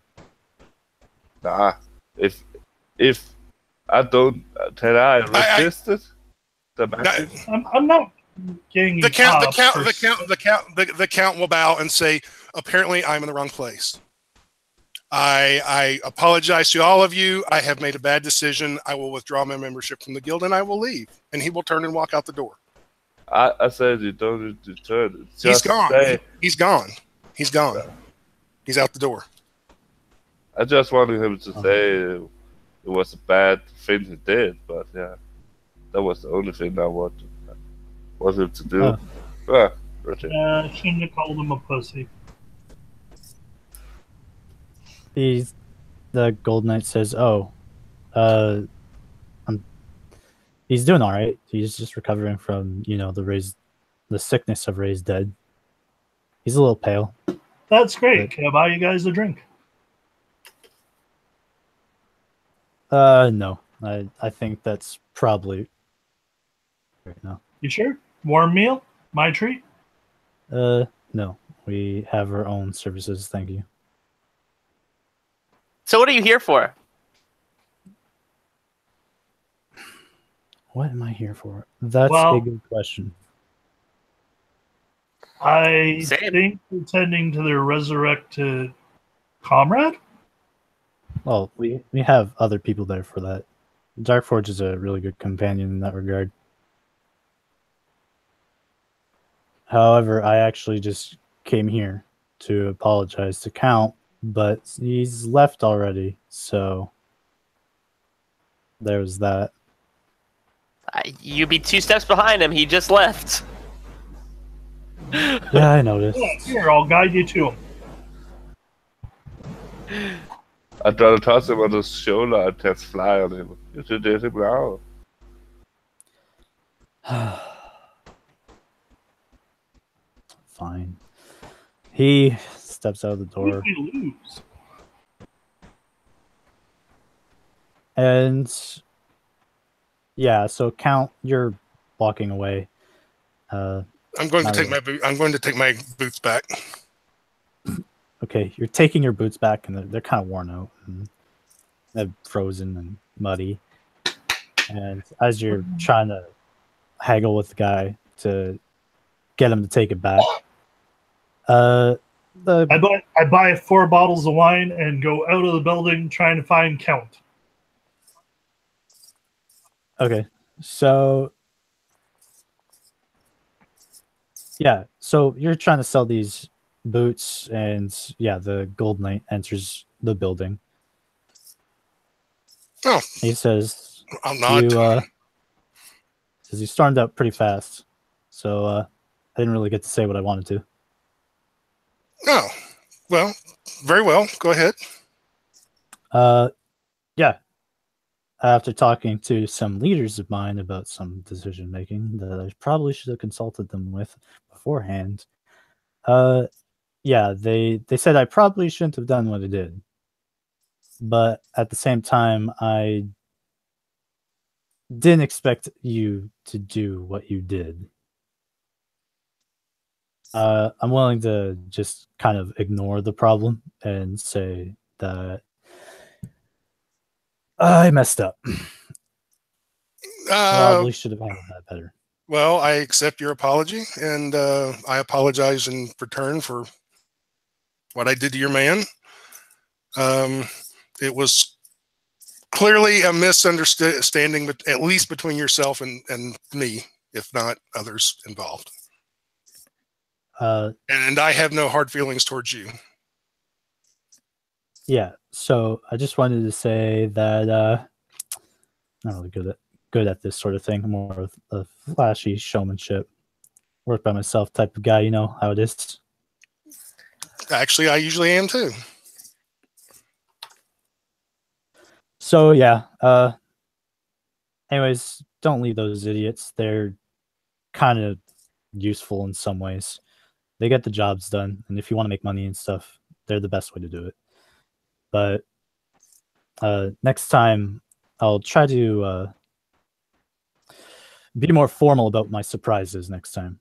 Nah, if I don't, can I resist it? I'm not getting the count will bow and say, apparently I'm in the wrong place. I apologize to all of you. I have made a bad decision. I will withdraw my membership from the guild and I will leave. And he will turn and walk out the door. I said you don't need to turn. He's gone. He's gone. He's gone. Yeah. He's out the door. I just wanted him to say it was a bad thing he did, but yeah, that was the only thing I wanted him to do. Yeah, okay. Shouldn't have called him a pussy. The Gold Knight says, "Oh, he's doing all right. He's just recovering from the sickness of Ray's dead. He's a little pale." That's great. Can I buy you guys a drink? No. I think that's probably right now. You sure? Warm meal? My treat? No. We have our own services, thank you. So what are you here for? What am I here for? That's a good question. I think we're tending to their resurrected comrade. Well, we have other people there for that. Darkforge is a really good companion in that regard. However, I actually just came here to apologize to Count, but he's left already, so there's that. You be 2 steps behind him. He just left. Yeah, I noticed. Yeah, here, I'll guide you to him. I'd rather toss him on the shoulder and just fly on him. You should do him now. Fine. He steps out of the door. We lose. And yeah, so Count, you're walking away. I'm going to take my boots back. Okay, you're taking your boots back, and they're kind of worn out, and they're frozen and muddy. And as you're trying to haggle with the guy to get him to take it back, I buy 4 bottles of wine and go out of the building trying to find Count. Okay, so yeah, so you're trying to sell these boots, and yeah, the Gold Knight enters the building. Oh, he says, I'm not. Says you stormed out pretty fast, so I didn't really get to say what I wanted to. Oh, well, very well. Go ahead. Yeah. After talking to some leaders of mine about some decision making that I probably should have consulted them with beforehand, yeah, they said I probably shouldn't have done what I did. But at the same time, I didn't expect you to do what you did. I'm willing to just kind of ignore the problem and say that I messed up. Probably should have handled that better. Well, I accept your apology, and I apologize in return for what I did to your man. It was clearly a misunderstanding, but at least between yourself and me, if not others involved. And I have no hard feelings towards you. Yeah, so I just wanted to say that not really good at this sort of thing. I'm more of a flashy showmanship, work by myself type of guy. You know how it is. Actually, I usually am too. So yeah. Anyways, don't leave those idiots. They're kind of useful in some ways. They get the jobs done, and if you want to make money and stuff, they're the best way to do it. But next time, I'll try to be more formal about my surprises next time.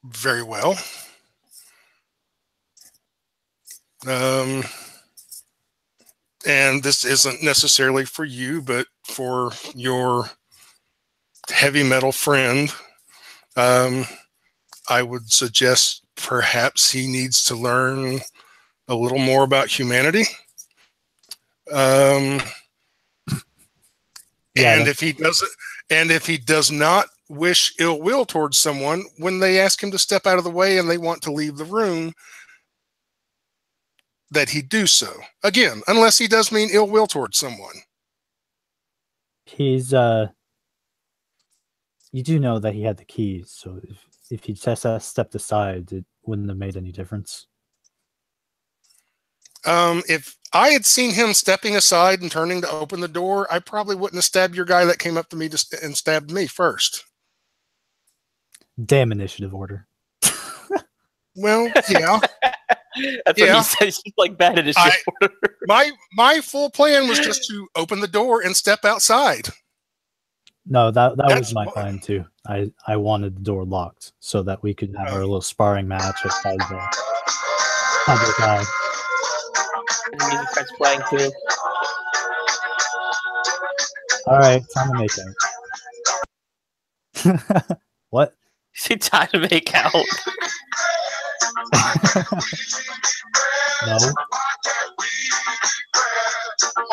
Very well. And this isn't necessarily for you, but for your heavy metal friend. I would suggest perhaps he needs to learn a little more about humanity. And if he does not wish ill will towards someone, when they ask him to step out of the way and they want to leave the room, that he do so. Again, unless he does mean ill will towards someone. He's you do know that he had the keys, so if he just stepped aside, it wouldn't have made any difference. If I had seen him stepping aside and turning to open the door, I probably wouldn't have stabbed your guy that came up to me and stabbed me first. Damn initiative order. Well, yeah. That's what he said. He's like bad initiative order. My full plan was just to open the door and step outside. No, that was my plan too. I wanted the door locked so that we could have our little sparring match outside the public eye. And the music starts playing too. All right, time to make out. What? It's time to make out. No.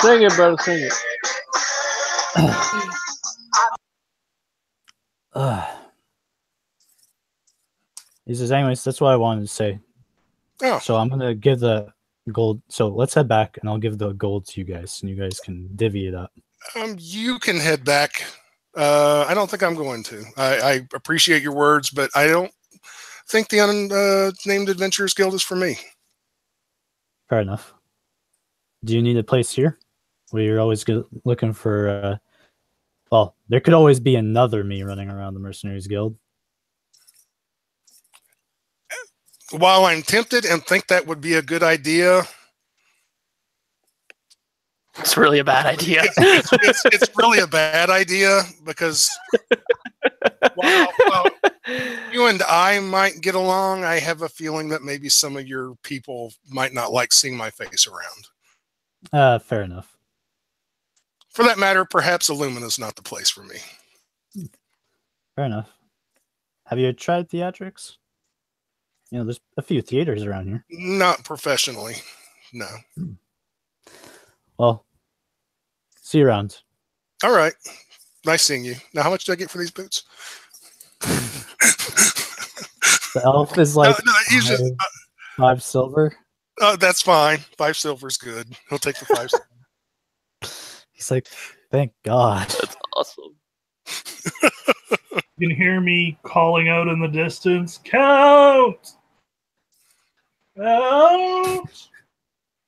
Sing it, brother. Sing it. He says, anyways, that's what I wanted to say. Oh. So I'm going to give the gold. So let's head back and I'll give the gold to you guys and you guys can divvy it up. You can head back. I don't think I'm going to. I appreciate your words, but I don't think the Unnamed Adventurers Guild is for me. Fair enough. Do you need a place here? Where you're always looking for... well, there could always be another me running around the Mercenaries Guild. While I'm tempted and think that would be a good idea... It's really a bad idea. It's really a bad idea because while you and I might get along, I have a feeling that maybe some of your people might not like seeing my face around. Fair enough. For that matter, perhaps Illumina's not the place for me. Fair enough. Have you tried theatrics? You know, there's a few theaters around here. Not professionally, no. Well, see you around. All right. Nice seeing you. Now, how much do I get for these boots? The elf is like he's just, 5 silver. that's fine. 5 silver's good. He'll take the 5 silver. He's like, thank God. That's awesome. You can hear me calling out in the distance, Count! Count!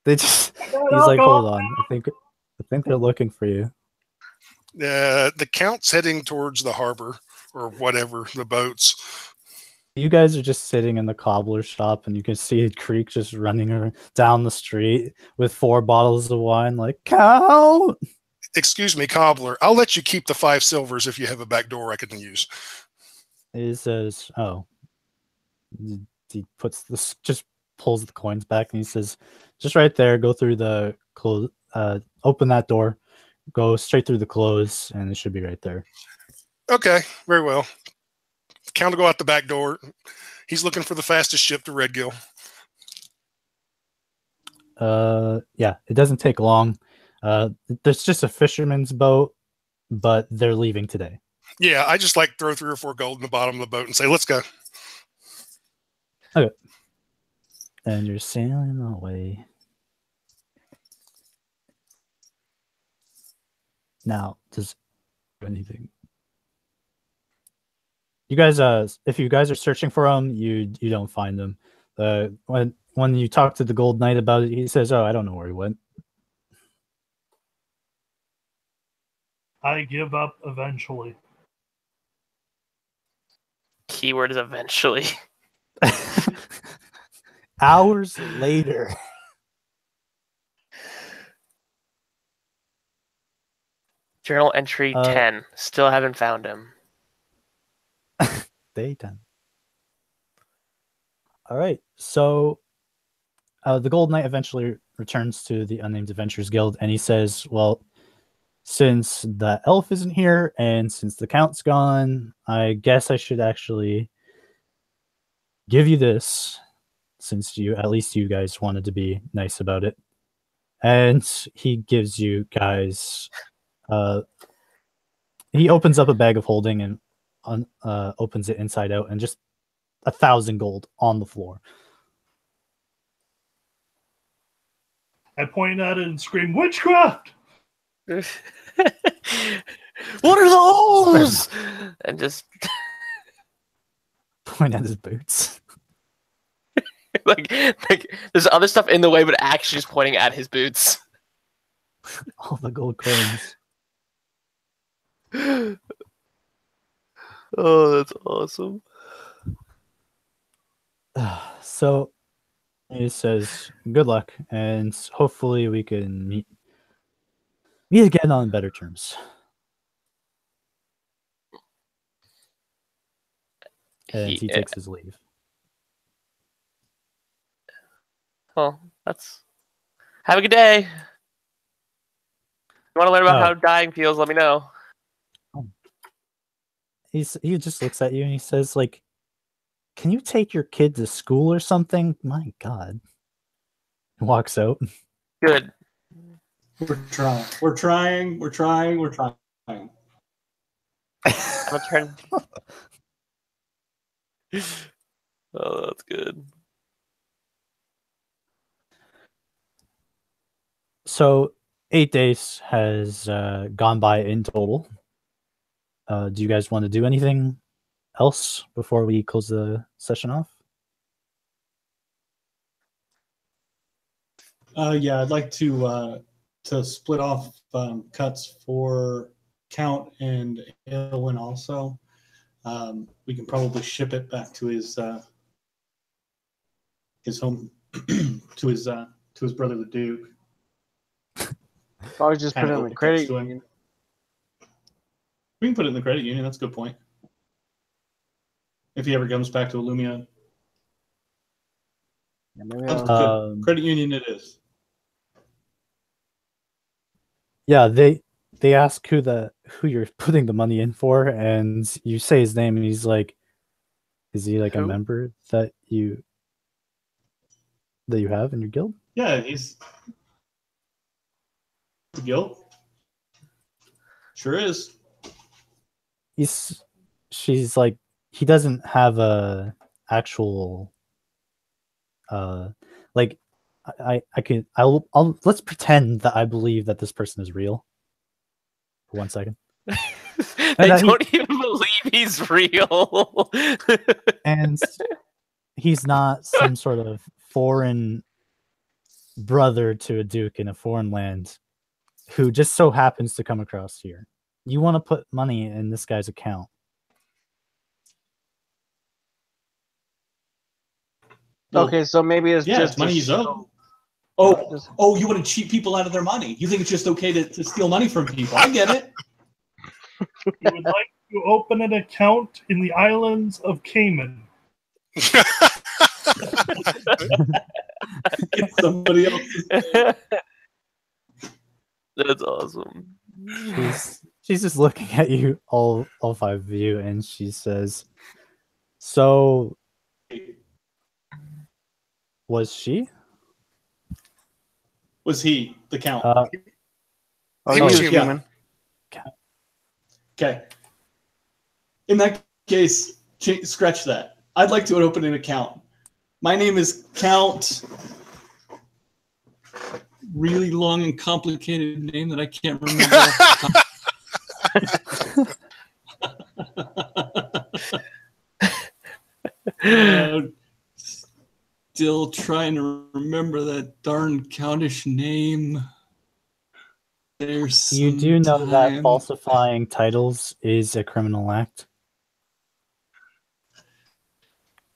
They just he's like, hold on. I think they're looking for you. The Count's heading towards the harbor or whatever, the boats. You guys are just sitting in the cobbler shop, and you can see Creek just running down the street with 4 bottles of wine, like, Count! Excuse me, cobbler. I'll let you keep the 5 silvers if you have a back door I can use. He says, oh. He puts this, just pulls the coins back, and he says, just right there, go through the close, open that door, go straight through the close, and it should be right there. Okay, very well. Count will go out the back door. He's looking for the fastest ship to Redgill. Yeah, it doesn't take long. There's just a fisherman's boat, but they're leaving today. Yeah, I just like throw 3 or 4 gold in the bottom of the boat and say, let's go. Okay. And you're sailing away. Now, does anything? You guys, if you guys are searching for them, you don't find them. When you talk to the Gold Knight about it, he says, "Oh, I don't know where he went." I give up eventually. Keyword is eventually. Hours later. Journal entry 10. Still haven't found him. Day 10. All right. So the Gold Knight eventually returns to the Unnamed Adventurers Guild, and he says, well, since the elf isn't here and since the Count's gone, I guess I should actually give you this, since at least you guys wanted to be nice about it. And he gives you guys, he opens up a bag of holding and opens it inside out, and just 1,000 gold on the floor. I point at it and scream, witchcraft! What are those? And just point at his boots. like there's other stuff in the way, but actually just pointing at his boots. All the gold coins. Oh, that's awesome. So he says, good luck, and hopefully we can meet again on better terms. And he takes his leave. Well, have a good day. You want to learn about how dying feels, let me know. He just looks at you and he says, like, can you take your kid to school or something? My God. He walks out. Good. We're trying. I'm gonna turn. Oh, that's good. So 8 days has gone by in total. Do you guys want to do anything else before we close the session off? Yeah, I'd like to split off cuts for Count and Elwyn also. We can probably ship it back to his home to his brother the Duke. Probably just put it in the credit union. We can put it in the credit union. That's a good point. If he ever comes back to Illumia. Yeah, maybe credit union it is. Yeah, they ask who you're putting the money in for, and you say his name, and he's like, Is he like a Who? member that you have in your guild? Yeah, he's the guild. Sure is. She's like, he doesn't have a actual like I'll let's pretend that I believe that this person is real for 1 second. They don't even believe he's real. And he's not some sort of foreign brother to a duke in a foreign land who just so happens to come across here. You want to put money in this guy's account. Okay, so maybe it's just money's a owed. Oh, you want to cheat people out of their money? You think it's just okay to steal money from people? I get it. You would like to open an account in the islands of Cayman. Get somebody else's. That's awesome. She's just looking at you, all five of you, and she says, "So, was she? Was he the count? he was human. Okay. In that case, scratch that. I'd like to open an account. My name is Count. Really long and complicated name that I can't remember. Still trying to remember that darn countish name. You do know that falsifying titles is a criminal act.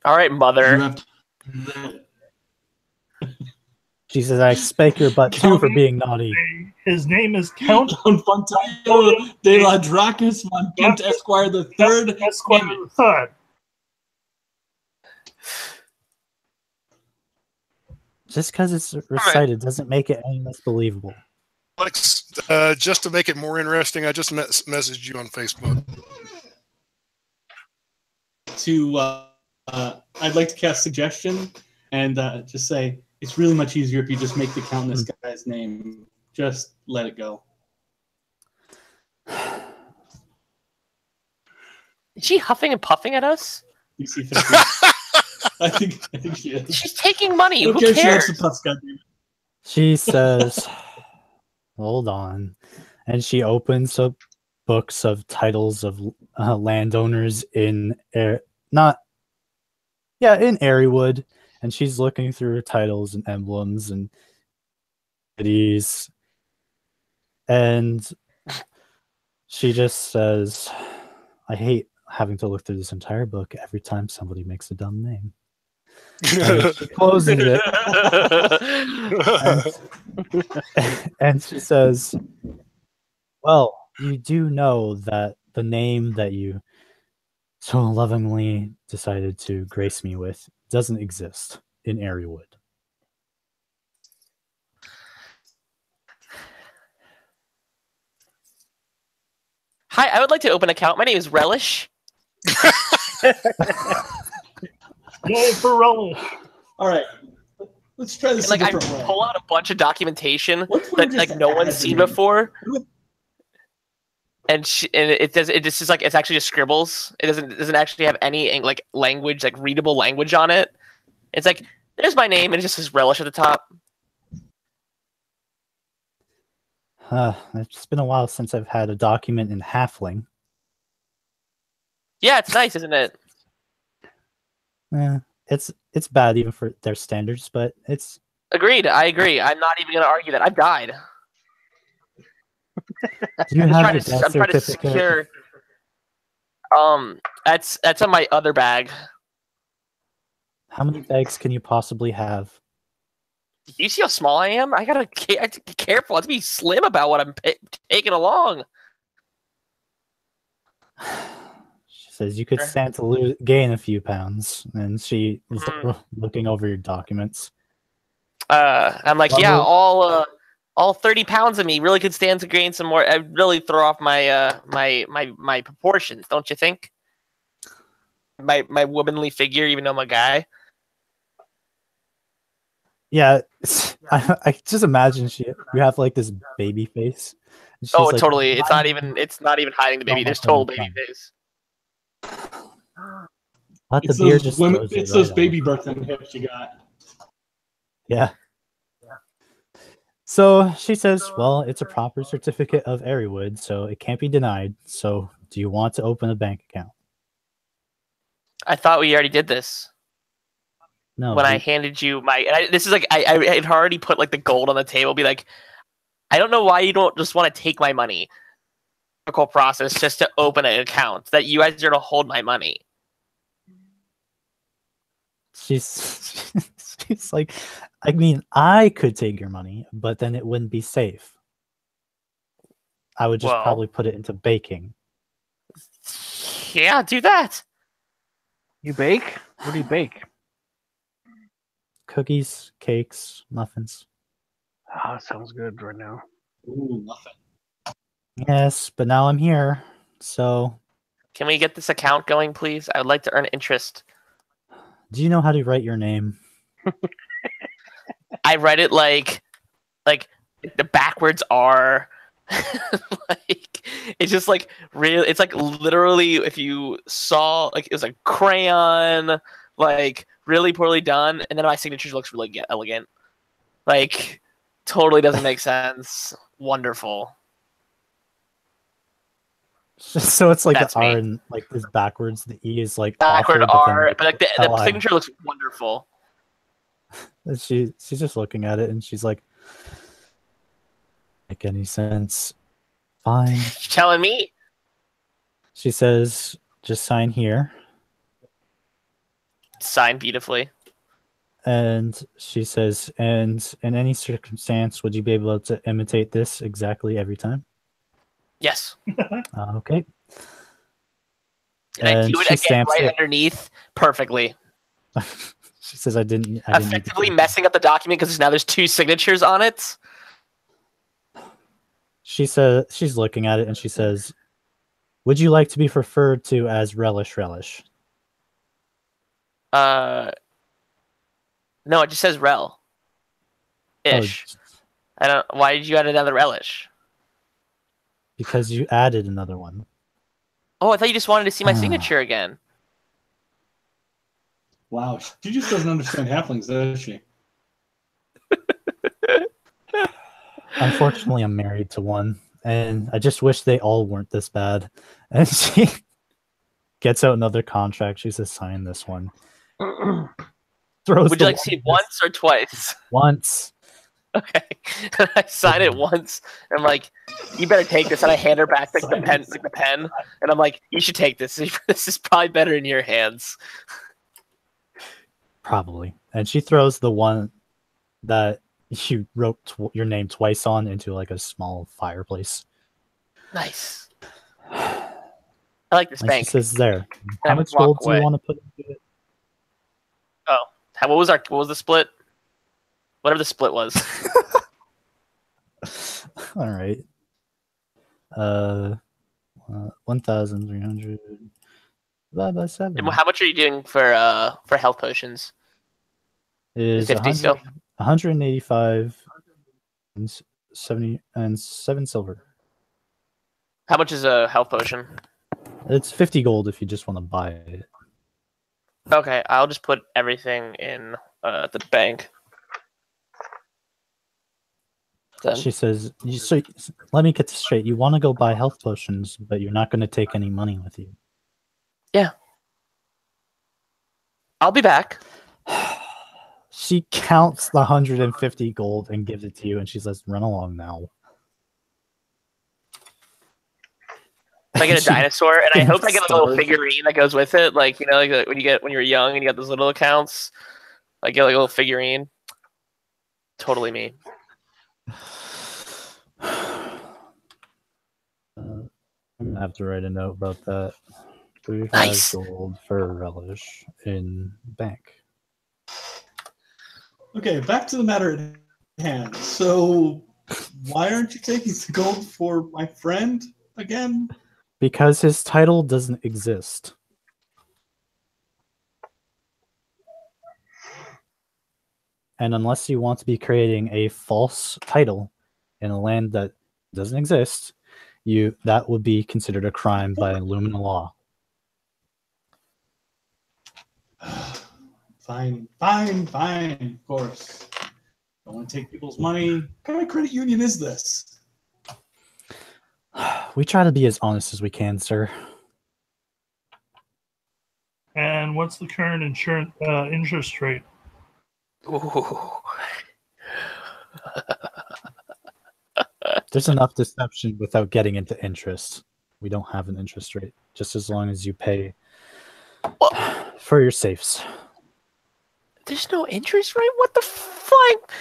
All right, mother. She says, "I spank your butt too for being naughty." His name is Count Fontaine de la Dracus von Kent Esquire the Third. Esquire the Third. Just because it's recited doesn't make it any less believable. Alex, just to make it more interesting, I just messaged you on Facebook. I'd like to cast suggestion and just say it's really much easier if you just make the count this guy's name. Just let it go. Is she huffing and puffing at us? You see, I think she is. She's taking money. Who Okay, cares? she puffs, goddamn. She says, "Hold on," and she opens up books of titles of landowners in Airywood, and she's looking through her titles and emblems and cities, and she just says, "I hate having to look through this entire book every time somebody makes a dumb name." And she closes it, and she says, "Well, you do know that the name that you so lovingly decided to grace me with doesn't exist in Airywood." Hi, I would like to open an account. My name is Relish. Yay for Relish. All right. Let's try this And, a I different way. pull out a bunch of documentation we're that just no one's seen adding- before. And it just is like it's actually just scribbles. It doesn't actually have any like language, like readable language on it. It's like there's my name and it just says Relish at the top. It's been a while since I've had a document in Halfling. Yeah, it's nice, isn't it? It's bad even for their standards, but it's Agreed. I agree. I'm not even gonna argue that. I've died. Do you I'm have trying your to, death I'm trying to certificate? secure. That's on my other bag. How many bags can you possibly have? You see how small I am? I have to be careful. I have to be slim about what I'm taking along. She says you could stand to gain a few pounds, and she is looking over your documents. I'm like, yeah, all 30 pounds of me really could stand to gain some more. I'd really throw off my my proportions, don't you think? my womanly figure, even though I'm a guy. Yeah, I just imagine you have like this baby face. And she's Oh, like, totally. It's not even hiding the baby. There's total baby face. But the It's beard those just women, throws it it's those right baby off. birthing hips you got. Yeah. So she says, well, it's a proper certificate of Airwood, so it can't be denied. So do you want to open a bank account? I thought we already did this. No. When I handed you this is like I had already put like the gold on the table. Be like, I don't know why you don't just want to take my money. Difficult process just to open an account that you guys are to hold my money. She's like, I mean, I could take your money, but then it wouldn't be safe. I would just probably put it into baking. Yeah, do that. You bake? What do you bake? Cookies, cakes, muffins. Ah, sounds good right now. Ooh, muffin. Yes, but now I'm here, so. Can we get this account going, please? I would like to earn interest. Do you know how to write your name? I read it like the backwards R. Like it's just like real. It's like literally if you saw like it was a crayon, like really poorly done, and then my signature looks really elegant. Like totally doesn't make sense. Wonderful. So it's like That's the R me. and like this backwards. The E is like Backward awful, R, but like the LI. signature looks wonderful. And she's just looking at it and she's like, make any sense? Fine. You're telling me? She says, just sign here. Signed beautifully. And she says, and in any circumstance, would you be able to imitate this exactly every time? Yes. Okay. And I do it she again stamps right it. underneath perfectly. She says, I didn't need Effectively messing up the document because now there's two signatures on it. She says, she's looking at it and she says, would you like to be referred to as Relish? No, it just says rel. Ish. I don't. Why did you add another relish? Because you added another one. Oh, I thought you just wanted to see my signature again. Wow, she just doesn't understand halflings, does she? Unfortunately, I'm married to one, and I just wish they all weren't this bad. And she gets out another contract. She says, sign this one. Throws Would you like to see it once or twice? Once. Okay. I sign it once. And I'm like, you better take this. And I hand her back the pen. And I'm like, you should take this. This is probably better in your hands. Probably. And she throws the one that you wrote your name twice on into like a small fireplace. Nice. I like this And bank. she says, there. How And much walk gold do away. you want to put into it? Oh, what was the split? Whatever the split was. All right. 1,300 divided by 7. And how much are you doing for health potions? Is 50 still? 185 and 70 and 7 silver. How much is a health potion? It's 50 gold if you just want to buy it. Okay, I'll just put everything in the bank. Then. She says, so let me get this straight. You want to go buy health potions, but you're not going to take any money with you. Yeah. I'll be back. She counts the 150 gold and gives it to you, and she says, run along now. If I get a dinosaur, and I hope I get a little figurine that goes with it, like like when you're young and you got those little accounts, I get like a little figurine. Totally me. I'm gonna have to write a note about that. 35 Nice. gold for relish in bank. Okay, back to the matter at hand. So, why aren't you taking the gold for my friend again? Because his title doesn't exist. And unless you want to be creating a false title in a land that doesn't exist, that would be considered a crime by Lumina law. Fine. Of course. Don't want to take people's money. What kind of credit union is this? We try to be as honest as we can, sir. And what's the current interest rate? Ooh. There's enough deception without getting into interest. We don't have an interest rate, just as long as you pay for your safes. There's no interest rate? What the fuck?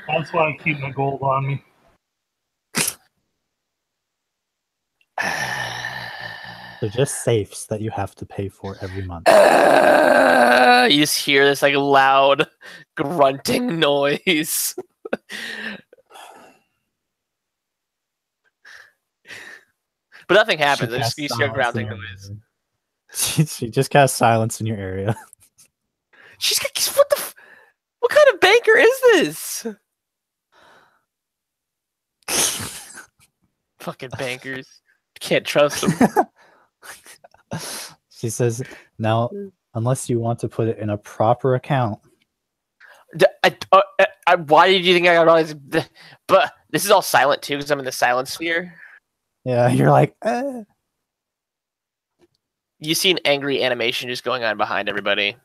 That's why I keep my gold on me. They're just safes that you have to pay for every month. You just hear this like loud grunting noise. But nothing happens. I just you hear grunting noise. She just cast silence in your area. She's what kind of banker is this? Fucking bankers. Can't trust them. She says, now, unless you want to put it in a proper account. Why did you think I realized? But this is all silent too, because I'm in the silent sphere. Yeah, you're like, eh. You see an angry animation just going on behind everybody.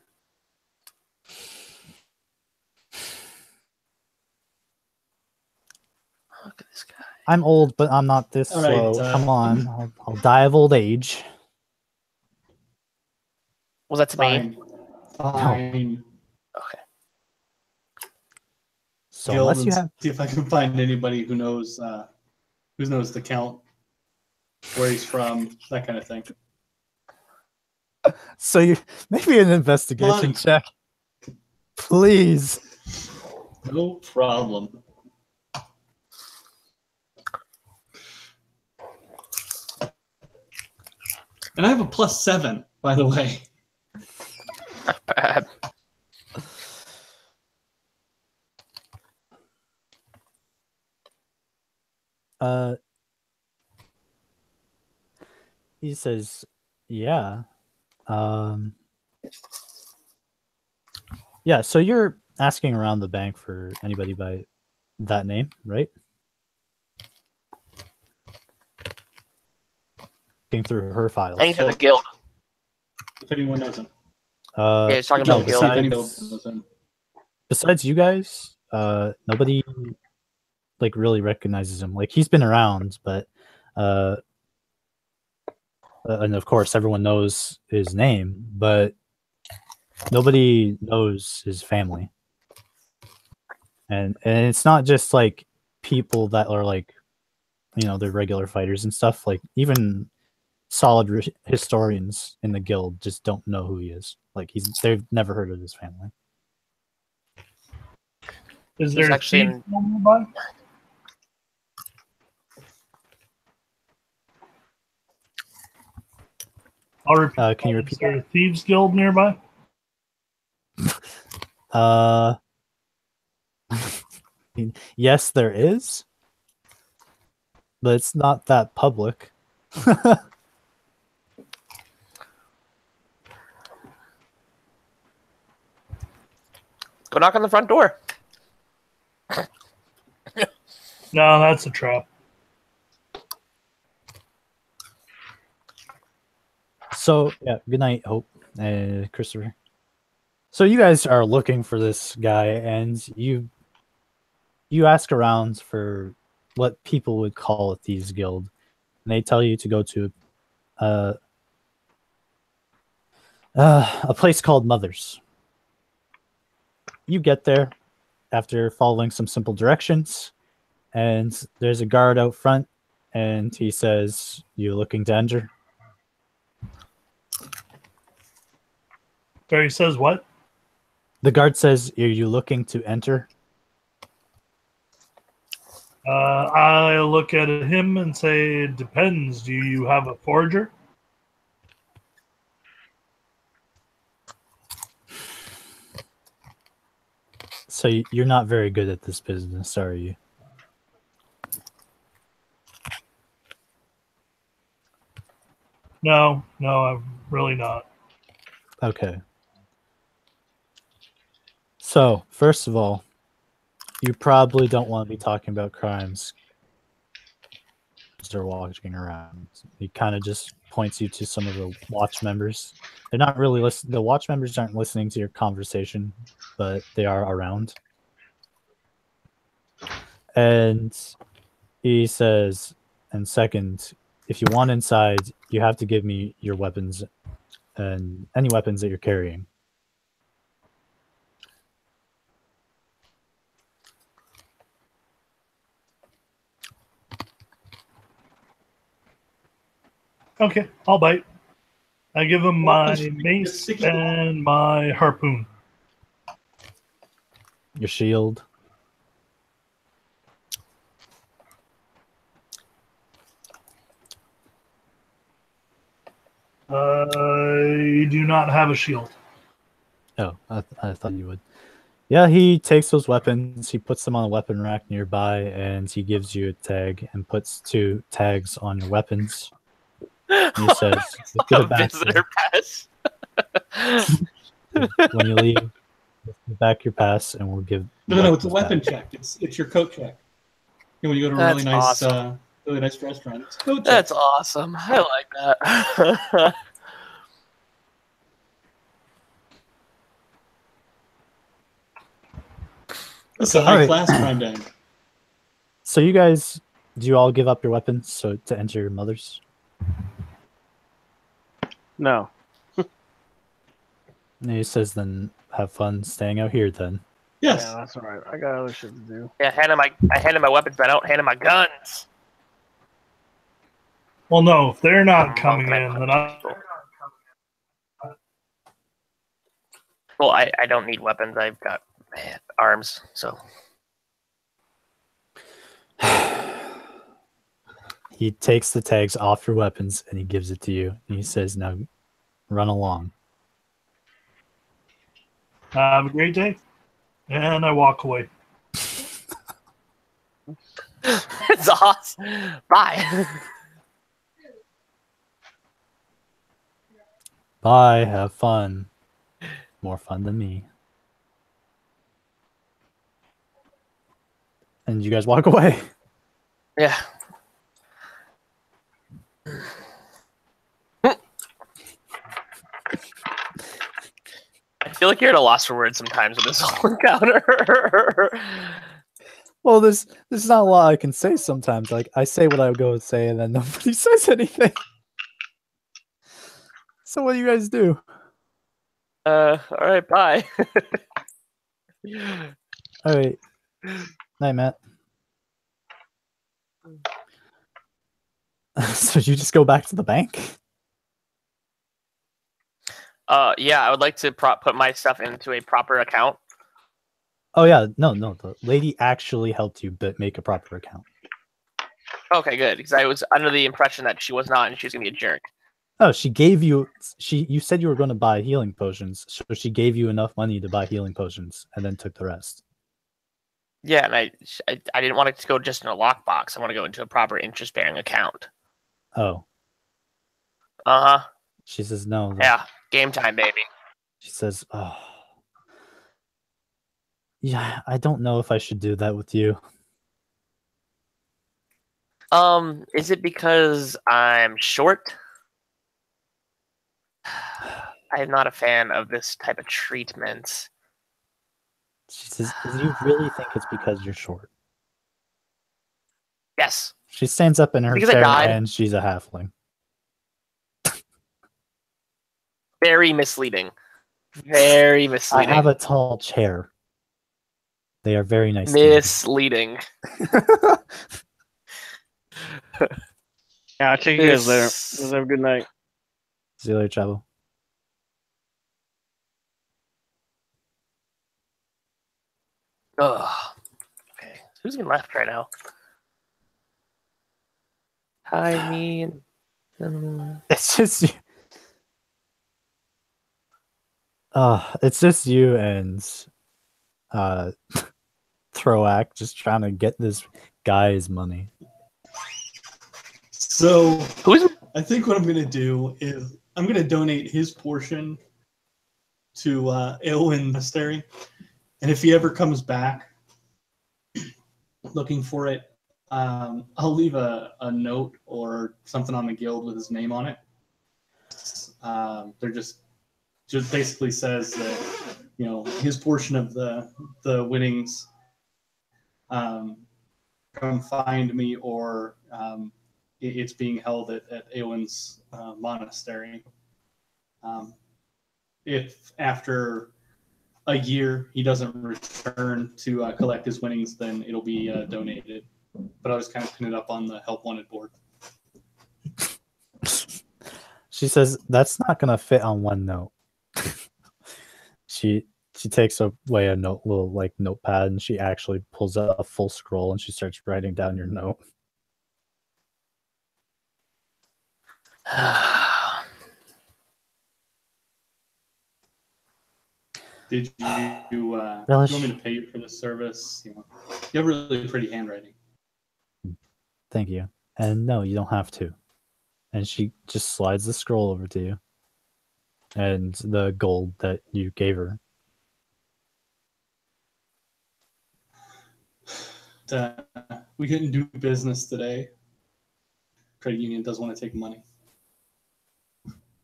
Look at this guy. I'm old, but I'm not this slow. Come on, I'll die of old age. Was that to me? Fine. Okay. So unless you have, see if I can find anybody who knows the count, where he's from, that kind of thing. So you maybe an investigation check, please. No problem. And I have a +7, by the way. Not bad. He says, yeah. Yeah, so you're asking around the bank for anybody by that name, right? Looking through her files. Thanks for the guild. If anyone knows him. Yeah, he's talking about the guild. Besides you guys, nobody like really recognizes him. Like he's been around, but and of course everyone knows his name, but nobody knows his family. And it's not just like people that are like, you know, they're regular fighters and stuff. Like even solid historians in the guild just don't know who he is. Like they've never heard of his family. Is there actually nearby? I'll repeat. Can you repeat? Is there a thieves guild nearby? Yes, there is, but it's not that public. Go knock on the front door. No, that's a trap. So yeah, good night, Hope and Christopher. So you guys are looking for this guy, and you ask around for what people would call a thieves guild, and they tell you to go to a place called Mother's. You get there after following some simple directions, and there's a guard out front, and he says, "You looking to enter?" Sorry, he says what? The guard says, "Are you looking to enter?" I look at him and say, "It depends. Do you have a forger?" So you're not very good at this business, are you? No, I'm really not. Okay. So, first of all, you probably don't want to be talking about crimes they're walking around. He kind of just points you to some of the watch members. They're not really listening. The watch members aren't listening to your conversation, but they are around. And he says, and second, if you want inside, you have to give me your weapons and any weapons that you're carrying. Okay, I'll bite. I give him my mace and my harpoon. Your shield. I do not have a shield. Oh, I thought you would. Yeah, he takes those weapons, he puts them on a weapon rack nearby, and he gives you a tag and puts 2 tags on your weapons. He says, "Get it back." Visitor pass. When you leave, give back your pass, and we'll give. No, it's a weapon check. It's your coat check. And when you go to a really nice, awesome. really nice restaurant, it's a coat check. That's awesome. I like that. It's a high class crime den. So you guys, do you all give up your weapons so to enter your mother's? No. And he says, "Then have fun staying out here then." Yes. Yeah, that's all right. I got other shit to do. Yeah, I hand him my weapons, but I don't hand him my guns. Well, no, if they're not coming in, then Well, I don't need weapons. I've got arms, so. He takes the tags off your weapons and he gives it to you. And he says, "Now run along." Have a great day. And I walk away. It's awesome. Bye. Bye, have fun. More fun than me. And you guys walk away. Yeah. I feel like you're at a loss for words sometimes with this whole encounter. Well, there's not a lot I can say sometimes. Like, I say what I would go and say, and then nobody says anything. So what do you guys do? All right, bye. All right. Night, Matt. So you just go back to the bank? Yeah, I would like to put my stuff into a proper account. Oh yeah, no. The lady actually helped you make a proper account. Okay, good. Because I was under the impression that she was not, and she was gonna be a jerk. Oh, she gave you. You said you were going to buy healing potions, so she gave you enough money to buy healing potions, and then took the rest. Yeah, and I didn't want it to go just in a lockbox. I want to go into a proper interest-bearing account. Oh. Uh huh. She says no. Yeah, game time, baby. She says, "Oh, yeah, I don't know if I should do that with you." Is it because I'm short? I'm not a fan of this type of treatment. She says, "Do you really think it's because you're short?" Yes. She stands up in her Because I chair died. and she's a halfling. Very misleading. Very misleading. I have a tall chair. They are very nice. Misleading. Yeah, I'll check you guys later. You guys have a good night. See you later, Chavo. Ugh. Okay. Who's in left right now? Hi, me. It's just you. It's just you and Throwack, just trying to get this guy's money. So I think what I'm going to do is I'm going to donate his portion to Eowyn Monastery. And if he ever comes back looking for it, I'll leave a note or something on the guild with his name on it. They're just basically says that, you know, his portion of the winnings come find me, or it's being held at Eowyn's monastery. If after a year he doesn't return to collect his winnings, then it'll be donated. But I was kind of putting it up on the help wanted board. She says that's not gonna fit on one note. She takes away a little like notepad, and she actually pulls out a full scroll and she starts writing down your note. Did you want me to pay you for this service? You have really pretty handwriting. Thank you. And no, you don't have to. And she just slides the scroll over to you. And the gold that you gave her. We couldn't do business today. Credit union doesn't want to take money.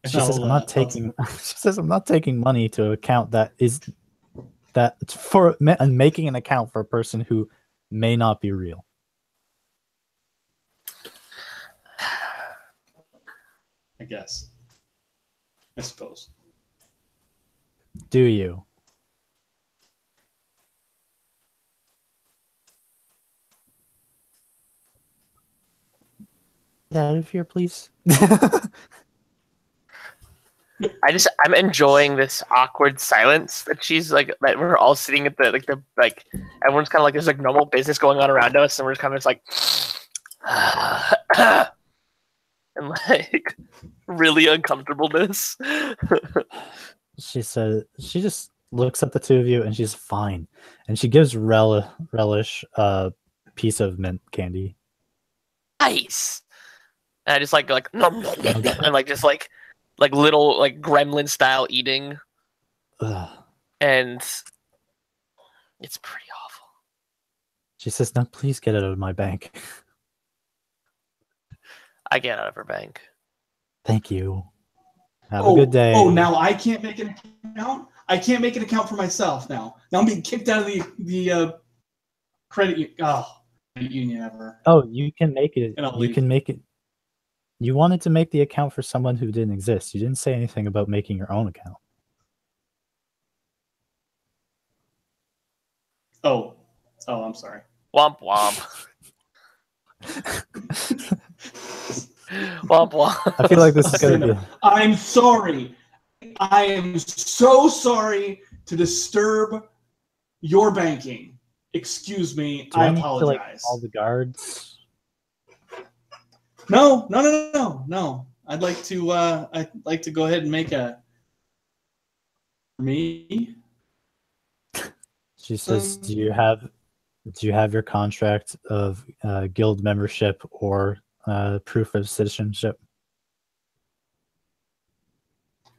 She says, "I'm not taking." She says, "I'm not taking money to account that for making an account for a person who may not be real." I guess. I suppose. Do you? Get out of here, please. I'm enjoying this awkward silence that she's like, that we're all sitting at the everyone's kind of like there's like normal business going on around us, and we're just kind of just like and like really uncomfortableness. She said she just looks at the two of you and she's fine, and she gives Relish a piece of mint candy. Nice. And I just like nom, nom, nom, nom, and like just like little like gremlin style eating. Ugh. And it's pretty awful. She says, "No, please get it out of my bank." I get out of her bank. Thank you. Have a good day. Oh, now I can't make an account? I can't make an account for myself now. Now I'm being kicked out of the credit union ever. Oh, you can make it. And I'll You leave. can make it. You wanted to make the account for someone who didn't exist. You didn't say anything about making your own account. Oh, I'm sorry. Womp womp. Womp womp. I feel like this is going to be... I'm sorry. I am so sorry to disturb your banking. Excuse me. Do I I need to, apologize. like, call the guards? No. I'd like to go ahead and make a me. She says, "Do you have your contract of guild membership or proof of citizenship?"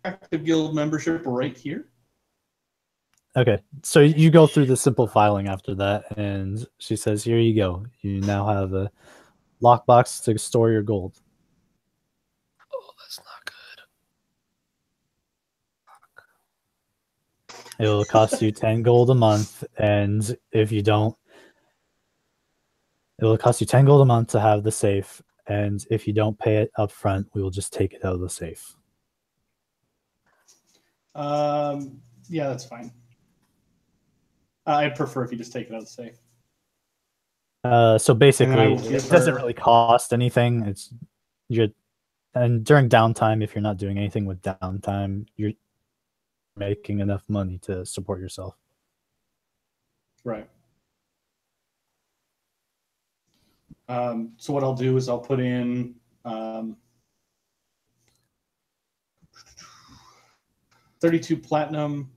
Active guild membership right here. Okay, so you go through the simple filing after that, and she says, "Here you go. You now have a lockbox to store your gold." Oh, that's not good. It will cost you 10 gold a month, and if you don't, it will cost you 10 gold a month to have the safe, and if you don't pay it up front, we will just take it out of the safe. Yeah, that's fine. I'd prefer if you just take it out of the safe. So basically, give it doesn't her- really cost anything. And during downtime, if you're not doing anything with downtime, you're making enough money to support yourself. Right. So what I'll do is I'll put in 32 platinum,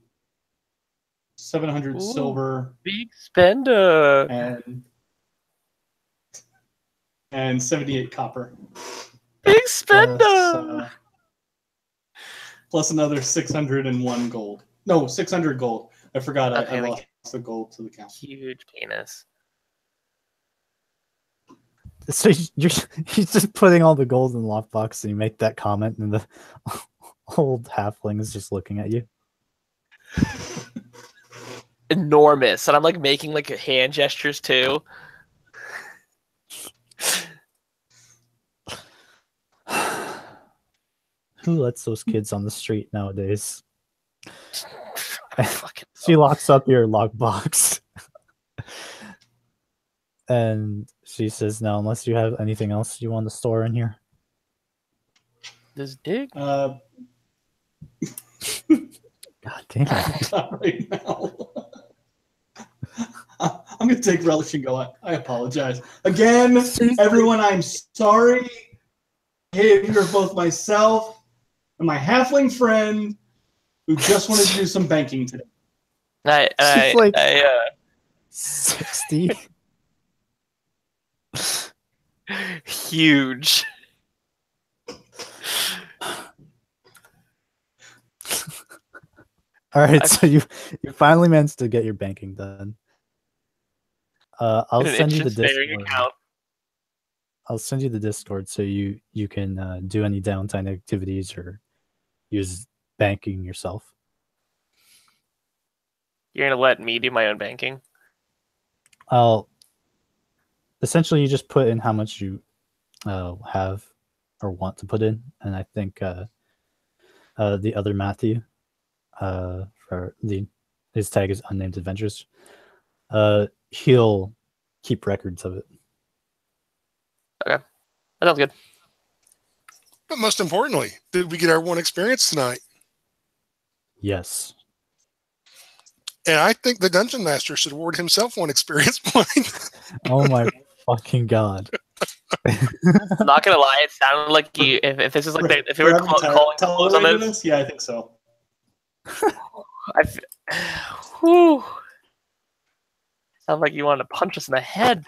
700 Ooh. silver, Big spender. and 78 copper. Big spender. Plus another 601 gold. No, 600 gold. I forgot. Okay, I like- lost the gold to the count. Huge penis. So he's just putting all the gold in the lockbox, and you make that comment, and the old halfling is just looking at you. Enormous. And I'm like making like hand gestures too. Who lets those kids on the street nowadays? Fucking She locks up your lockbox. And she says, no, unless you have anything else you want to store in here. this dick. God damn it. Not right now. I'm gonna take relish and go. I apologize again, everyone. I'm sorry. Behavior of both myself and my halfling friend, who just wanted to do some banking today. She's like I 60. huge. All right, so you finally managed to get your banking done. I'll In an send you the interest-bearing Discord. account. I'll send you the Discord so you can do any downtime activities or use banking yourself. You're gonna let me do my own banking? I'll essentially you just put in how much you have or want to put in, and I think the other Matthew for his tag is Unnamed Adventures. He'll keep records of it. Okay, that sounds good. But most importantly, did we get our one experience tonight? Yes. And I think the dungeon master should award himself one experience point. Oh my fucking god. I'm not gonna lie, it sounded like you. If this is like if we were calling close on this, yeah, I think so. Whew. Sounds like you wanted to punch us in the head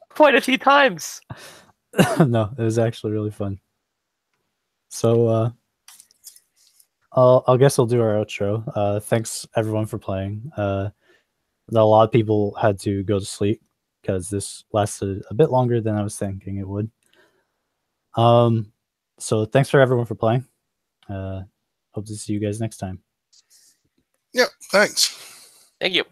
quite a few times. No, it was actually really fun. So I guess we'll do our outro. Thanks everyone for playing. A lot of people had to go to sleep because this lasted a bit longer than I was thinking it would. So thanks for everyone for playing. Hope to see you guys next time. Yeah, thanks. Thank you.